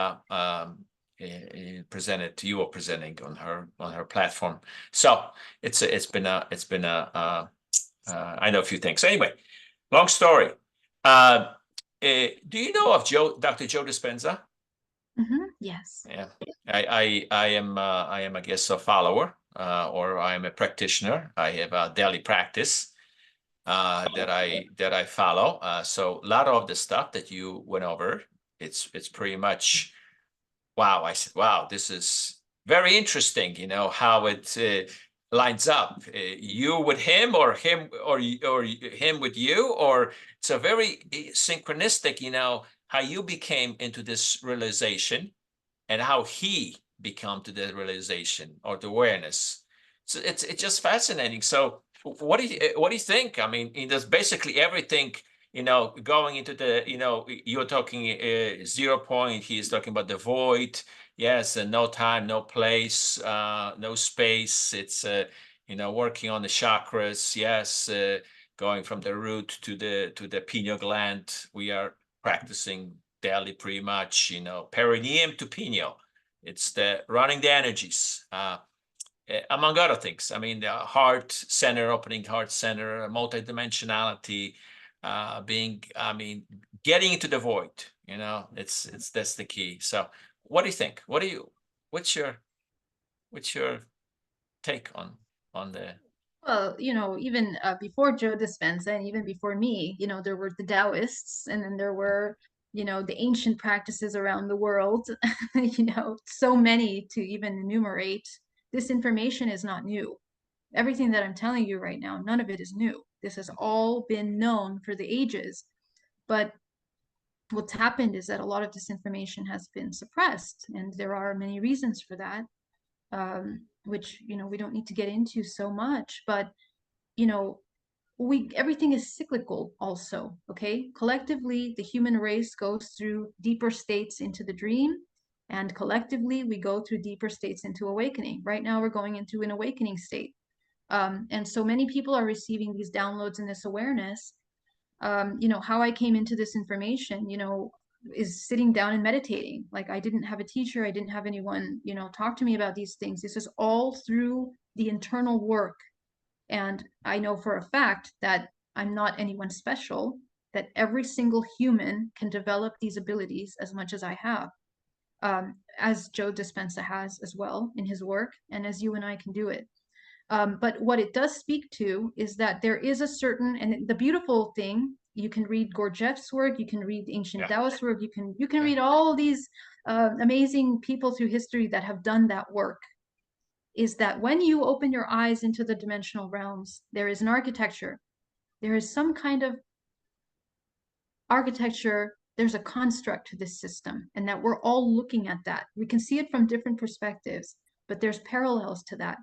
presented, you were presenting on her platform. So it's been a I know a few things. So anyway, long story. Do you know of Dr. Joe Dispenza? Yes. Yeah, I am I guess a follower, or I am a practitioner. I have a daily practice that I follow. So a lot of the stuff that you went over, it's pretty much wow. I said, wow, this is very interesting. You know how it lines up. You with him, or him or him with you, or it's a very synchronistic. You know how you became into this realization, and how he become to the realization or the awareness. So it's just fascinating. So what do you think? I mean, there's basically everything, you know, going into the, you know, you're talking 0 point, he is talking about the void. Yes, and no time, no place, no space. It's you know, working on the chakras. Yes, going from the root to the pineal gland. We are practicing daily, pretty much, you know, perineum to pineal. It's the running the energies, among other things. I mean, the heart center, opening heart center, multidimensionality, being, I mean, getting into the void. You know, that's the key. So, what do you think? What's your take on the? Well, you know, even before Joe Dispenza and even before me, you know, there were the Taoists, and then there were, you know, the ancient practices around the world, you know, so many to even enumerate. This information is not new. Everything that I'm telling you right now, none of it is new. This has all been known for the ages. But what's happened is that a lot of this information has been suppressed, and there are many reasons for that. Which, you know, we don't need to get into so much, but, you know, everything is cyclical also, okay? Collectively, the human race goes through deeper states into the dream, and collectively we go through deeper states into awakening. Right now we're going into an awakening state. And so many people are receiving these downloads and this awareness. You know, how I came into this information, you know, is sitting down and meditating. Like, I didn't have a teacher, I didn't have anyone, you know, talk to me about these things. This is all through the internal work. And I know for a fact that I'm not anyone special, that every single human can develop these abilities as much as I have, as Joe Dispenza has as well in his work, and as you and I can do it. But what it does speak to is that there is a certain, and the beautiful thing, you can read Gurdjieff's work, you can read ancient Taoist work, you can read all these amazing people through history that have done that work, is that when you open your eyes into the dimensional realms, there is an architecture. There is some kind of architecture, there's a construct to this system, and that we're all looking at that. We can see it from different perspectives, but there's parallels to that.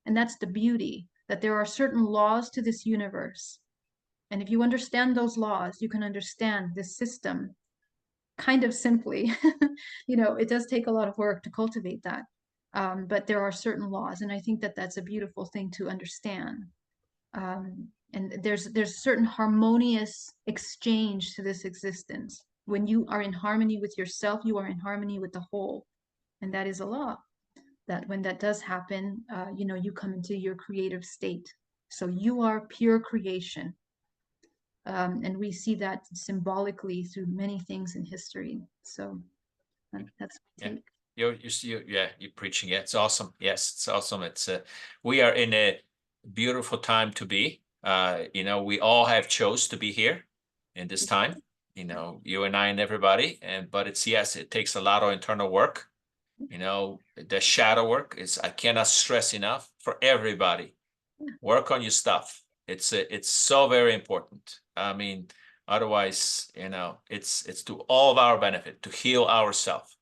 And that's the beauty, that there are certain laws to this universe. And if you understand those laws, you can understand this system kind of simply. You know, it does take a lot of work to cultivate that. But there are certain laws, and I think that that's a beautiful thing to understand. And there's certain harmonious exchange to this existence. When you are in harmony with yourself, you are in harmony with the whole. And that is a law. That when that does happen, you know, you come into your creative state. So you are pure creation. And we see that symbolically through many things in history. So that's my take. You're preaching it. It's awesome. Yes, it's awesome. It's we are in a beautiful time to be. You know, we all have chose to be here in this time. You know, you and I and everybody. But it's, yes, it takes a lot of internal work. You know, the shadow work is, I cannot stress enough for everybody. Work on your stuff. It's so very important. I mean, Otherwise, it's to all of our benefit to heal ourselves.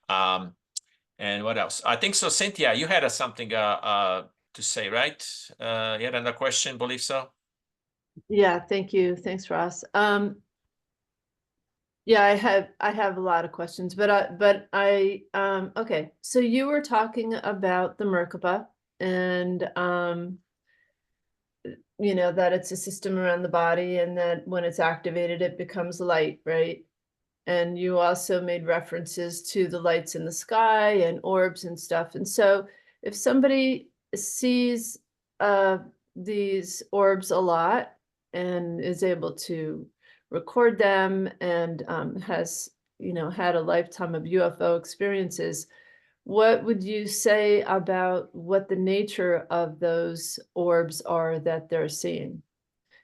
And what else? I think so, Cynthia, you had something to say, right? You had another question, believe so? Yeah, thank you. Thanks, Ross. Yeah, I have a lot of questions, but okay. So you were talking about the Merkaba and that it's a system around the body and that when it's activated, it becomes light, right? And you also made references to the lights in the sky and orbs and stuff. And so if somebody sees these orbs a lot and is able to record them and has, had a lifetime of UFO experiences, what would you say about what the nature of those orbs are that they're seeing?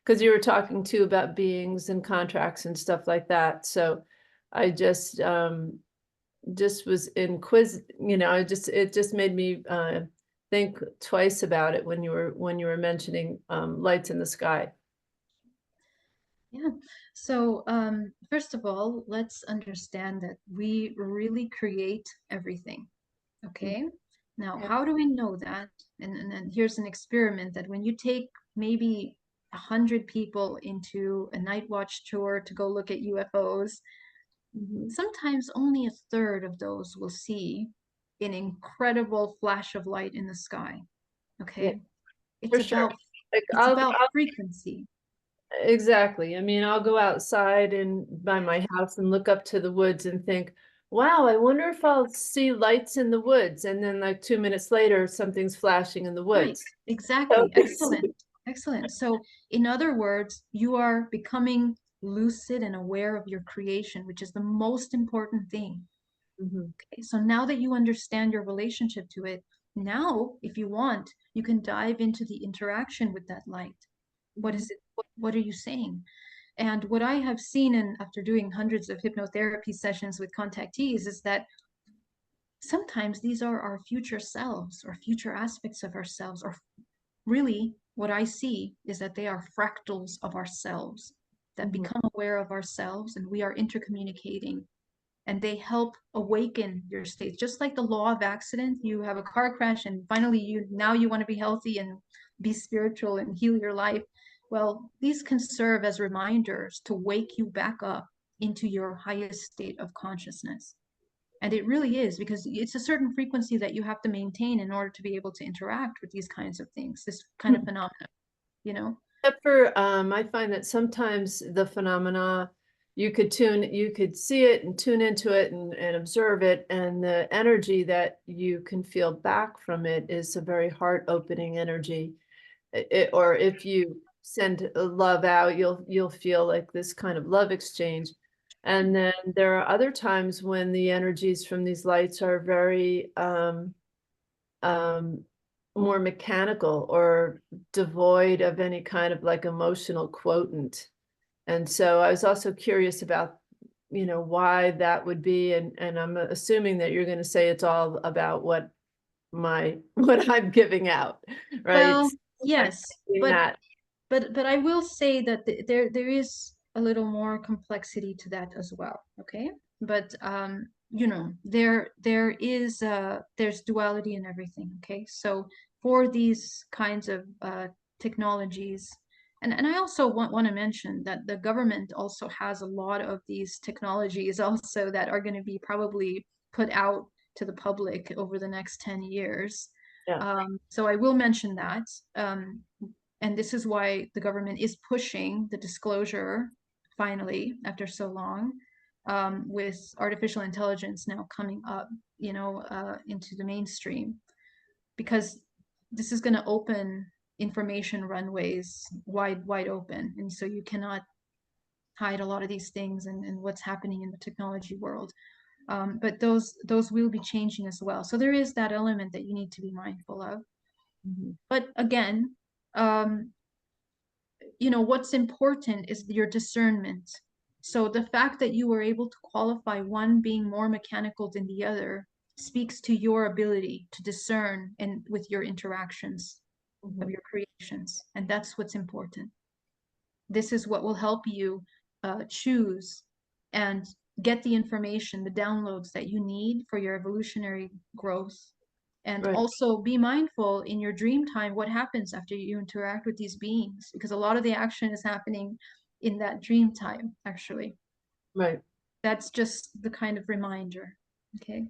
Because you were talking too about beings and contracts and stuff like that. So I just was it just made me think twice about it when you were mentioning lights in the sky. Yeah. So first of all, let's understand that we really create everything. Okay. Now, how do we know that? And then here's an experiment that when you take maybe 100 people into a night watch tour to go look at UFOs, sometimes only a third of those will see an incredible flash of light in the sky. Okay. Yeah, It's for sure. it's about frequency. Exactly. I mean, I'll go outside and by my house and look up to the woods and think, wow, I wonder if I'll see lights in the woods. And then like 2 minutes later, something's flashing in the Right, woods. exactly. Excellent. Excellent. So in other words, you are becoming lucid and aware of your creation, which is the most important thing. Okay, so now that you understand your relationship to it, now, if you want, you can dive into the interaction with that light. What is it? What are you saying? And what I have seen after doing hundreds of hypnotherapy sessions with contactees is that sometimes these are our future selves or future aspects of ourselves, or really what I see is that they are fractals of ourselves that become aware of ourselves, and we are intercommunicating, and they help awaken your states. Just like the law of accident, you have a car crash and finally you want to be healthy and be spiritual and heal your life. Well, these can serve as reminders to wake you back up into your highest state of consciousness. And it really is, because it's a certain frequency that you have to maintain in order to be able to interact with these kinds of things, this kind of phenomena, Except for, I find that sometimes the phenomena, you could see it and tune into it and observe it. And the energy that you can feel back from it is a very heart-opening energy. Or if you send love out, you'll feel like this kind of love exchange. And then there are other times when the energies from these lights are very more mechanical or devoid of any kind of like emotional quotient. And so I was also curious about, why that would be. And I'm assuming that you're going to say it's all about what I'm giving out, right? Well, yes, but but I will say that there is a little more complexity to that as well. Okay, but there's duality in everything. Okay, so for these kinds of technologies, and I also want to mention that the government also has a lot of these technologies also that are going to be probably put out to the public over the next 10 years. Yeah. So I will mention that. And this is why the government is pushing the disclosure finally after so long, with artificial intelligence now coming up, into the mainstream, because this is going to open information runways wide open. And so you cannot hide a lot of these things and what's happening in the technology world. But those will be changing as well. So there is that element that you need to be mindful of. But again, what's important is your discernment. So the fact that you were able to qualify one being more mechanical than the other speaks to your ability to discern and with your interactions of your creations. And that's what's important. This is what will help you choose and get the information, the downloads that you need for your evolutionary growth. And Right. also be mindful in your dream time what happens after you interact with these beings, because a lot of the action is happening in that dream time, actually. Right. That's just the kind of reminder. Okay.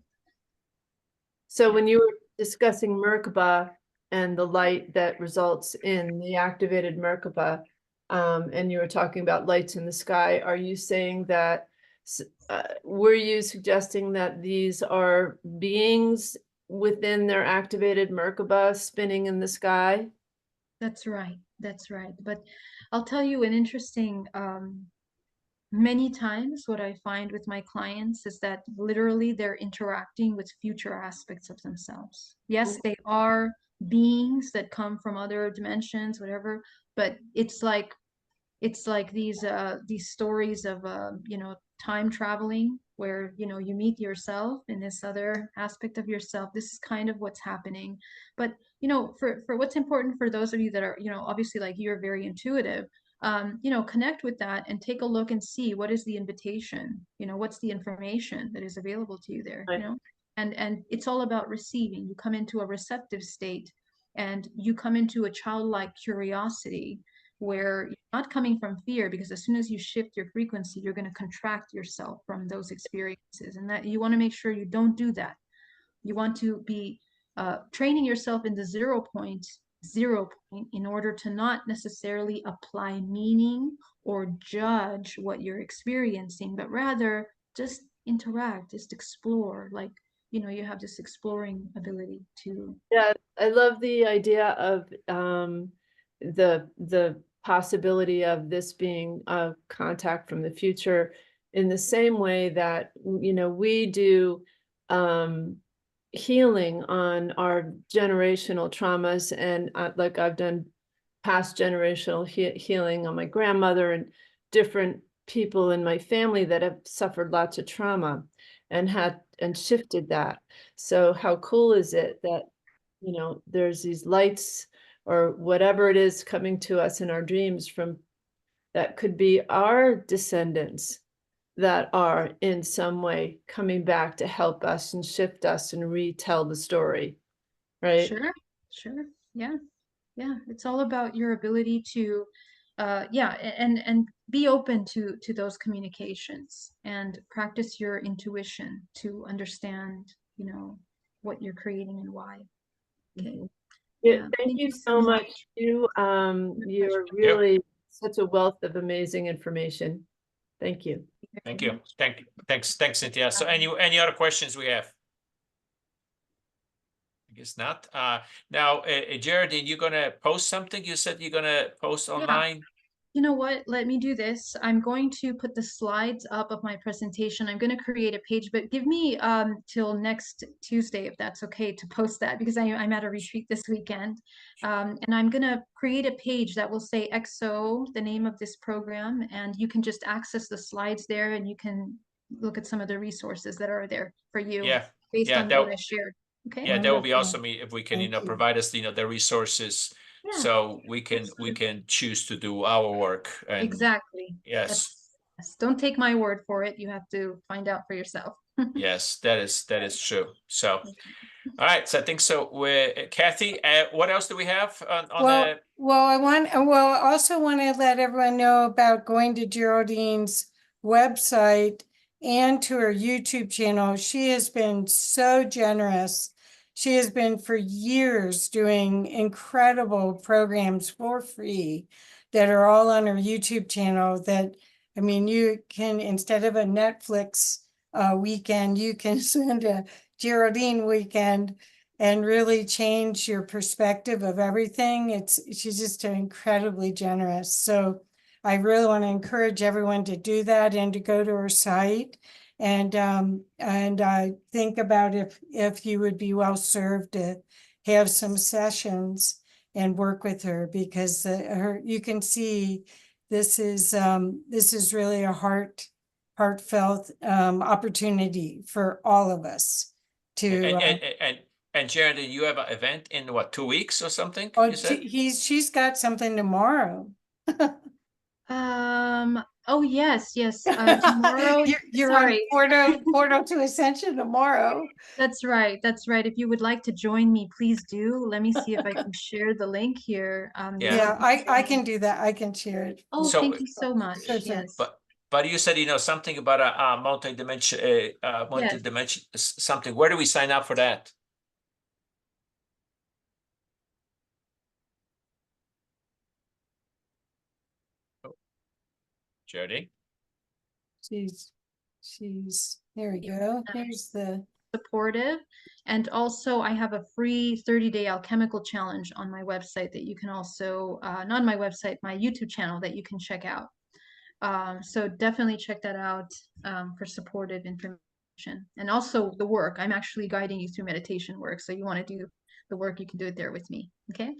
So when you were discussing Merkaba and the light that results in the activated Merkaba, and you were talking about lights in the sky, are you saying that, were you suggesting that these are beings within their activated Merkaba spinning in the sky? That's right. That's right. But I'll tell you an interesting, many times what I find with my clients is that literally they're interacting with future aspects of themselves. Yes, they are beings that come from other dimensions, whatever, but it's like these stories of you know, time traveling, where you know, you meet yourself in this other aspect of yourself. This is kind of what's happening. But you know, for what's important for those of you that are, you know, obviously like you're very intuitive, you know, connect with that and take a look and see what is the invitation, you know, what's the information that is available to you there, you Right. know. And it's all about receiving. You come into a receptive state, and you come into a childlike curiosity, where you're not coming from fear, because as soon as you shift your frequency, you're going to contract yourself from those experiences, and that you want to make sure you don't do that. You want to be training yourself in the 0 point in order to not necessarily apply meaning or judge what you're experiencing, but rather just interact, just explore. Like, you know, you have this exploring ability to. Yeah, I love the idea of the possibility of this being a contact from the future, in the same way that, you know, we do healing on our generational traumas, and like I've done past generational healing on my grandmother and different people in my family that have suffered lots of trauma and shifted that. So how cool is it that, you know, there's these lights or whatever it is coming to us in our dreams from, that could be our descendants that are in some way coming back to help us and shift us and retell the story, right? Sure. Yeah. It's all about your ability to and be open to those communications, and practice your intuition to understand, you know, what you're creating and why. Okay. Yeah, thank you so much. You're really such a wealth of amazing information. Thank you. Thank you. Thanks, Cynthia. So any other questions we have? I guess not. Now, Geraldine, you're gonna post something? You said you're gonna post online? You know what? Let me do this. I'm going to put the slides up of my presentation. I'm going to create a page, but give me till next Tuesday, if that's okay, to post that, because I'm at a retreat this weekend. And I'm going to create a page that will say EXO, the name of this program, and you can just access the slides there, and you can look at some of the resources that are there for you based on what I shared. Okay. Yeah, that would be awesome if we can, you know, provide us, you know, the resources, Yeah, so we can choose to do our work. And exactly. yes, Don't take my word for it. You have to find out for yourself. yes, that is true. So, all right. So I think so. Kathy, what else do we have on the? Well, I also want to let everyone know about going to Geraldine's website and to her YouTube channel. She has been so generous. She has been for years doing incredible programs for free that are all on her YouTube channel. That, I mean, you can, instead of a Netflix weekend, you can send a Geraldine weekend and really change your perspective of everything. She's just incredibly generous. So I really want to encourage everyone to do that and to go to her site and think about if you would be well served to have some sessions and work with her, because you can see this is really a heartfelt opportunity for all of us to. And Geraldine, you have an event in what, 2 weeks or something? Oh, You said? she's got something tomorrow. Oh, yes, yes. Tomorrow, You're sorry. on Portal to Ascension tomorrow. That's right. That's right. If you would like to join me, please do. Let me see if I can share the link here. Yeah. Yeah, I can do that. I can share it. Oh, So- thank you so much. Sure. Yes. But you said, something about a multi-dimension, something. Where do we sign up for that? Jody? There we go. Here's the, Supportive. And also I have a free 30-day alchemical challenge on my website that you can also, not my website, my YouTube channel that you can check out. So definitely check that out for supportive information. And also the work. I'm actually guiding you through meditation work. So you want to do the work, you can do it there with me. Okay.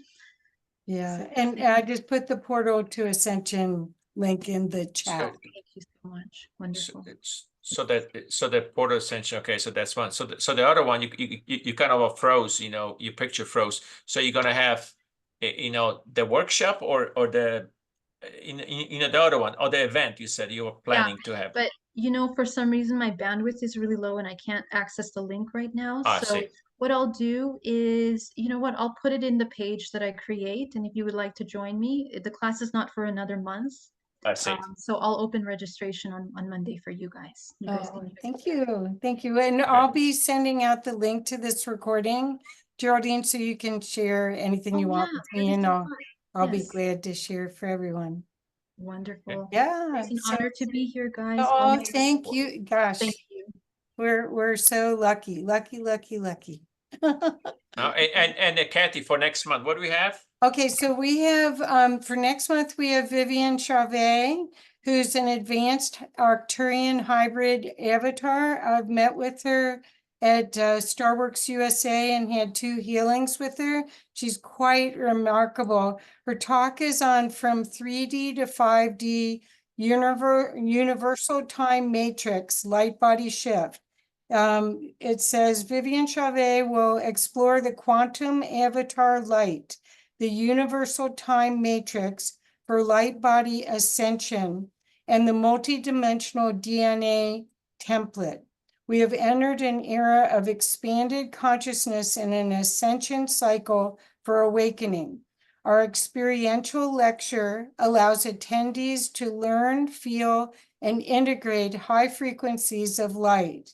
yeah, and I just put the Portal to Ascension link in the chat. Thank you so much. Wonderful. So that Portal Ascension, okay, so that's one. So the other one, you kind of froze, your picture froze. So you're gonna have, the workshop or the, the other one, or the event you said you were planning to have. But for some reason my bandwidth is really low and I can't access the link right now. I So see. what I'll do is, I'll put it in the page that I create. And if you would like to join me, the class is not for another month. I see. So I'll open registration on Monday for you guys. You guys Oh, can thank you. Thank you. And I'll be sending out the link to this recording, Geraldine, so you can share anything you want with me, and I'll be Yes. glad to share for everyone. Wonderful. Yeah. It's an so- honor to be here, guys. Oh, thank you. Gosh, Thank you. we're so lucky. And Kathy, for next month, what do we have? Okay, so we have, for next month, we have Vivian Chauvet, who's an advanced Arcturian hybrid avatar. I've met with her at Starworks USA and had 2 healings with her. She's quite remarkable. Her talk is on from 3D to 5D universal time matrix, light body shift. It says Vivian Chauvet will explore the quantum avatar light, the universal time matrix for light body ascension, and the multidimensional DNA template. We have entered an era of expanded consciousness and an ascension cycle for awakening. Our experiential lecture allows attendees to learn, feel, and integrate high frequencies of light.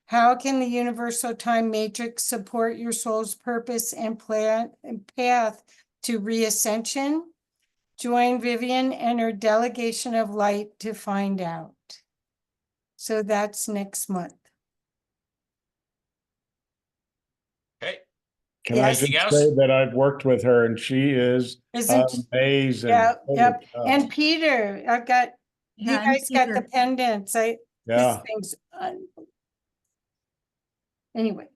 How can the universal time matrix support your soul's purpose and plan and path to reascension? Join Vivian and her delegation of light to find out. So that's next month. Okay. Can Yes. I just Anything else? say that I've worked with her and she is amazing. Yeah, Holy yep. cow. And Peter, I've got, you Yeah, and guys got the Peter. pendants. This Yeah. thing's anyway.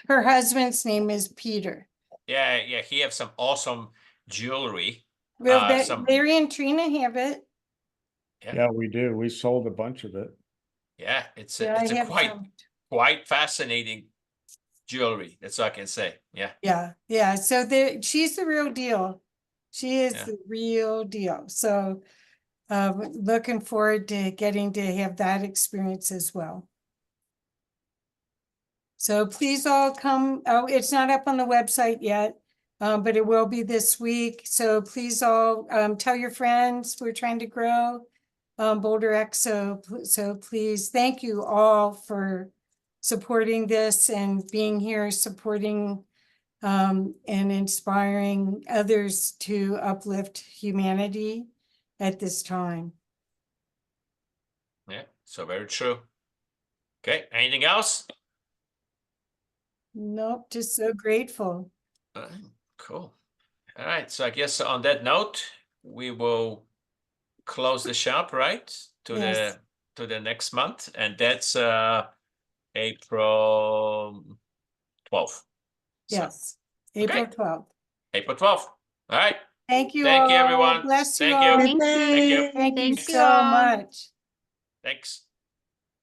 Her husband's name is Peter. Yeah, he have some awesome jewelry. Well, some- Larry and Trina have it. Yeah, we do. We sold a bunch of it. Yeah, it's Yeah, I a have quite some. quite fascinating jewelry. That's all I can say. Yeah. Yeah. So she's the real deal. She is Yeah. the real deal. So looking forward to getting to have that experience as well. So please all come. Oh, it's not up on the website yet, but it will be this week. So please all tell your friends. We're trying to grow BoulderEXO. So please, thank you all for supporting this and being here, supporting and inspiring others to uplift humanity at this time. Yeah. So very true. Okay. Anything else? Nope, just so grateful. Cool. All right. So I guess on that note, we will close the shop, right? Yes. To the next month. And that's April 12th. Yes, April okay. 12th. April 12th. All right. Thank you Thank you, all. everyone. Bless you Thank all. you. Thank you. Thank you. Thank you Thank you so all. much. Thanks.